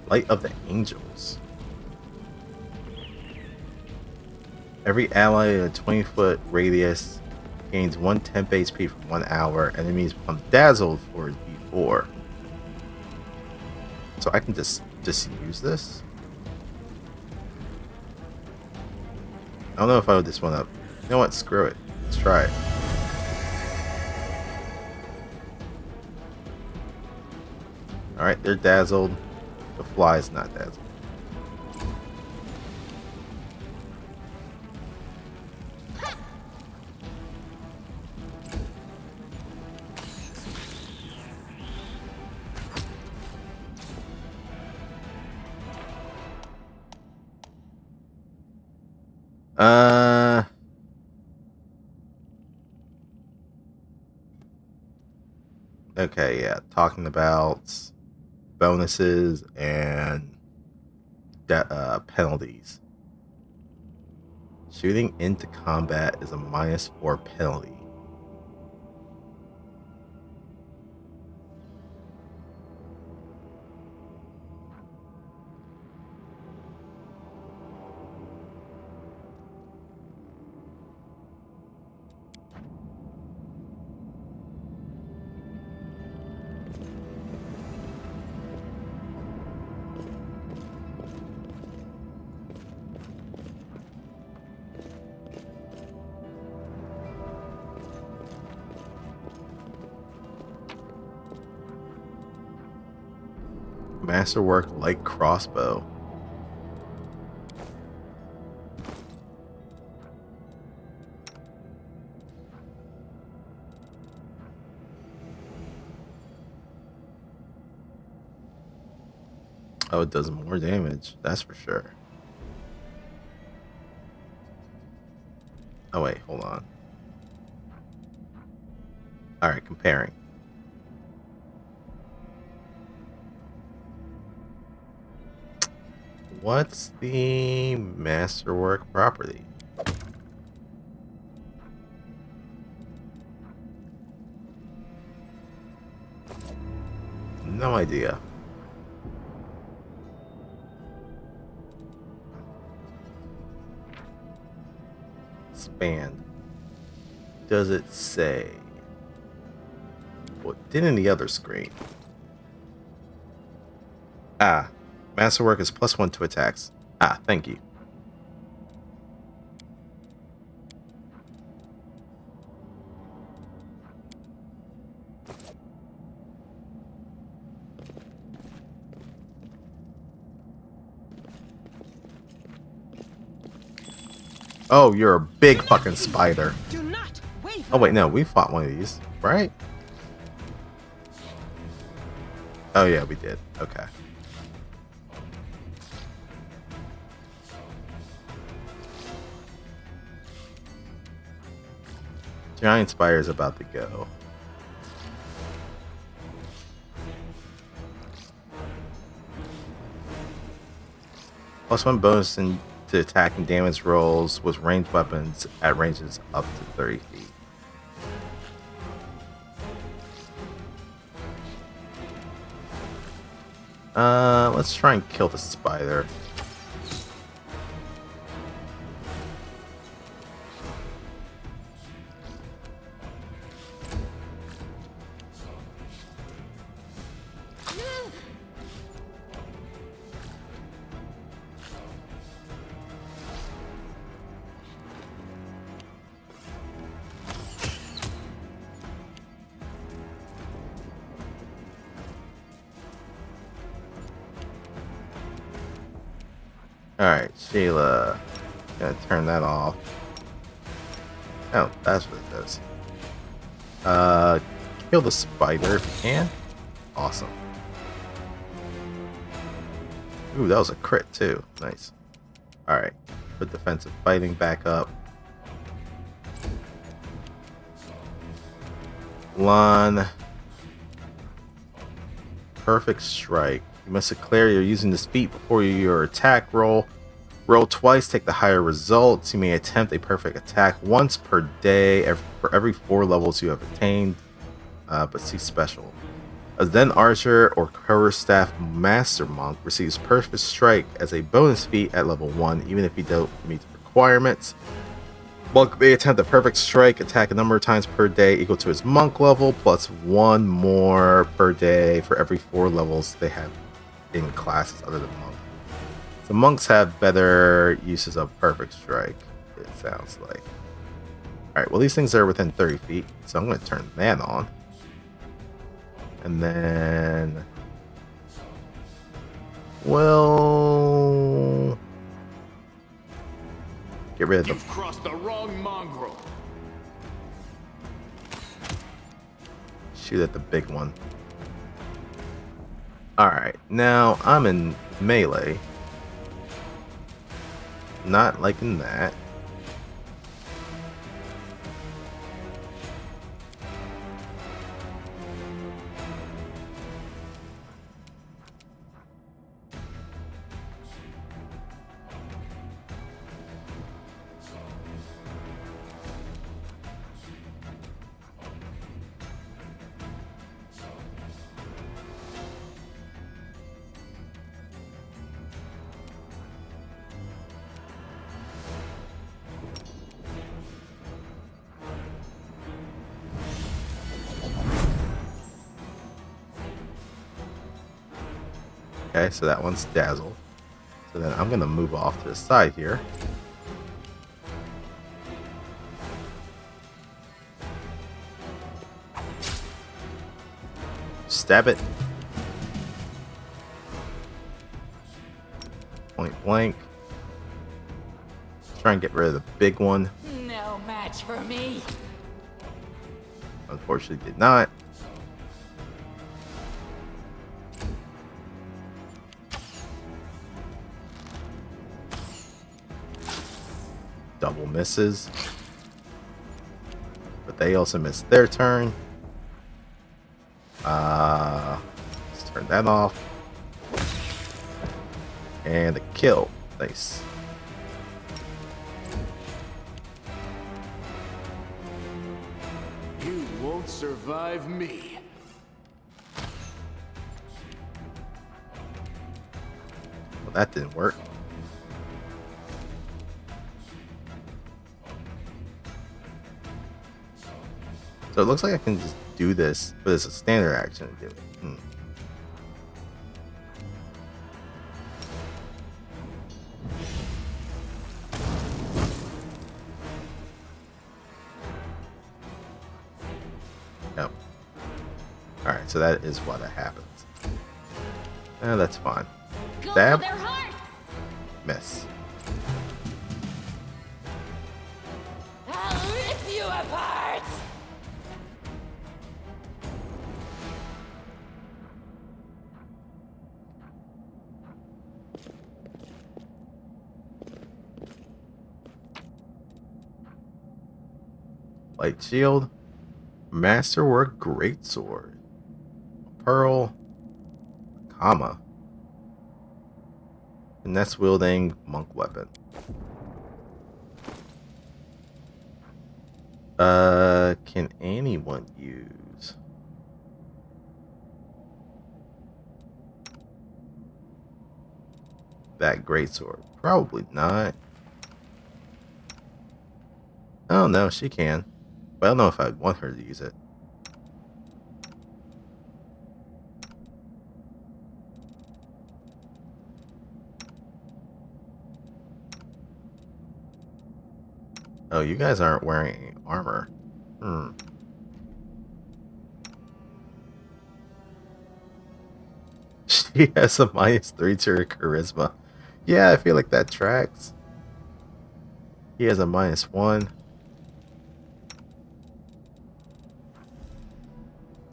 Light of the Angels. Every ally in a 20-foot radius gains 1 temp HP for 1 hour. Enemies become dazzled for D4. So I can just use this? I don't know if I would just want to... You know what? Screw it. Let's try it. Alright, they're dazzled. The fly's not dazzled. Okay, yeah. Talking about bonuses and penalties. Shooting into combat is a -4 penalty. Masterwork light crossbow. Oh, it does more damage, that's for sure. Oh wait, hold on. Alright, comparing. What's the masterwork property? No idea. Expand. Does it say? What did in the other screen? Ah, Masterwork is +1 to attacks. Ah, thank you. Oh, you're a big fucking spider. Do not wait. Oh wait, no, we fought one of these, right? Oh yeah, we did. Okay. Giant spider's about to go. +1 bonus to attack and damage rolls with ranged weapons at ranges up to 30 feet. Let's try and kill the spider. Alright, Sheila. Gonna turn that off. Oh, that's what it does. Kill the spider if you can. Awesome. Ooh, that was a crit too. Nice. Alright, put defensive fighting back up. Lon. Perfect strike. You must declare you're using this feat before your attack roll. Roll twice, take the higher results. You may attempt a perfect attack once per day for every 4 levels you have attained. But see special. A then archer or quarterstaff master monk receives perfect strike as a bonus feat at level 1, even if you don't meet the requirements. Monk may attempt a perfect strike attack a number of times per day equal to his monk level, plus 1 more per day for every 4 levels they have in classes other than monk. So monks have better uses of perfect strike, it sounds like. Alright, well these things are within 30 feet, so I'm going to turn that on. And then Well, get rid of You've crossed the wrong mongrel. shoot at the big one. Alright, now I'm in melee. Not liking that. Okay, so that one's dazzled. So then I'm gonna move off to the side here. Stab it. Point blank. Try and get rid of the big one. No match for me. Unfortunately did not. Double misses. But they also missed their turn. Let's turn that off. And a kill. Nice. You won't survive me. Well, that didn't work. So it looks like I can just do this, but it's a standard action to do it. Yep. Alright, so that is why that happens. That's fine. Stab. Miss. I'll rip you apart. Light shield. Masterwork greatsword. Pearl. Comma. Finesse wielding monk weapon. Can anyone use that greatsword? Probably not. Oh no, she can. But I don't know if I'd want her to use it. Oh, you guys aren't wearing any armor. She has a -3 to her charisma. Yeah, I feel like that tracks. He has a -1.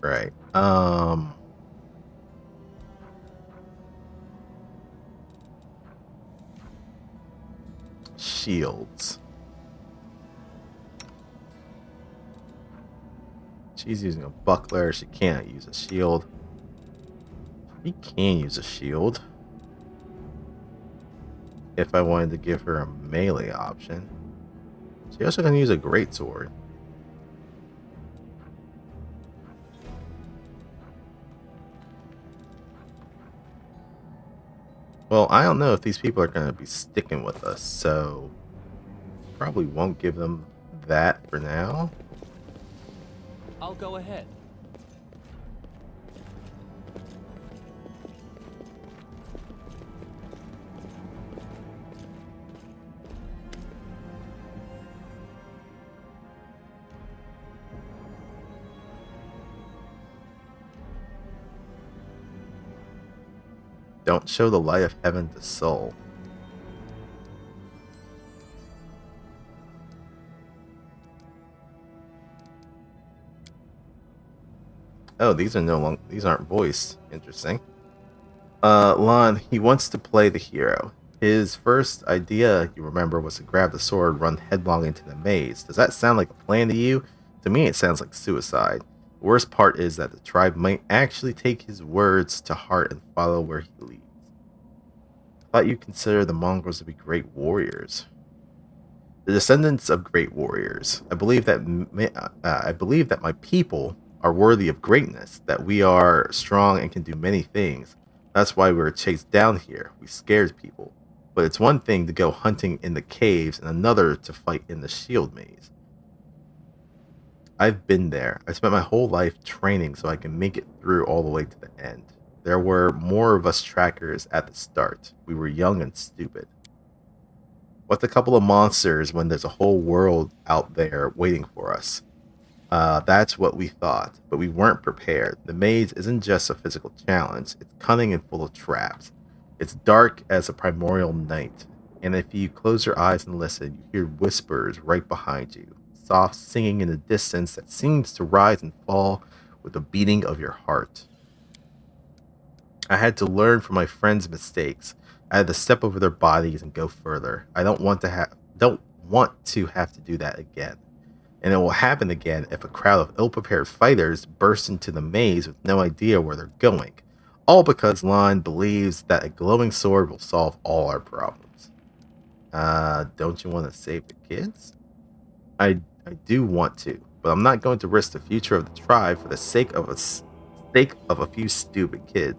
Right. Shields. She's using a buckler. She can't use a shield. She can use a shield. If I wanted to give her a melee option. She also can use a greatsword. Well, I don't know if these people are going to be sticking with us, so probably won't give them that for now. I'll go ahead. Don't show the light of heaven to soul. Oh, these aren't voiced. Interesting. Lon, he wants to play the hero. His first idea, you remember, was to grab the sword, run headlong into the maze. Does that sound like a plan to you? To me, it sounds like suicide. The worst part is that the tribe might actually take his words to heart and follow where he leads. I thought you consider the Mongols to be great warriors. The descendants of great warriors. I believe that my people are worthy of greatness, that we are strong and can do many things. That's why we were chased down here. We scared people. But it's one thing to go hunting in the caves and another to fight in the shield maze. I've been there. I spent my whole life training so I can make it through all the way to the end. There were more of us trackers at the start. We were young and stupid. What's a couple of monsters when there's a whole world out there waiting for us? That's what we thought, but we weren't prepared. The maze isn't just a physical challenge, it's cunning and full of traps. It's dark as a primordial night, and if you close your eyes and listen, you hear whispers right behind you, soft singing in the distance that seems to rise and fall with the beating of your heart. I had to learn from my friends' mistakes. I had to step over their bodies and go further. I don't want to have to do that again. And it will happen again if a crowd of ill-prepared fighters burst into the maze with no idea where they're going. All because Lon believes that a glowing sword will solve all our problems. Don't you want to save the kids? I do want to, but I'm not going to risk the future of the tribe for the sake of a few stupid kids.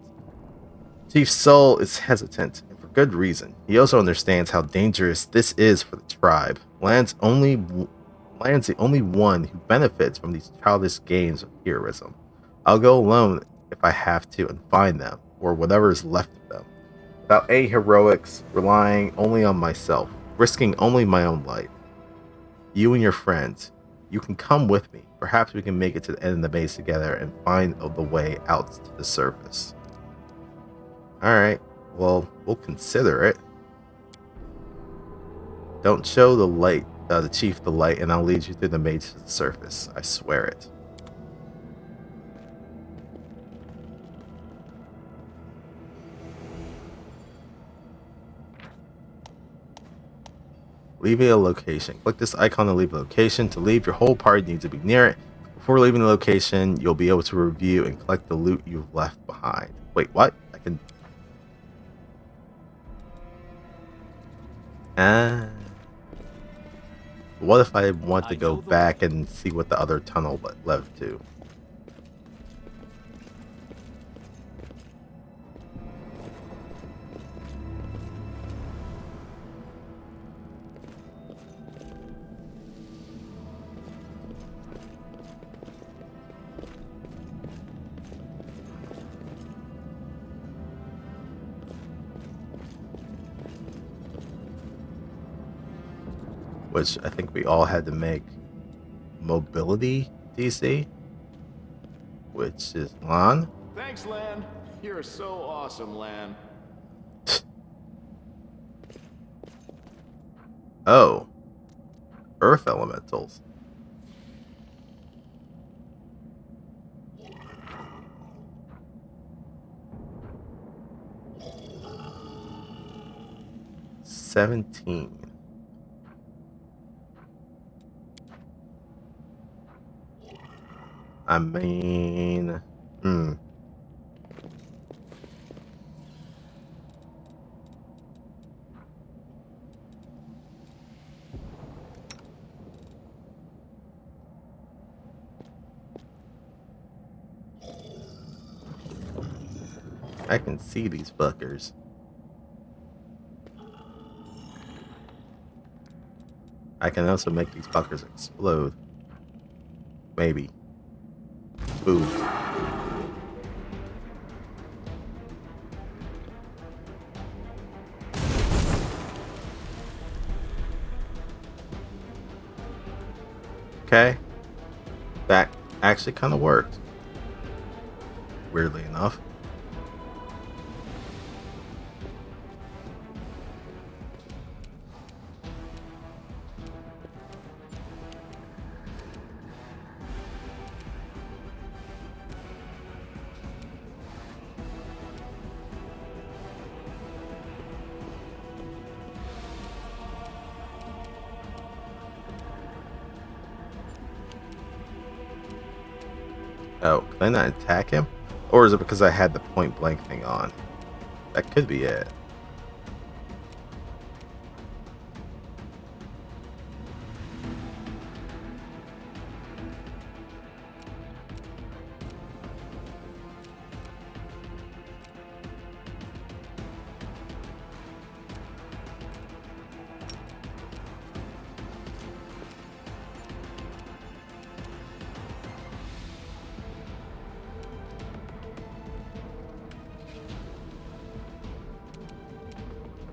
Chief Soul is hesitant, and for good reason. He also understands how dangerous this is for the tribe. Lan's the only one who benefits from these childish games of heroism. I'll go alone if I have to and find them, or whatever is left of them. Without any heroics, relying only on myself, risking only my own life. You and your friends, you can come with me. Perhaps we can make it to the end of the maze together and find the way out to the surface. Alright, well, we'll consider it. Don't show the chief the light, and I'll lead you through the maze to the surface. I swear it. Leaving a location. Click this icon to leave a location. To leave, your whole party needs to be near it. Before leaving the location, you'll be able to review and collect the loot you've left behind. Wait, what? I can... What if I want to go back and see what the other tunnel led to? Which I think we all had to make mobility DC, which is Lon. Thanks, Lan. You're so awesome, Lan. Oh, Earth Elementals. $17. I mean, I can see these fuckers. I can also make these fuckers explode. Maybe. Boom. Okay. That actually kind of worked. Weirdly enough. Oh, can I not attack him? Or is it because I had the point blank thing on? That could be it.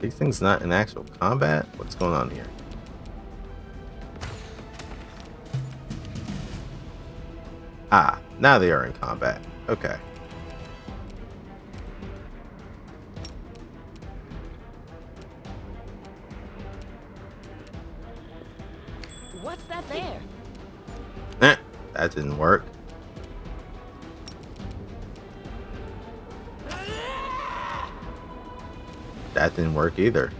These things not in actual combat? What's going on here? Ah, now they are in combat. Okay. What's that there? That didn't work. That didn't work either.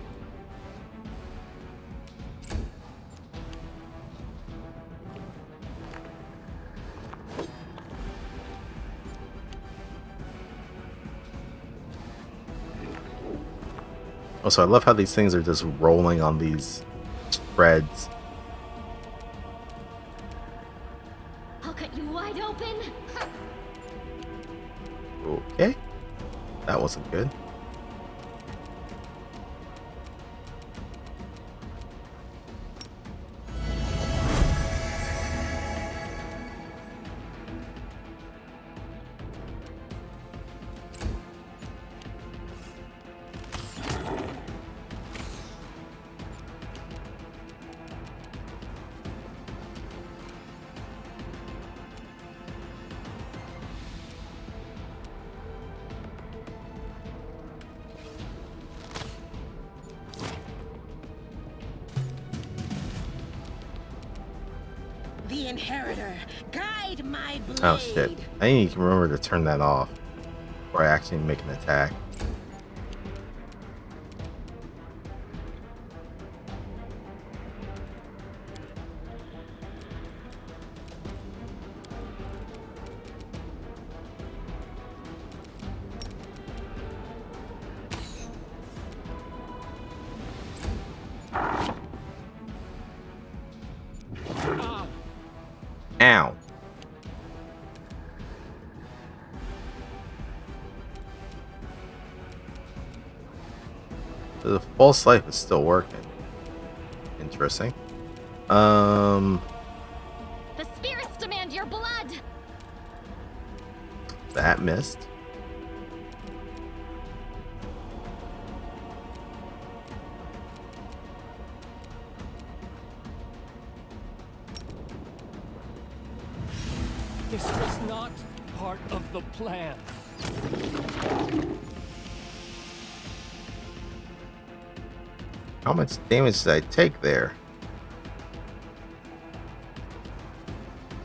Also, I love how these things are just rolling on these spreads. I'll cut you wide open. Okay. That wasn't good. The Inheritor, guide my blade. Oh shit. I need to remember to turn that off before I actually make an attack. Ow. The false life is still working. Interesting. The spirits demand your blood. That missed. This was not part of the plan. How much damage did I take there?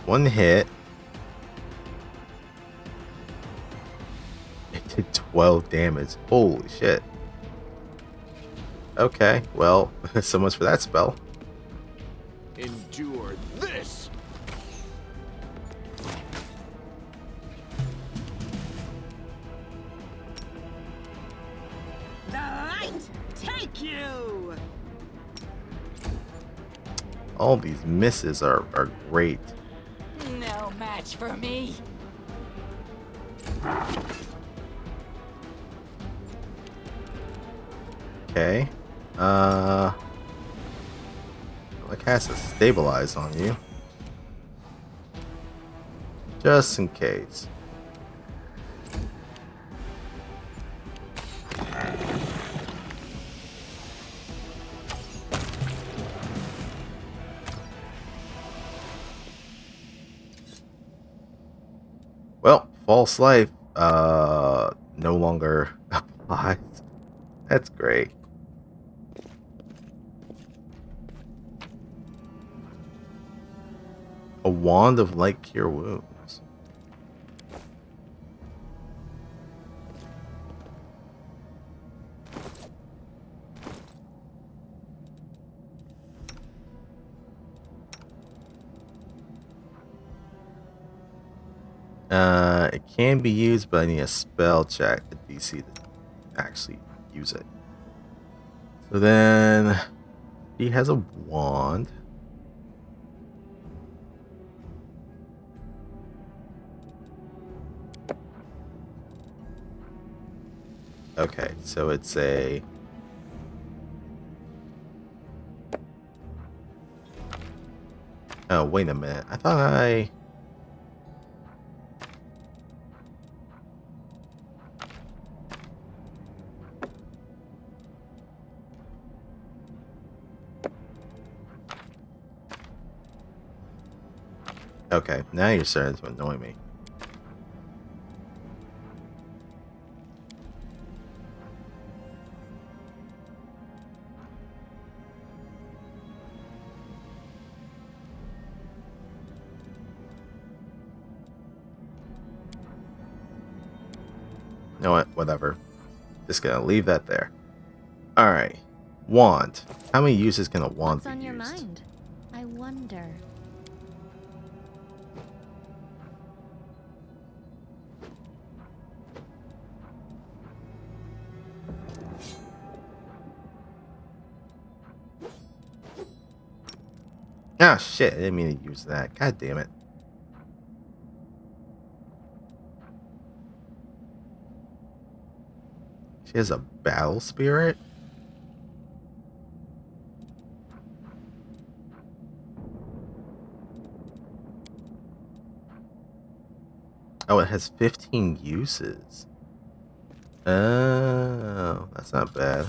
One hit. It did 12 damage. Holy shit. Okay, well, so much for that spell. Endure this! The light take you. All these misses are great. No match for me. Okay. Like has to stabilize on you. Just in case. Well, false life no longer applies. That's great. A wand of light cure wounds. It can be used, but I need a spell check at DC to actually use it. So then he has a wand. Okay, so it's a... Oh, wait a minute. I thought I... Okay, now you're starting to annoy me. You know what? Whatever. Just gonna leave that there. Alright. Wand. How many uses can a wand What's on be your used? mind? I wonder. Ah, shit. I didn't mean to use that. God damn it. She has a battle spirit? Oh, it has 15 uses. Oh, that's not bad.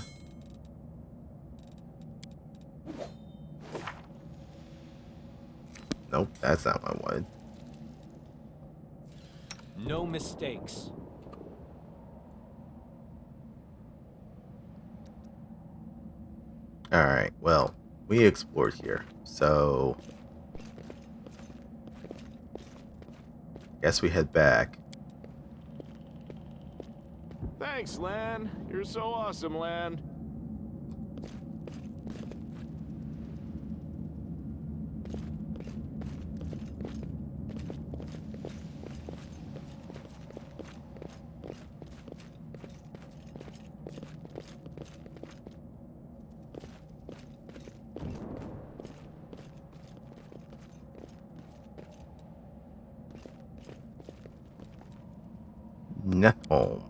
Nope, that's not what I wanted. No mistakes. Alright, well, we explored here, so... guess we head back. Thanks, Lan. You're so awesome, Lan. Nepal.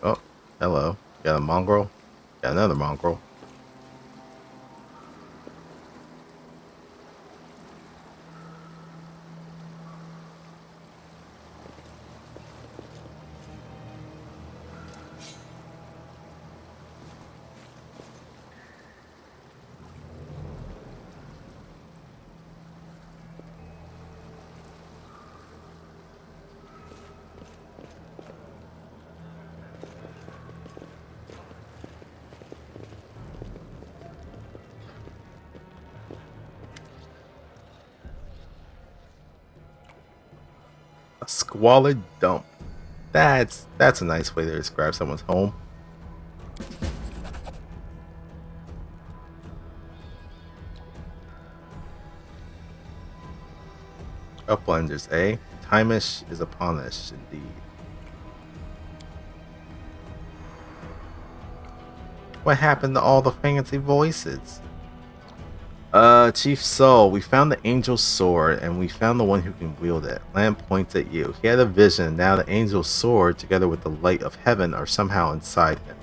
Oh, hello. Got a mongrel? Got another mongrel. A squalid dump. That's a nice way to describe someone's home. Uplanders, eh? Timeish is upon us, indeed. What happened to all the fancy voices? Chief Soul, we found the angel's sword, and we found the one who can wield it. Lamb points at you. He had a vision. Now the angel's sword, together with the light of heaven, are somehow inside him.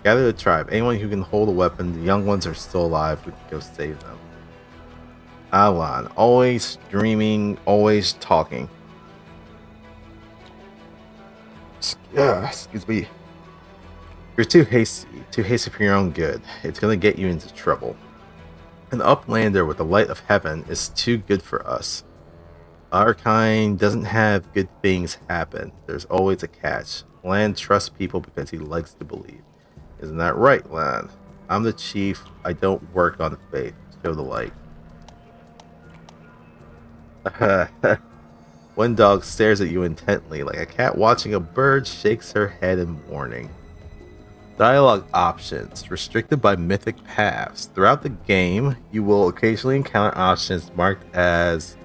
Gather the tribe. Anyone who can hold a weapon, the young ones are still alive. We can go save them. Alan, always dreaming, always talking. Yeah, excuse me. You're too hasty for your own good. It's gonna get you into trouble. An uplander with the light of heaven is too good for us. Our kind doesn't have good things happen. There's always a catch. Lan trusts people because he likes to believe. Isn't that right, Lan? I'm the chief. I don't work on faith. Show the light. One dog stares at you intently, like a cat watching a bird shakes her head in warning. Dialogue options, restricted by mythic paths. Throughout the game, you will occasionally encounter options marked as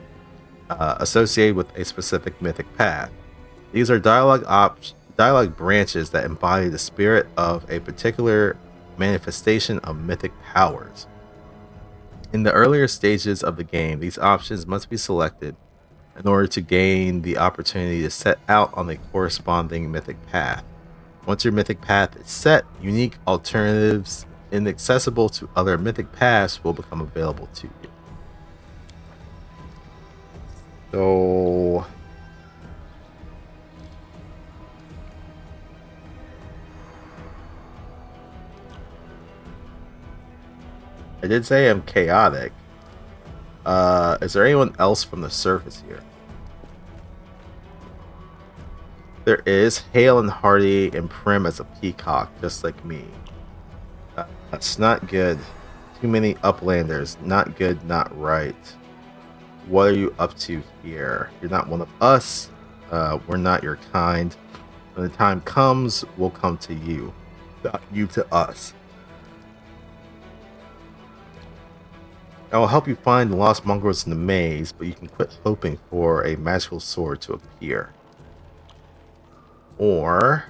associated with a specific mythic path. These are dialogue branches that embody the spirit of a particular manifestation of mythic powers. In the earlier stages of the game, these options must be selected in order to gain the opportunity to set out on a corresponding mythic path. Once your mythic path is set, unique alternatives inaccessible to other mythic paths will become available to you. So I did say I'm chaotic. Is there anyone else from the surface here? There is. Hale and Hardy and Prim as a peacock, just like me. That's not good. Too many uplanders. Not good, not right. What are you up to here? You're not one of us. We're not your kind. When the time comes, we'll come to you. Not you to us. I will help you find the lost mongrels in the maze, but you can quit hoping for a magical sword to appear. Or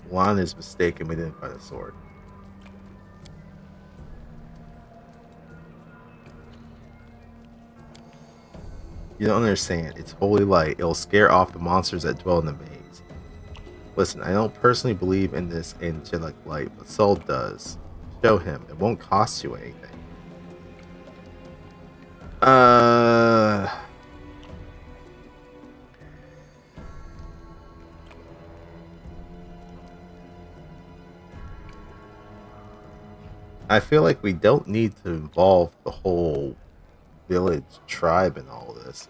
Juan is mistaken, we didn't find a sword. You don't understand. It's holy light. It'll scare off the monsters that dwell in the maze. Listen, I don't personally believe in this angelic light, but Saul does. Show him. It won't cost you anything. I feel like we don't need to involve the whole village tribe in all this.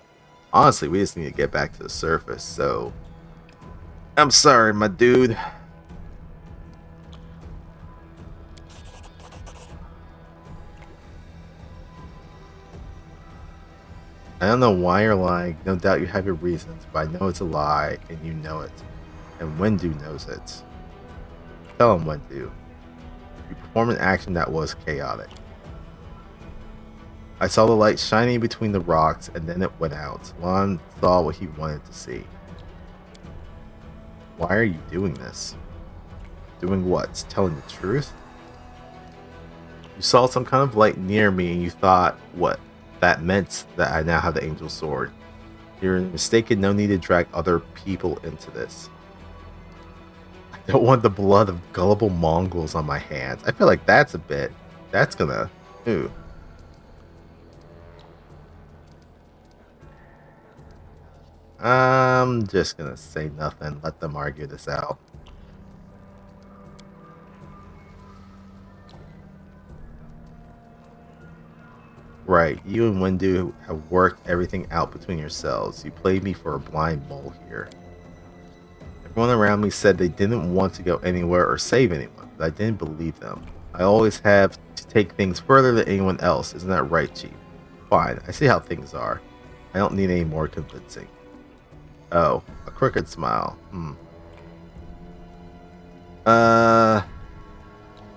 Honestly, we just need to get back to the surface, so I'm sorry, my dude. I don't know why you're lying. No doubt you have your reasons, but I know it's a lie, and you know it. And Wendu knows it. Tell him, Wendu. You performed an action that was chaotic. I saw the light shining between the rocks, and then it went out. Lon saw what he wanted to see. Why are you doing this? Doing what? Telling the truth? You saw some kind of light near me, and you thought, what? That meant that I now have the angel sword. You're mistaken. No need to drag other people into this. I don't want the blood of gullible Mongols on my hands. I feel like that's gonna... Ooh. I'm just gonna say nothing. Let them argue this out. Right, you and Wendu have worked everything out between yourselves. You played me for a blind mole here. Everyone around me said they didn't want to go anywhere or save anyone, but I didn't believe them. I always have to take things further than anyone else, isn't that right, Chief? Fine, I see how things are. I don't need any more convincing. Oh, a crooked smile.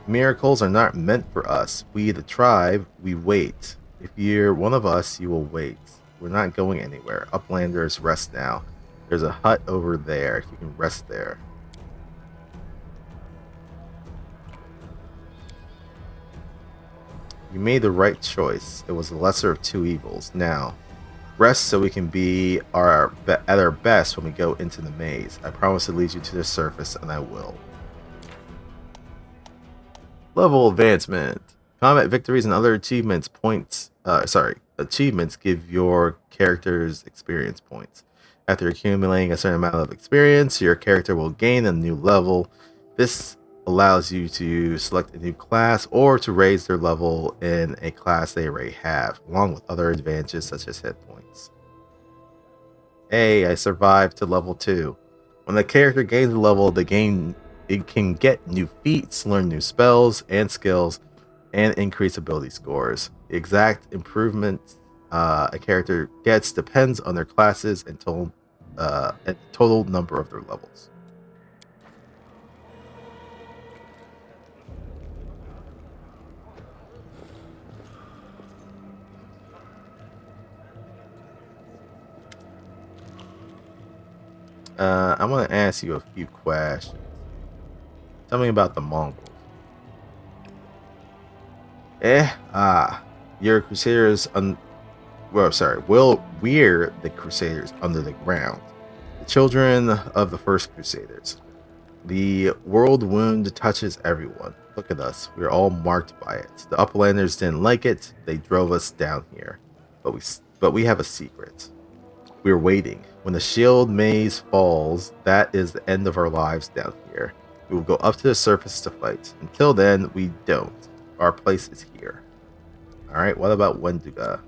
Miracles are not meant for us. We, the tribe, we wait. If you're one of us, you will wait. We're not going anywhere. Uplanders, rest now. There's a hut over there. You can rest there. You made the right choice. It was the lesser of two evils. Now, rest so we can be at our best when we go into the maze. I promise to lead you to the surface, and I will. Level advancement. Combat victories and other achievements achievements give your characters experience points. After accumulating a certain amount of experience, your character will gain a new level. This allows you to select a new class or to raise their level in a class they already have, along with other advantages such as hit points. Hey, I survived to level 2. When the character gains a level, it can get new feats, learn new spells and skills, and increase ability scores. The exact improvements a character gets depends on their classes and total number of their levels. I want to ask you a few questions. Tell me about the Mongols. Your Crusaders we're the Crusaders under the ground. The children of the first Crusaders. The world wound touches everyone. Look at us. We're all marked by it. The Uplanders didn't like it. They drove us down here. But we have a secret. We're waiting. When the shield maze falls, that is the end of our lives down here. We will go up to the surface to fight. Until then, we don't. Our place is here. Alright, what about Wendigo?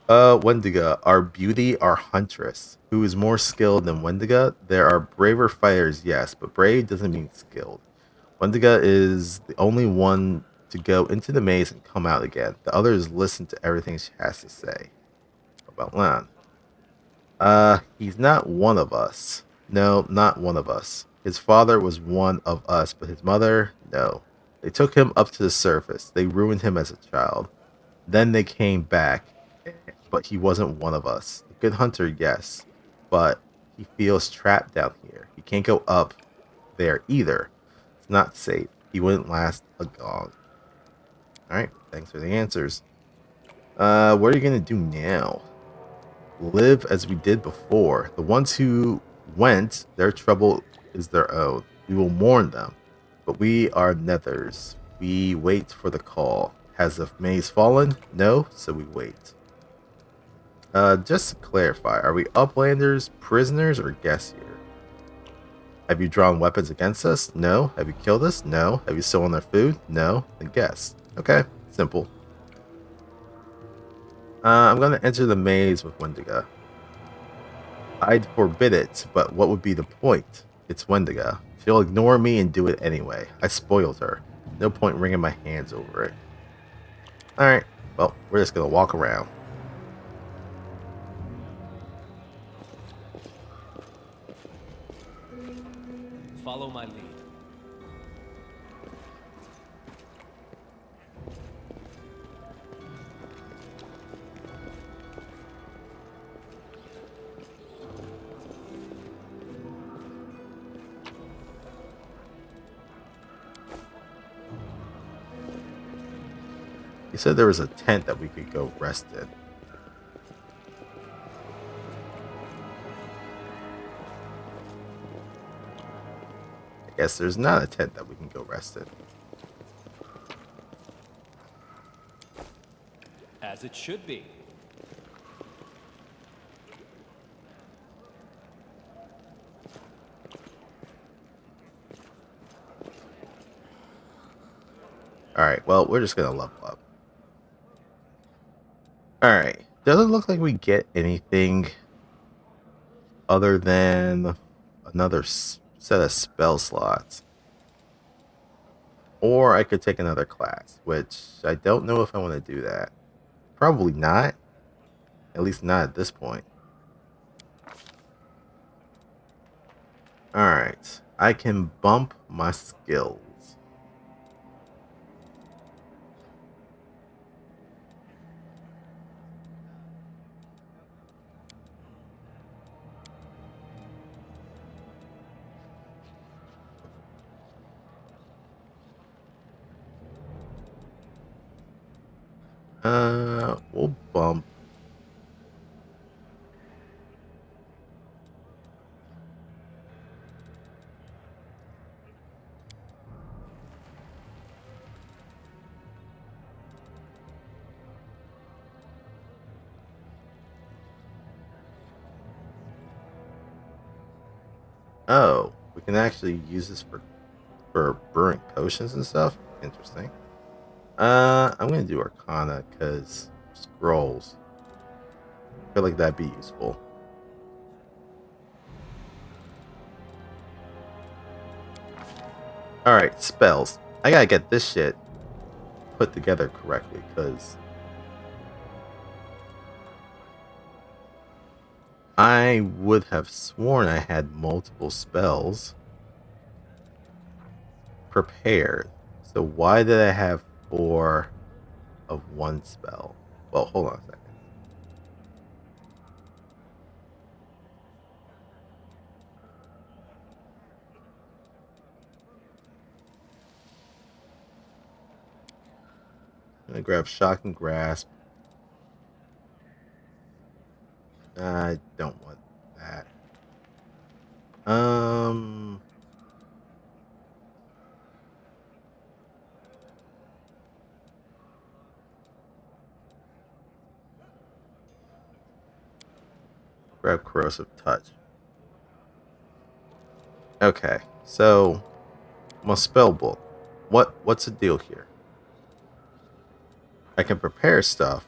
Wendigo, our beauty, our huntress. Who is more skilled than Wendigo? There are braver fighters, yes, but brave doesn't mean skilled. Wendigo is the only one to go into the maze and come out again. The others listen to everything she has to say. What about Lan? He's not one of us. No, not one of us. His father was one of us, but his mother, no. They took him up to the surface. They ruined him as a child. Then they came back, but he wasn't one of us. A good hunter, yes, but he feels trapped down here. He can't go up there either. It's not safe. He wouldn't last a gong. Alright, thanks for the answers. What are you gonna do now? Live as we did before. The ones who went, their trouble is their own. We will mourn them, but we are nethers. We wait for the call. Has the maze fallen? No, so we wait. Just to clarify, are we Uplanders, prisoners, or guests here? Have you drawn weapons against us? No. Have you killed us? No. Have you stolen our food? No. Then guests. Okay, simple. I'm gonna enter the maze with Wendigo. I'd forbid it, but what would be the point? It's Wendigo. She'll ignore me and do it anyway. I spoiled her. No point wringing my hands over it. Alright, well, we're just gonna walk around. Follow my lead. You said there was a tent that we could go rest in. I guess there's not a tent that we can go rest in. As it should be. Alright, well, we're just gonna level up. Alright, doesn't look like we get anything other than another set of spell slots. Or I could take another class, which I don't know if I want to do that. Probably not. At least not at this point. Alright, I can bump my skills. We'll bump. Oh, we can actually use this for brewing potions and stuff. Interesting. I'm gonna do Arcana because scrolls. I feel like that'd be useful. Alright, spells. I gotta get this shit put together correctly, because I would have sworn I had multiple spells prepared. So why did I have 4 of one spell? Well, hold on a second. I'm gonna grab Shock and Grasp. I don't want that. Grab Corrosive Touch. Okay, so my spell book. What's the deal here? I can prepare stuff.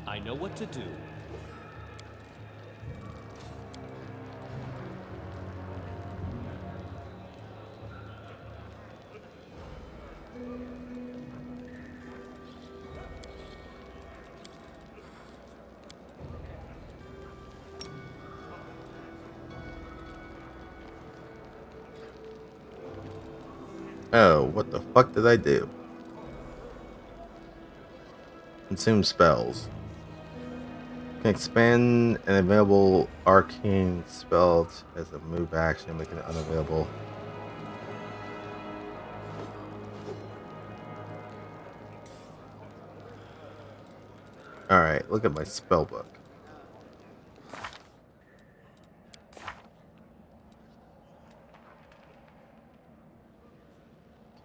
I know what to do. Oh, what the fuck did I do? Consume spells. Can expand an available arcane spell as a move action, making it unavailable. Alright, look at my spell book.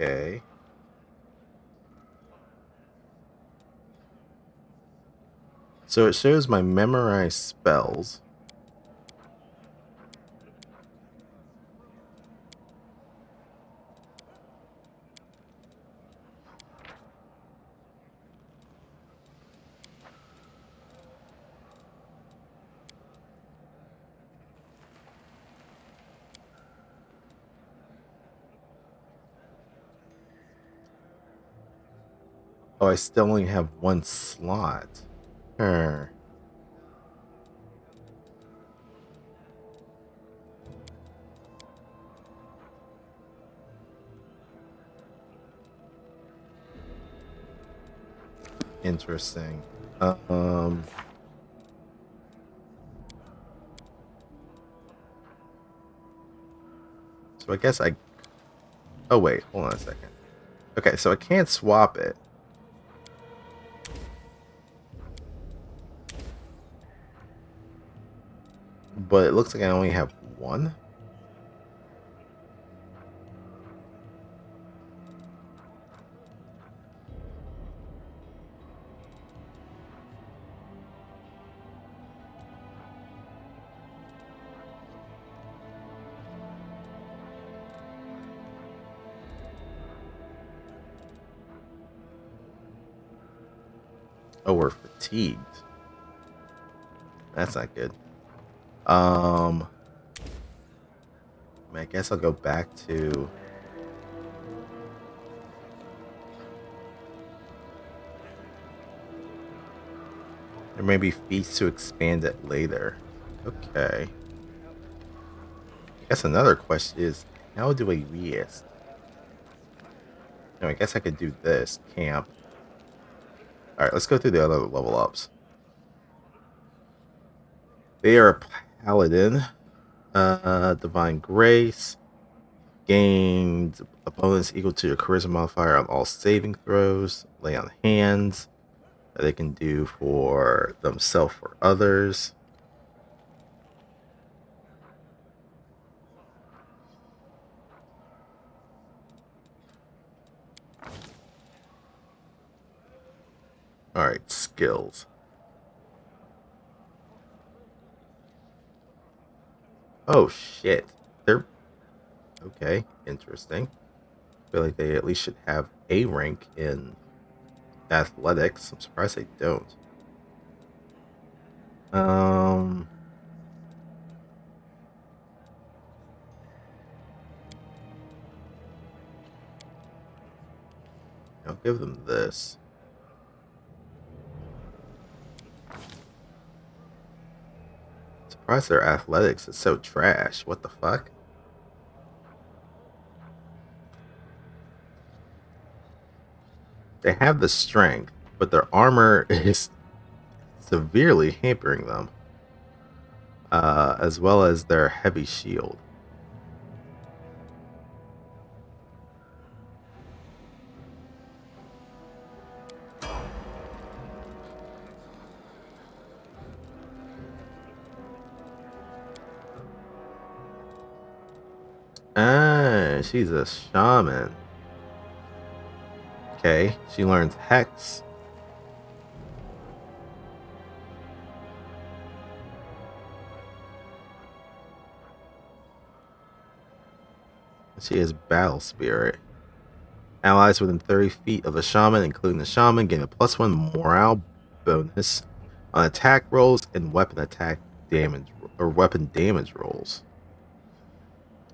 Okay. So it shows my memorized spells. Oh, I still only have one slot. Interesting. So I guess I... Oh, wait. Hold on a second. Okay, so I can't swap it. But it looks like I only have one. Oh, we're fatigued. That's not good. I guess I'll go back to... There may be feats to expand it later. Okay. I guess another question is, how do I re-est? No, I guess I could do this. Camp. Alright, let's go through the other level ups. They are a paladin. Divine Grace. Gained a bonus equal to your charisma modifier on all saving throws. Lay on hands. That they can do for themselves or others. Alright, skills. Oh shit. They're okay, interesting. I feel like they at least should have a rank in athletics. I'm surprised they don't. I'll give them this. Surprised their athletics is so trash. What the fuck? They have the strength, but their armor is severely hampering them. As well as their heavy shield. Ah, she's a shaman. Okay, she learns Hex. She has Battle Spirit. Allies within 30 feet of a shaman, including the shaman, gain a +1 morale bonus on attack rolls and weapon attack damage or weapon damage rolls.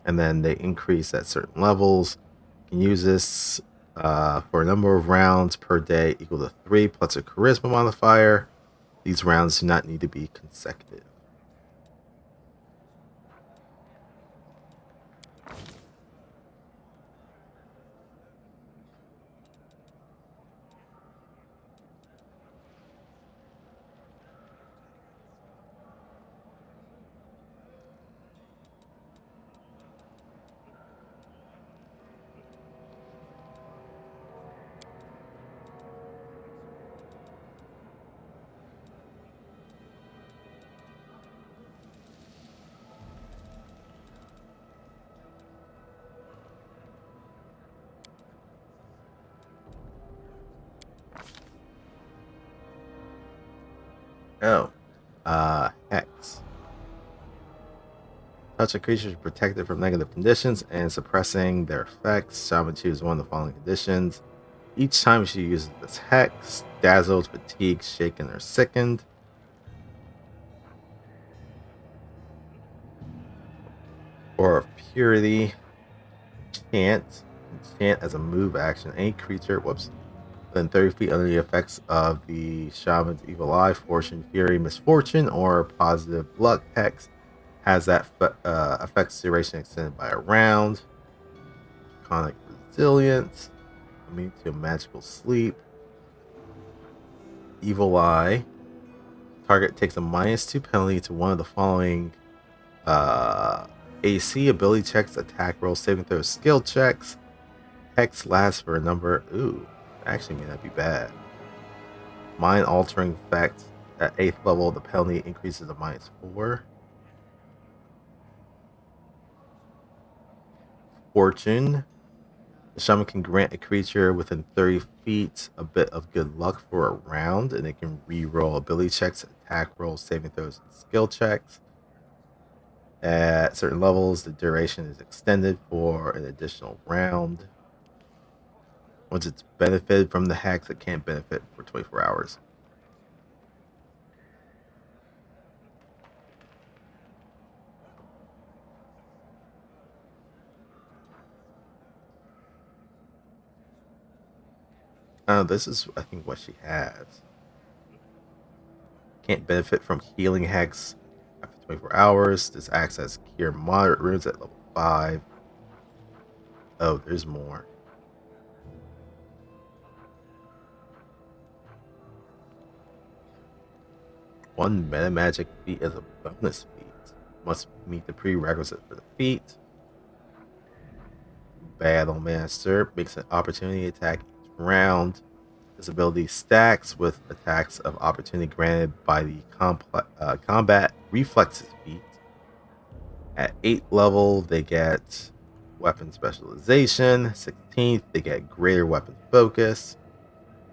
And then they increase at certain levels. You can use this for a number of rounds per day equal to 3 plus a charisma modifier. These rounds do not need to be consecutive. Oh, Hex. Touch a creature protected from negative conditions and suppressing their effects. Shaman chooses one of the following conditions. Each time she uses this Hex, dazzled, fatigued, shaken, or sickened. Or purity. Chant as a move action. Any creature, within 30 feet under the effects of the shaman's evil eye, fortune, fury, misfortune, or positive luck Hex has that effect's duration extended by a round. Conic resilience, immune to magical sleep. Evil eye. Target takes a -2 penalty to one of the following AC, ability checks, attack rolls, saving throws, skill checks. Hex lasts for a number. Ooh, actually may not be bad. Mind altering effect at 8th level, the penalty increases to -4. Fortune. The shaman can grant a creature within 30 feet a bit of good luck for a round, and it can re-roll ability checks, attack rolls, saving throws, and skill checks. At certain levels, the duration is extended for an additional round. Once it's benefited from the hex, it can't benefit for 24 hours. This is, I think, what she has. Can't benefit from healing hex after 24 hours. This acts as cure moderate runes at level 5. Oh, there's more. One meta magic feat as a bonus feat. Must meet the prerequisite for the feat. Battle Master makes an opportunity attack each round. This ability stacks with attacks of opportunity granted by the combat reflexes feat. At 8th level, they get weapon specialization. 16th, they get greater weapon focus.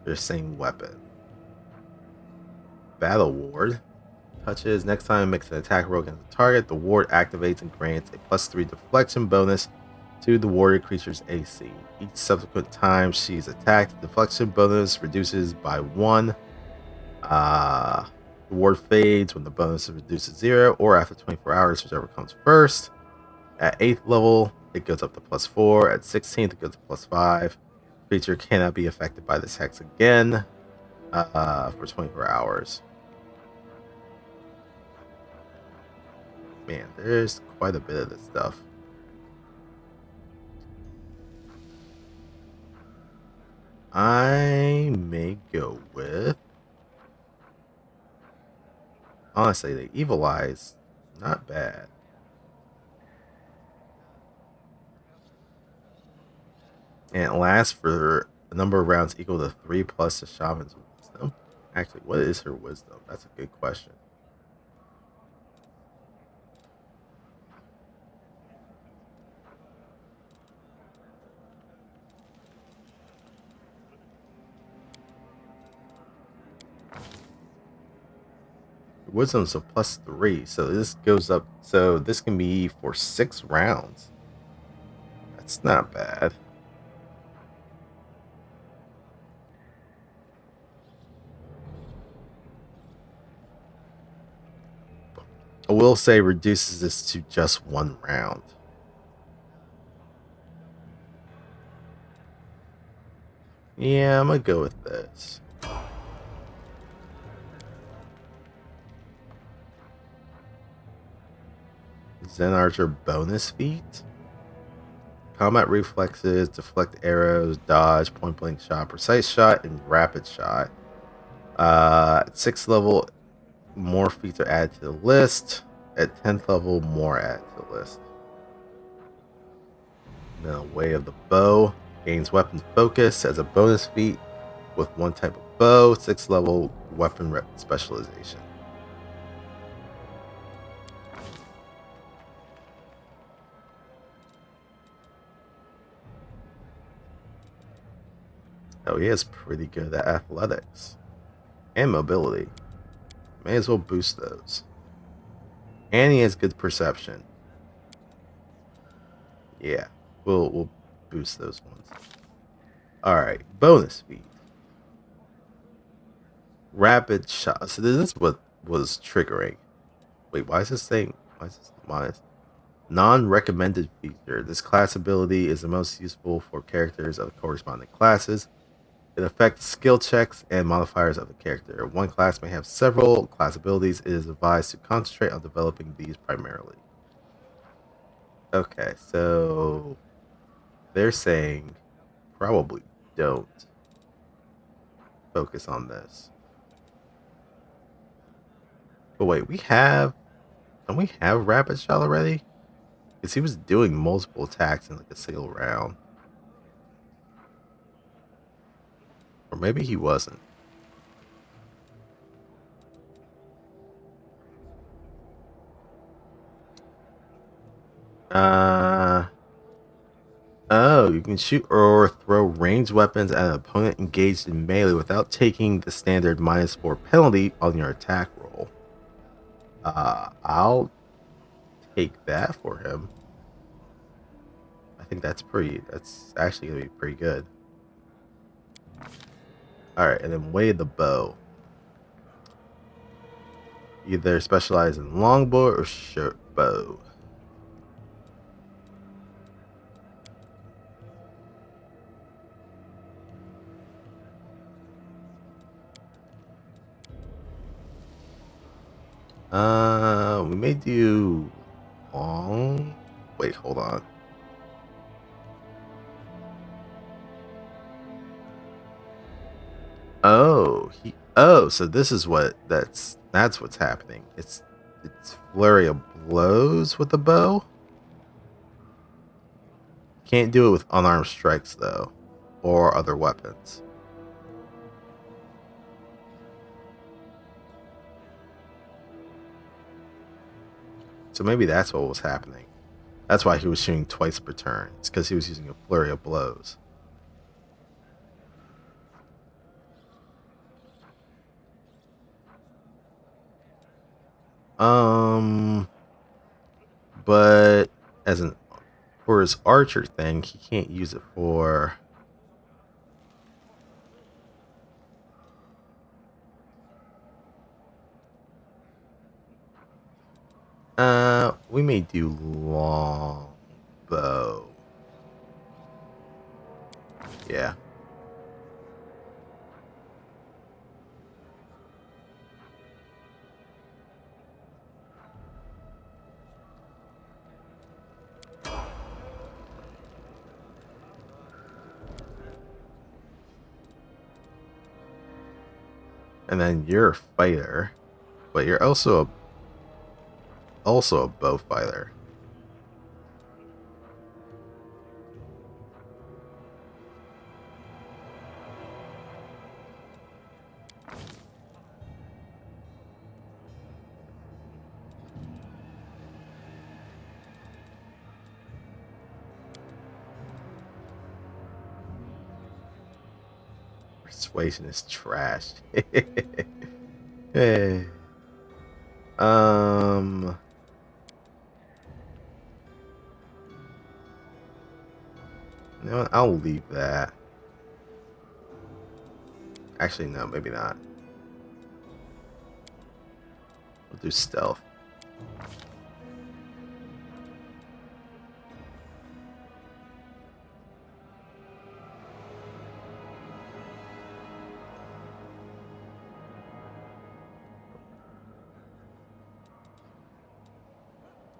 Their same weapon. Battle Ward. Touches. Next time it makes an attack roll against the target, the ward activates and grants a +3 deflection bonus to the warrior creature's AC. Each subsequent time she's attacked, the deflection bonus reduces by 1. The ward fades when the bonus is reduced to 0, or after 24 hours, whichever comes first. At 8th level, it goes up to +4. At 16th, it goes to +5. Creature cannot be affected by this hex again for 24 hours. Man, there's quite a bit of this stuff. I may go with... Honestly, the Evil Eye's not bad. And it lasts for a number of rounds equal to 3 plus the Shaman's Wisdom. Actually, what is her Wisdom? That's a good question. Wisdom's a +3, so this goes up. So this can be for 6 rounds. That's not bad. I will say reduces this to just 1 round. Yeah, I'm gonna go with this. Zen Archer bonus feat. Combat reflexes, deflect arrows, dodge, point blank shot, precise shot, and rapid shot. At 6th level, more feats are added to the list. At 10th level, more added to the list. Then Way of the Bow gains weapon focus as a bonus feat with 1 type of bow. 6th level weapon specialization. Oh, he is pretty good at athletics and mobility. May as well boost those. And he has good perception. Yeah, we'll boost those ones. All right, bonus feat. Rapid shot. So this is what was triggering. Wait, why is this saying? Why is this minus? Non-recommended feature. This class ability is the most useful for characters of corresponding classes. It affects skill checks and modifiers of the character. One class may have several class abilities. It is advised to concentrate on developing these primarily. Okay, so they're saying probably don't focus on this. But wait, don't we have rapid shot already? Because he was doing multiple attacks in like a single round. Or maybe he wasn't. Oh, you can shoot or throw ranged weapons at an opponent engaged in melee without taking the standard -4 penalty on your attack roll. I'll take that for him. I think that's actually gonna be pretty good. Alright, and then Way the Bow. Either specialize in longbow or short bow. We may do long. Wait, hold on. Oh, so this is that's what's happening. It's flurry of blows with the bow. Can't do it with unarmed strikes though, or other weapons. So maybe that's what was happening. That's why he was shooting twice per turn. It's because he was using a flurry of blows. But as an for his archer thing, he can't use it for. We may do long bow. Yeah. And then you're a fighter, but you're also a bow fighter. Persuasion is trash. Hey. You know what? I'll leave that. Actually, no, maybe not. We'll do stealth.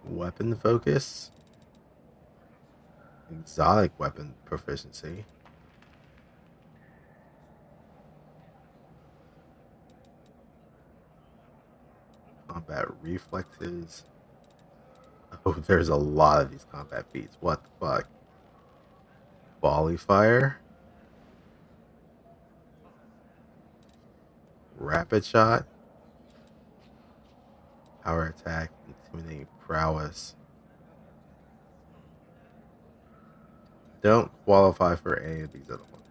Weapon focus. Exotic weapon proficiency. Combat reflexes. Oh, there's a lot of these combat feats. What the fuck? Volley fire. Rapid shot. Power attack. Intimidating prowess. Don't qualify for any of these other ones.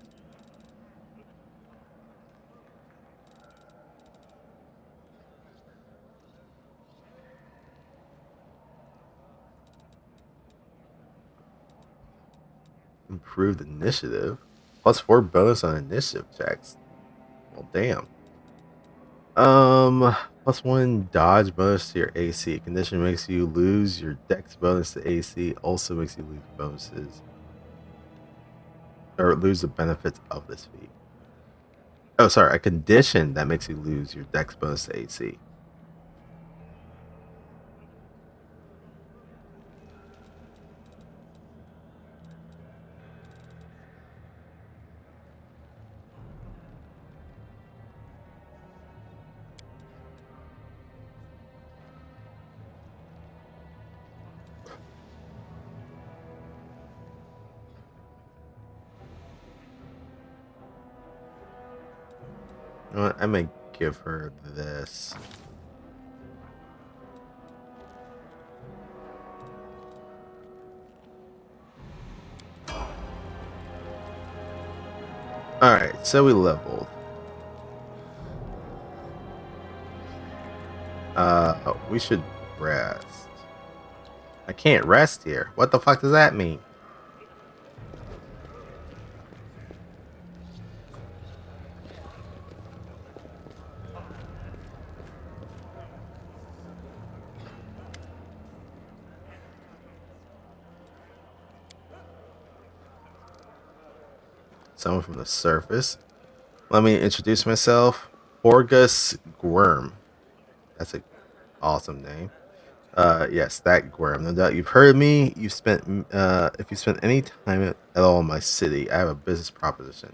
Improved initiative. +4 bonus on initiative checks. Well, damn. +1 dodge bonus to your AC. Condition makes you lose your dex bonus to AC. Also makes you lose bonuses. Or lose the benefits of this feat. Oh, sorry. A condition that makes you lose your dex bonus to AC. You know what? I may give her this. Alright, so we leveled. We should rest. I can't rest here. What the fuck does that mean? Someone from the surface. Let me introduce myself. Horgus Gwyrm. That's an awesome name. Yes, that Gwyrm. No doubt you've heard of me. You've spent if you spent any time at all in my city, I have a business proposition.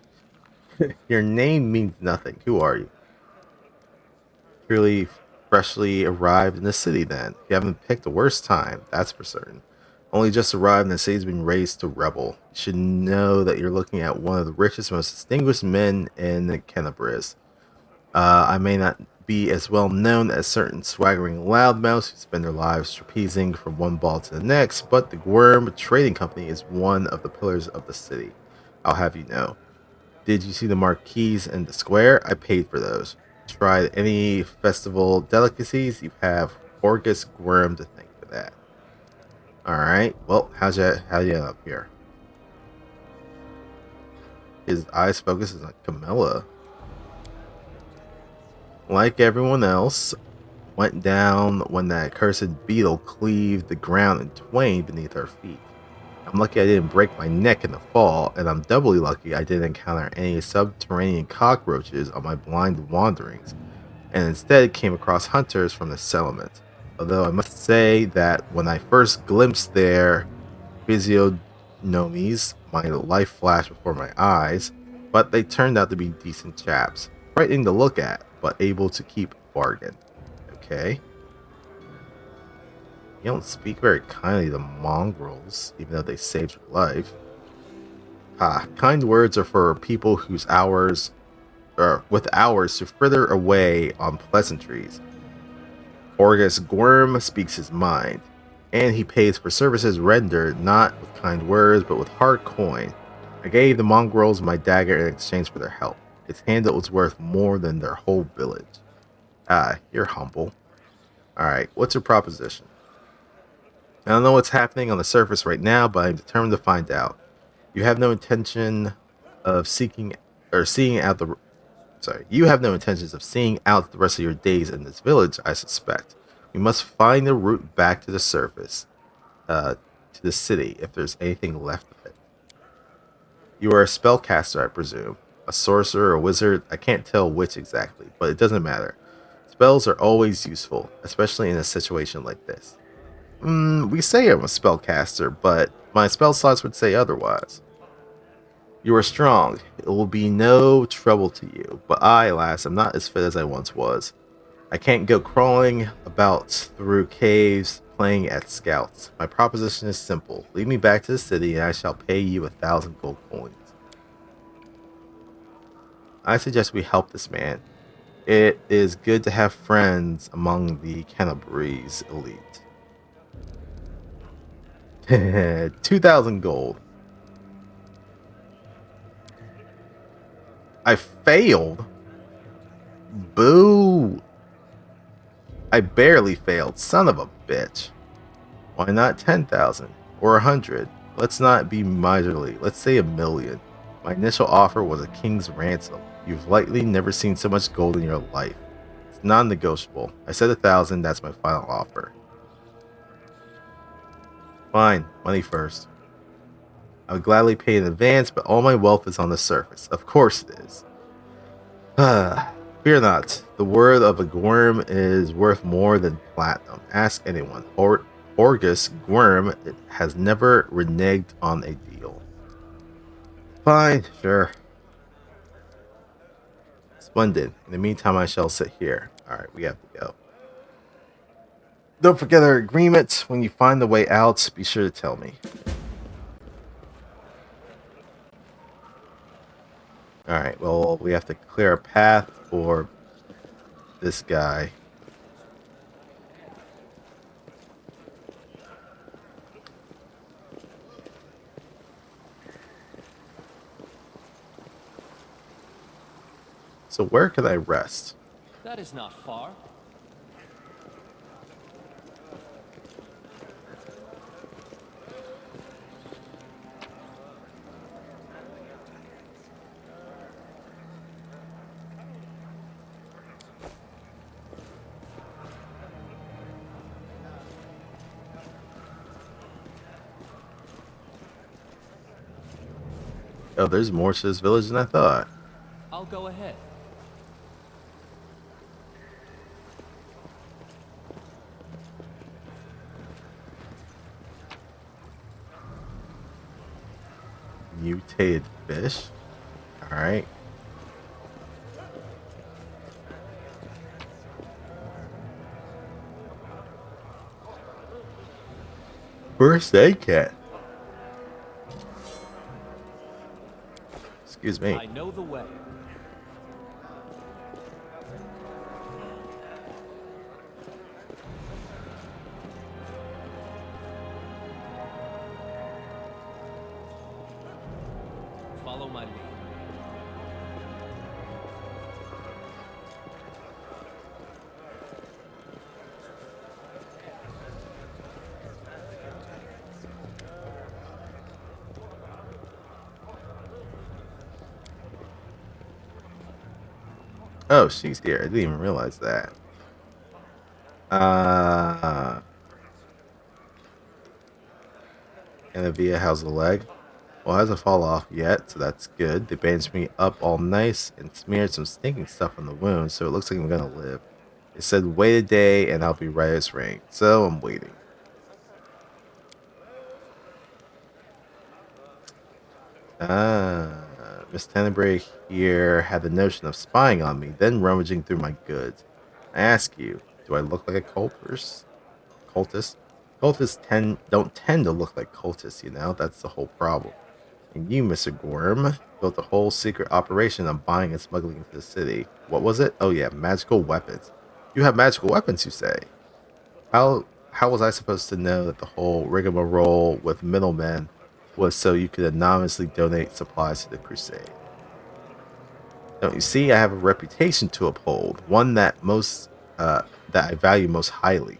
Your name means nothing. Who are you? Purely freshly arrived in the city then. You haven't picked the worst time, that's for certain. Only just arrived and the city's been raised to rebel. You should know that you're looking at one of the richest, most distinguished men in Canabris. I may not be as well known as certain swaggering loudmouths who spend their lives trapezing from one ball to the next, but the Gwyrm Trading Company is one of the pillars of the city. I'll have you know. Did you see the marquees in the square? I paid for those. Tried any festival delicacies? You have Orgus Worm to thank for that. Alright, well, how you end up here? His eyes focuses on Camilla. Like everyone else, went down when that cursed beetle cleaved the ground in twain beneath our feet. I'm lucky I didn't break my neck in the fall, and I'm doubly lucky I didn't encounter any subterranean cockroaches on my blind wanderings, and instead came across hunters from the settlement. Although I must say that when I first glimpsed their physiognomies, my life flashed before my eyes, but they turned out to be decent chaps. Frightening to look at, but able to keep bargain. Okay. You don't speak very kindly to mongrels, even though they saved your life. Kind words are for people whose hours with hours to fritter away on pleasantries. Orgus Gwyrm speaks his mind, and he pays for services rendered not with kind words but with hard coin. I gave the mongrels my dagger in exchange for their help. Its handle was worth more than their whole village. You're humble. Alright, what's your proposition? I don't know what's happening on the surface right now, but I'm determined to find out. You have no intention of seeing out the rest of your days in this village, I suspect. We must find the route back to the surface, to the city, if there's anything left of it. You are a spellcaster, I presume. A sorcerer or a wizard, I can't tell which exactly, but it doesn't matter. Spells are always useful, especially in a situation like this. We say I'm a spellcaster, but my spell slots would say otherwise. You are strong. It will be no trouble to you, but I, alas, am not as fit as I once was. I can't go crawling about through caves playing at scouts. My proposition is simple. Lead me back to the city and I shall pay you 1,000 gold coins. I suggest we help this man. It is good to have friends among the Canabrese elite. 2,000 gold. I failed? Boo! I barely failed, son of a bitch. Why not 10,000? Or 100? Let's not be miserly. Let's say 1,000,000. My initial offer was a king's ransom. You've likely never seen so much gold in your life. It's non-negotiable. I said 1,000, that's my final offer. Fine, money first. I would gladly pay in advance, but all my wealth is on the surface. Of course it is. Fear not. The word of a Gwyrm is worth more than platinum. Ask anyone. Orgus Gwyrm has never reneged on a deal. Fine, sure. Splendid. In the meantime, I shall sit here. Alright, we have to go. Don't forget our agreement. When you find the way out, be sure to tell me. Alright, well, we have to clear a path for this guy. So where can I rest? That is not far. Oh, there's more to this village than I thought. I'll go ahead. Mutated fish. Alright. First aid kit. Excuse me. I know the way. Follow my lead. Oh, she's here. I didn't even realize that. Anavia, how's the leg? Well, it hasn't fallen off yet, so that's good. They bandaged me up all nice and smeared some stinking stuff on the wound, so it looks like I'm gonna live. It said wait a day and I'll be right as rain, so I'm waiting. Miss Tenebrae here had the notion of spying on me, then rummaging through my goods. I ask you, do I look like a cultist? Cultists don't tend to look like cultists, you know? That's the whole problem. And you, Mr. Gorm, built a whole secret operation on buying and smuggling into the city. What was it? Oh yeah, magical weapons. You have magical weapons, you say? How was I supposed to know that the whole rigmarole with middlemen was so you could anonymously donate supplies to the crusade? Don't you see, I have a reputation to uphold, one that I value most highly.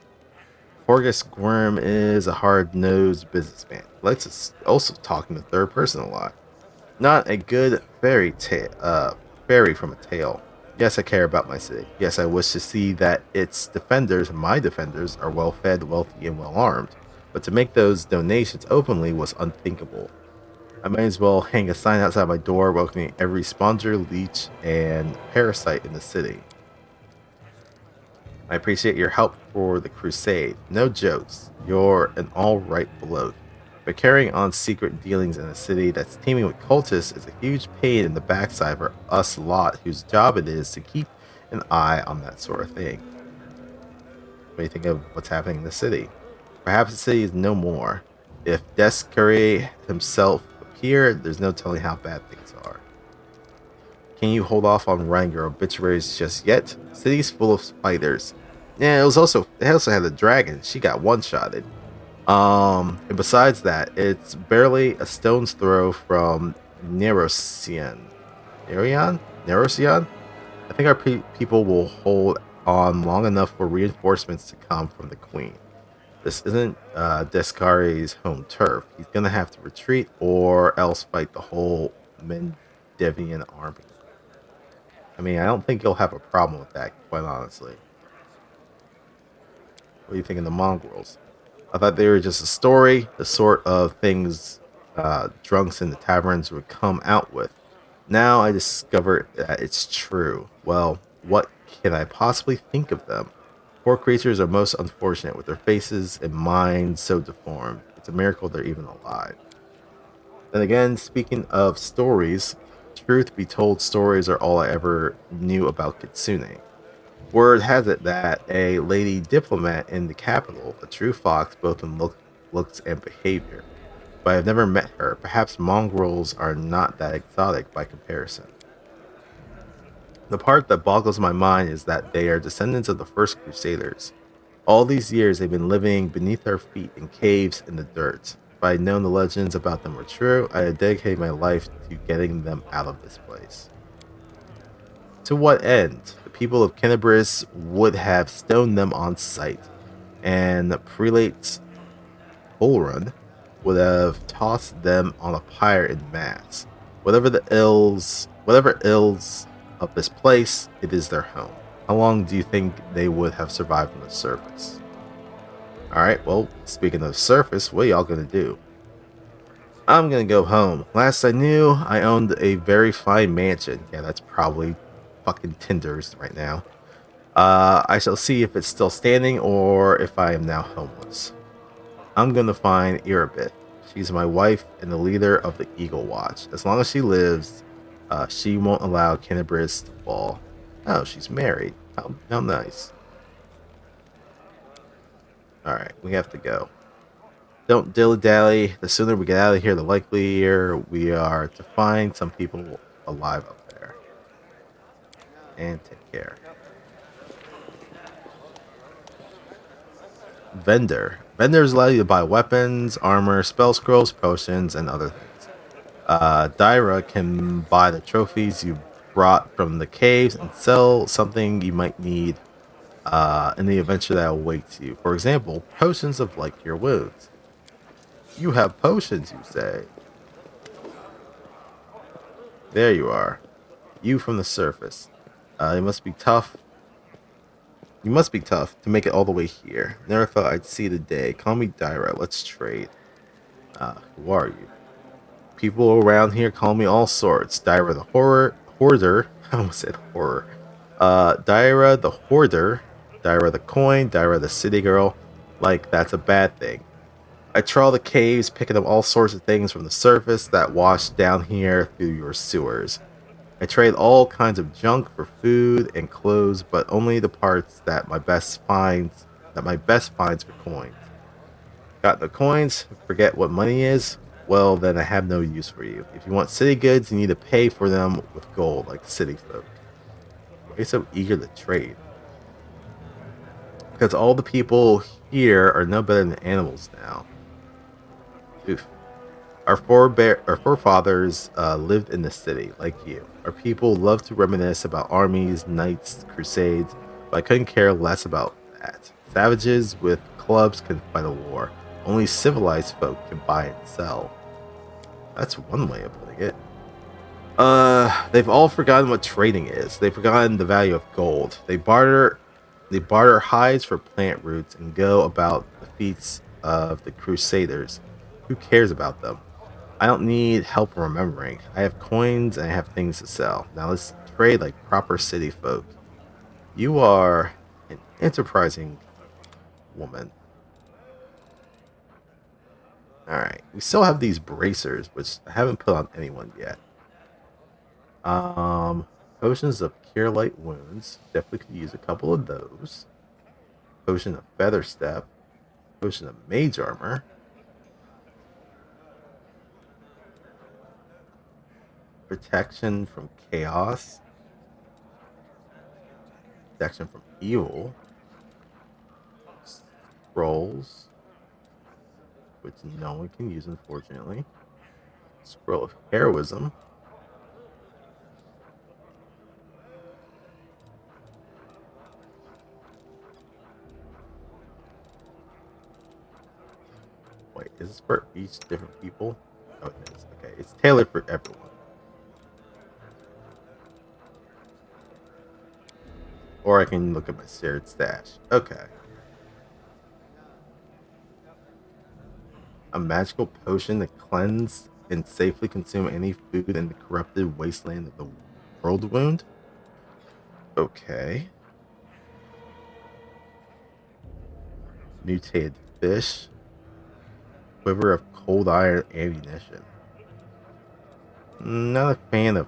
Horgus Gworm is a hard-nosed businessman. He likes to also talk in the third person a lot. Not a good fairy from a tale. Yes, I care about my city. Yes, I wish to see that its defenders, my defenders, are well-fed, wealthy, and well-armed. But to make those donations openly was unthinkable. I might as well hang a sign outside my door welcoming every sponger, leech, and parasite in the city. I appreciate your help for the crusade. No jokes. You're an alright bloke. But carrying on secret dealings in a city that's teeming with cultists is a huge pain in the backside for us lot whose job it is to keep an eye on that sort of thing. What do you think of what's happening in the city? Perhaps the city is no more. If Descurry himself appeared, there's no telling how bad things are. Can you hold off on writing your obituaries just yet? The city's full of spiders. Yeah, it also had a dragon. She got one-shotted. And besides that, it's barely a stone's throw from Nerosian. Nerosian? I think our people will hold on long enough for reinforcements to come from the Queen. This isn't Descari's home turf. He's gonna have to retreat or else fight the whole Mendevian army. I mean, I don't think you'll have a problem with that, quite honestly. What do you think of the mongrels? I thought they were just a story, the sort of things drunks in the taverns would come out with. Now I discover that it's true. Well, what can I possibly think of them? Poor creatures are most unfortunate with their faces and minds so deformed. It's a miracle they're even alive. Then again, speaking of stories, truth be told, stories are all I ever knew about Kitsune. Word has it that a lady diplomat in the capital, a true fox both in looks and behavior. But I've never met her. Perhaps mongrels are not that exotic by comparison. The part that boggles my mind is that they are descendants of the first Crusaders. All these years they've been living beneath our feet in caves in the dirt. If I had known the legends about them were true, I had dedicated my life to getting them out of this place. To what end? The people of Kenabris would have stoned them on sight, and Prelate Olrun would have tossed them on a pyre in mass. Whatever ills of this place, it is their home. How long do you think they would have survived on the surface? Alright, well, speaking of surface, what are y'all gonna do? I'm gonna go home. Last I knew, I owned a very fine mansion. Yeah, that's probably fucking Tinder's right now. I shall see if it's still standing or if I am now homeless. I'm gonna find Irabith. She's my wife and the leader of the Eagle Watch. As long as she lives, she won't allow Kenabris to fall. Oh, she's married. How nice. Alright, we have to go. Don't dilly-dally. The sooner we get out of here, the likelier we are to find some people alive up there. And take care. Vendor. Vendors allow you to buy weapons, armor, spell scrolls, potions, and other things. Dyra can buy the trophies you brought from the caves and sell something you might need in the adventure that awaits you. For example, potions of like your wounds. You have potions, you say. There you are. You from the surface. It must be tough. You must be tough to make it all the way here. Never thought I'd see the day. Call me Dyra. Let's trade. Who are you? People around here call me all sorts. Dyra the hoarder. I almost said horror. Dyra the hoarder. Dyra the coin. Dyra the city girl. Like that's a bad thing. I trawl the caves, picking up all sorts of things from the surface that wash down here through your sewers. I trade all kinds of junk for food and clothes, but only the parts that my best finds for coins. Got the coins? Forget what money is? Well, then I have no use for you. If you want city goods, you need to pay for them with gold, like city folk. Why are you so eager to trade? Because all the people here are no better than animals now. Oof. Our forefathers lived in the city, like you. Our people love to reminisce about armies, knights, crusades, but I couldn't care less about that. Savages with clubs can fight a war. Only civilized folk can buy and sell. That's one way of putting it. They've all forgotten what trading is. They've forgotten the value of gold. They barter hides for plant roots and go about the feats of the crusaders. Who cares about them? I don't need help remembering. I have coins and I have things to sell. Now let's trade like proper city folk. You are an enterprising woman. Alright, we still have these bracers, which I haven't put on anyone yet. Potions of Cure Light Wounds. Definitely could use a couple of those. Potion of Feather Step. Potion of Mage Armor. Protection from chaos. Protection from evil. Scrolls, which no one can use, unfortunately. Scroll of heroism. Wait, is this for each different people? Oh, it is. Okay, it's tailored for everyone. Or I can look at my shared stash. Okay. A magical potion to cleanse and safely consume any food in the corrupted wasteland of the world wound. Okay. Mutated fish. Quiver of cold iron ammunition. Not a fan of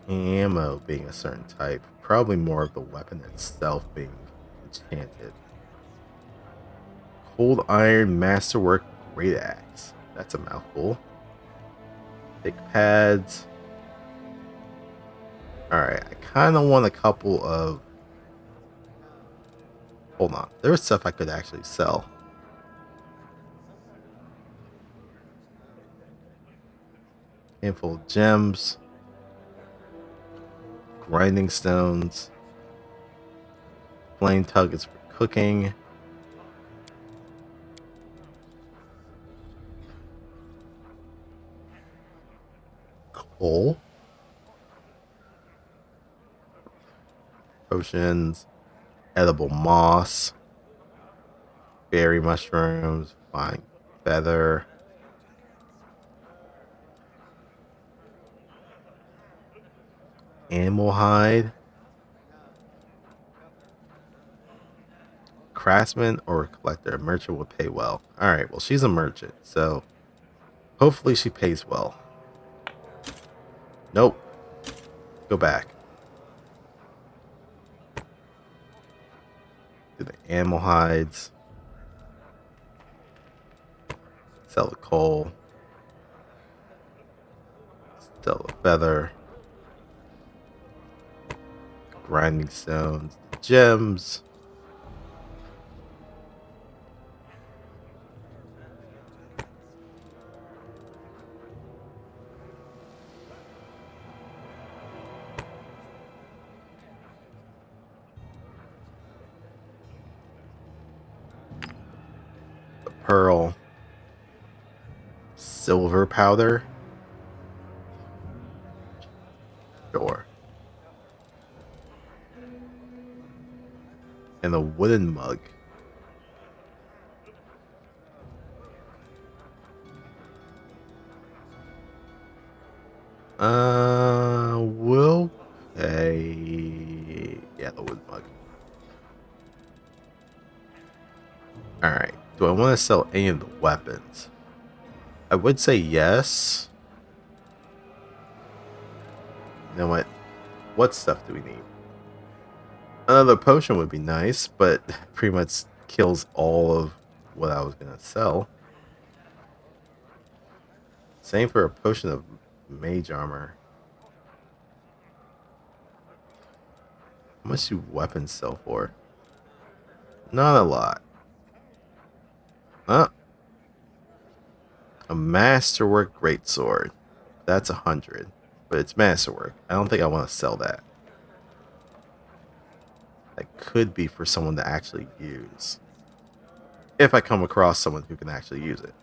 ammo being a certain type. Probably more of the weapon itself being enchanted. Cold iron masterwork great axe. That's a mouthful. Thick pads. Alright, I kind of want a couple of... Hold on. There's stuff I could actually sell. Handful of gems. Grinding stones. Flame tuggets for cooking. Coal. Potions. Edible moss. Berry mushrooms. Fine feather. Animal hide. Craftsman or a collector. A merchant would pay well. Alright, well, she's a merchant, so hopefully she pays well. Nope. Go back. Do the animal hides. Sell the coal. Sell the feather. Grinding stones. Gems. Pearl, silver powder. Sure. and a wooden mug. We'll pay. Yeah, the wooden mug. Alright. Do I want to sell any of the weapons? I would say yes. You know what? What stuff do we need? Another potion would be nice, but pretty much kills all of what I was going to sell. Same for a potion of mage armor. How much do weapons sell for? Not a lot. Huh? A masterwork greatsword. That's 100. But it's masterwork. I don't think I want to sell that. That could be for someone to actually use. If I come across someone who can actually use it.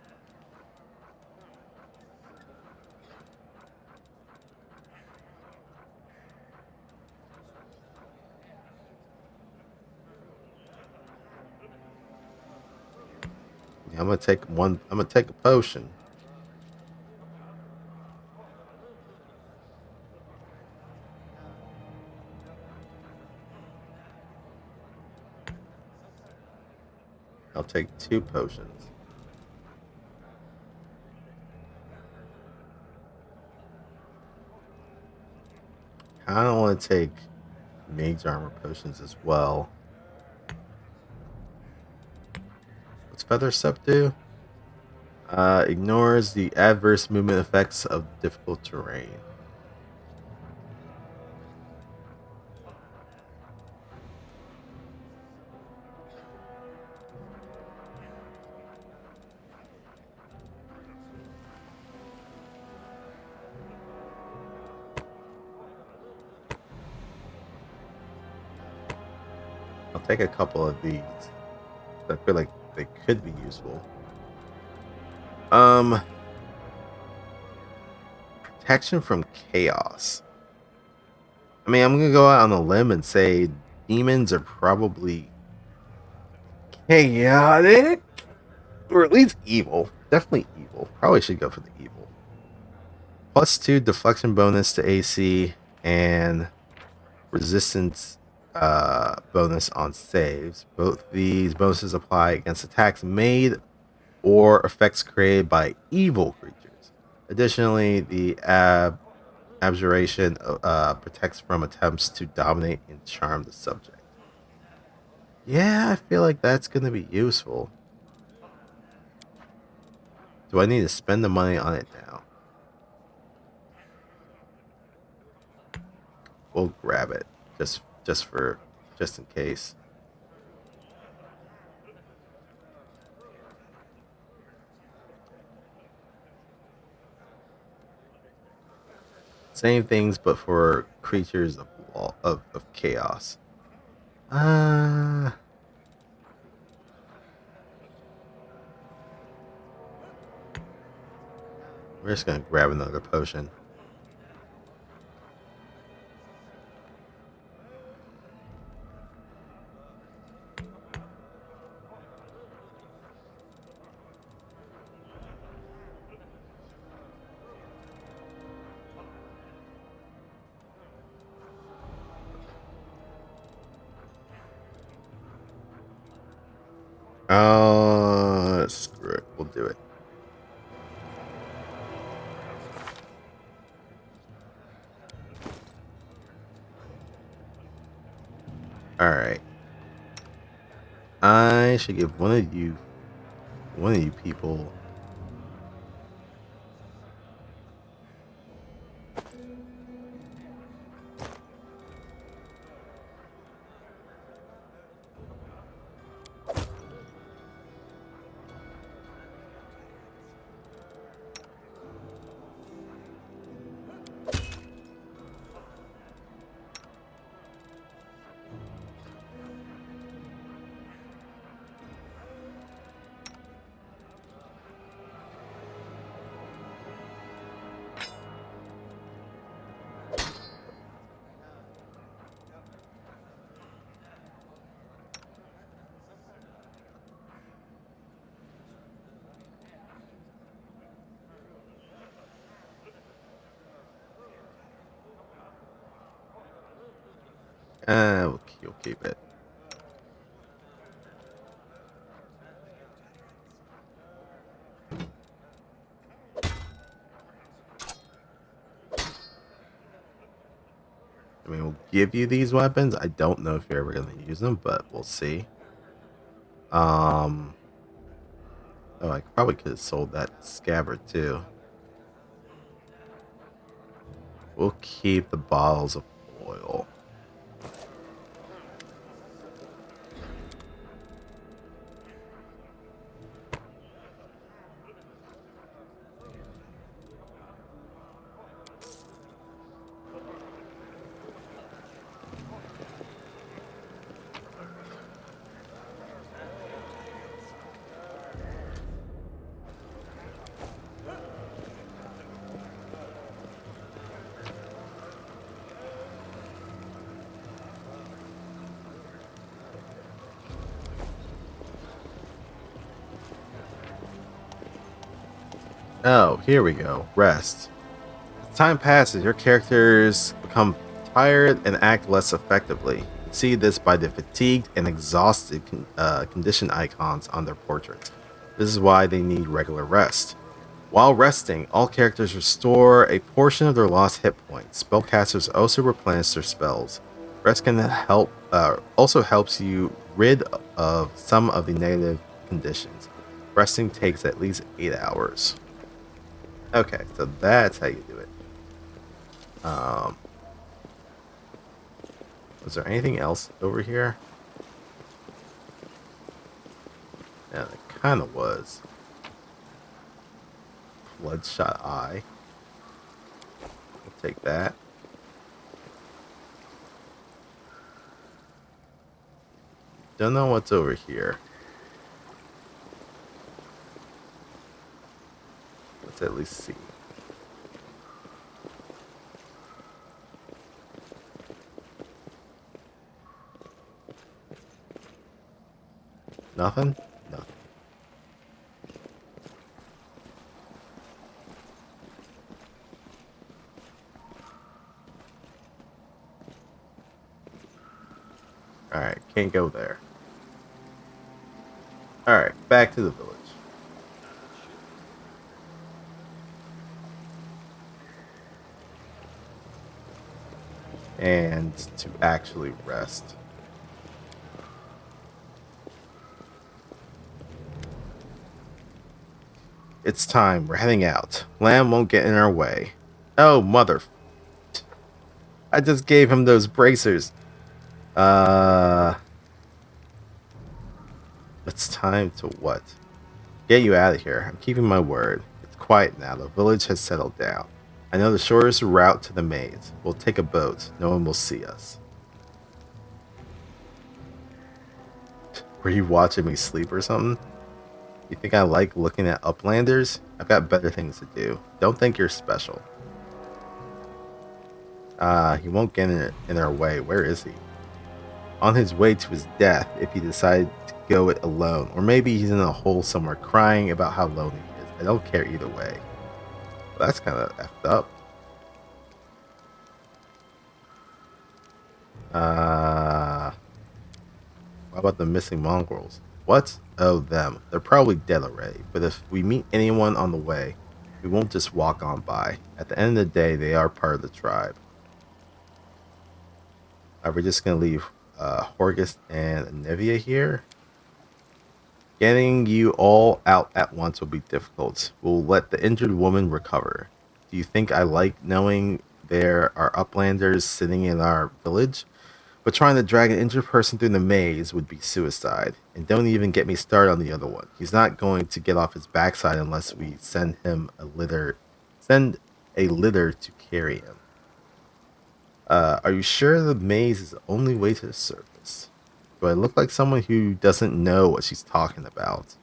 Yeah, I'm gonna take one. I'm gonna take a potion. I'll take 2 potions. I don't want to take mage armor potions as well. What's Feather Step do? Ignores the adverse movement effects of difficult terrain. I'll take a couple of these. I feel like they could be useful. Protection from chaos. I mean, I'm gonna go out on a limb and say demons are probably chaotic, or at least evil. Definitely evil. Probably should go for the evil. +2 deflection bonus to AC and resistance bonus on saves. Both these bonuses apply against attacks made or effects created by evil creatures. Additionally, the abjuration protects from attempts to dominate and charm the subject. Yeah, I feel like that's going to be useful. Do I need to spend the money on it now? We'll grab it just in case. Same things, but for creatures of chaos. We're just gonna grab another potion. Screw it. We'll do it. Alright. I should give one of you people keep it. I mean, we'll give you these weapons. I don't know if you're ever going to use them, but we'll see. Oh, I probably could have sold that scabbard too. We'll keep the bottles of oil. Oh, here we go. Rest. As time passes, your characters become tired and act less effectively. You can see this by the fatigued and exhausted condition icons on their portraits. This is why they need regular rest. While resting, all characters restore a portion of their lost hit points. Spellcasters also replenish their spells. Rest can help also helps you rid of some of the negative conditions. Resting takes at least 8 hours. Okay, so that's how you do it. Was there anything else over here? Yeah, there kind of was. Bloodshot eye. We'll take that. Don't know what's over here. Let's at least see. Nothing? Nothing. Alright, can't go there. Alright, back to the village. And to actually rest. It's time. We're heading out. Lamb won't get in our way. Oh, mother. I just gave him those bracers. It's time to what? Get you out of here. I'm keeping my word. It's quiet now. The village has settled down. I know the shortest route to the maze. We'll take a boat. No one will see us. Were you watching me sleep or something? You think I like looking at uplanders? I've got better things to do. Don't think you're special. He won't get in our way. Where is he? On his way to his death if he decided to go it alone. Or maybe he's in a hole somewhere crying about how lonely he is. I don't care either way. Well, that's kind of effed up. What about the missing mongrels? What? Oh, them. They're probably dead already. But if we meet anyone on the way, we won't just walk on by. At the end of the day, they are part of the tribe. We're just going to leave Horgus and Anivia here. Getting you all out at once will be difficult. We'll let the injured woman recover. Do you think I like knowing there are uplanders sitting in our village? But trying to drag an injured person through the maze would be suicide. And don't even get me started on the other one. He's not going to get off his backside unless we send him a litter. Send a litter to carry him. Are you sure the maze is the only way to the surface? Do I look like someone who doesn't know what she's talking about?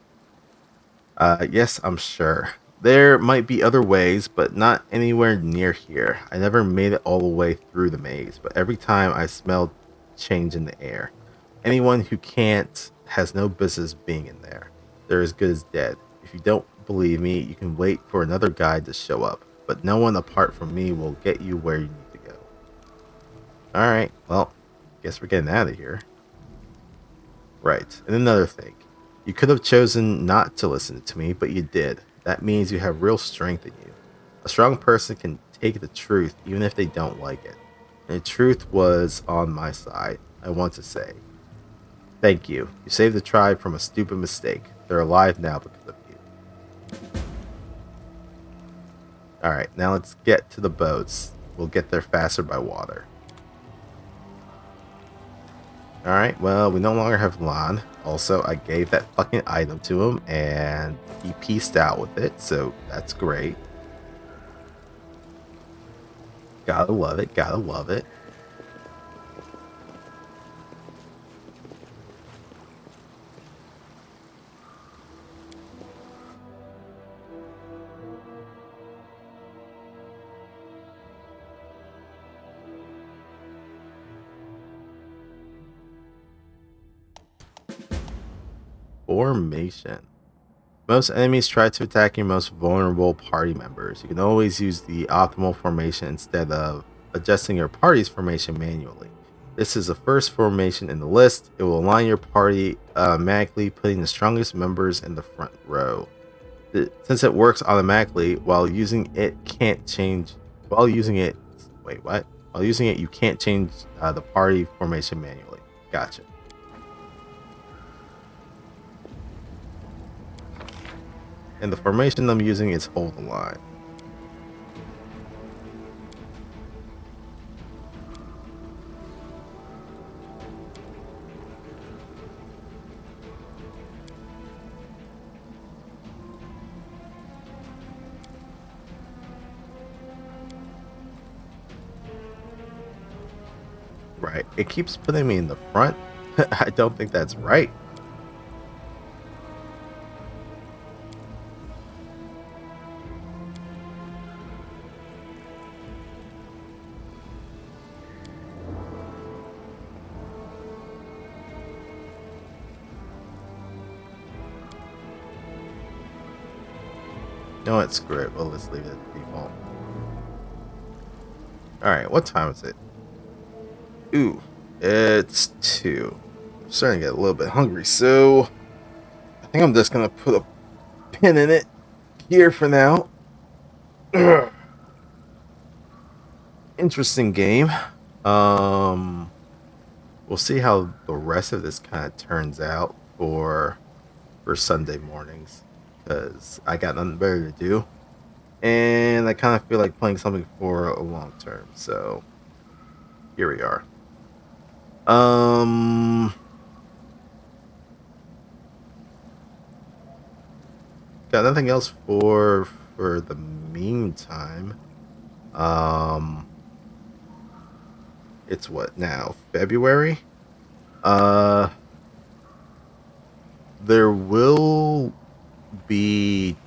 Yes, I'm sure. There might be other ways, but not anywhere near here. I never made it all the way through the maze, but every time I smelled change in the air. Anyone who can't has no business being in there. They're as good as dead. If you don't believe me, you can wait for another guide to show up, but no one apart from me will get you where you need to go. Alright, well, guess we're getting out of here. Right. And another thing. You could have chosen not to listen to me, but you did. That means you have real strength in you. A strong person can take the truth even if they don't like it. And the truth was on my side. I want to say, thank you. You saved the tribe from a stupid mistake. They're alive now because of you. Alright, now let's get to the boats. We'll get there faster by water. Alright, well, we no longer have Lon. Also, I gave that fucking item to him, and he pieced out with it, so that's great. Gotta love it, gotta love it. Formation. Most enemies try to attack your most vulnerable party members. You can always use the optimal formation instead of adjusting your party's formation manually. This is the first formation in the list. It will align your party automatically, putting the strongest members in the front row. Since it works automatically, while using it, you can't change the party formation manually. Gotcha. And the formation I'm using is hold the line. Right. It keeps putting me in the front. I don't think that's right. No, it's great. Well, let's leave it at default. Alright, what time is it? Ooh, it's 2. I'm starting to get a little bit hungry, so I think I'm just gonna put a pin in it here for now. Interesting game. We'll see how the rest of this kind of turns out for Sunday mornings, because I got nothing better to do, and I kind of feel like playing something for a long term. So here we are. Got nothing else for the meantime. It's what now? February? There will be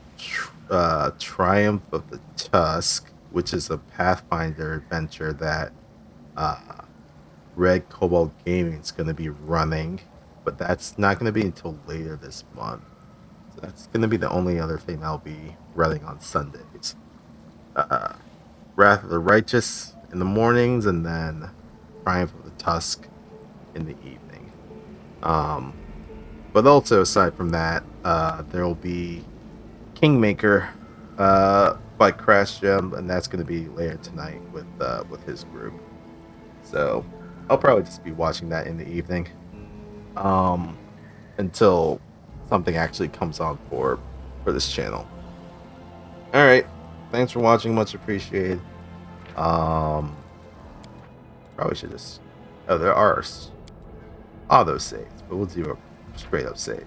Triumph of the Tusk, which is a Pathfinder adventure that Red Cobalt Gaming is going to be running, but that's not going to be until later this month. So that's going to be the only other thing I'll be running on Sundays. Wrath of the Righteous in the mornings, and then Triumph of the Tusk in the evening. But also, aside from that, there will be Kingmaker by Crash Gem, and that's going to be later tonight with his group. So I'll probably just be watching that in the evening until something actually comes on for this channel. All right, thanks for watching, much appreciated. Probably should just there are auto saves, but we'll do a straight up save.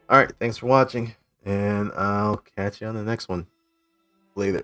All right, thanks for watching, and I'll catch you on the next one. Later.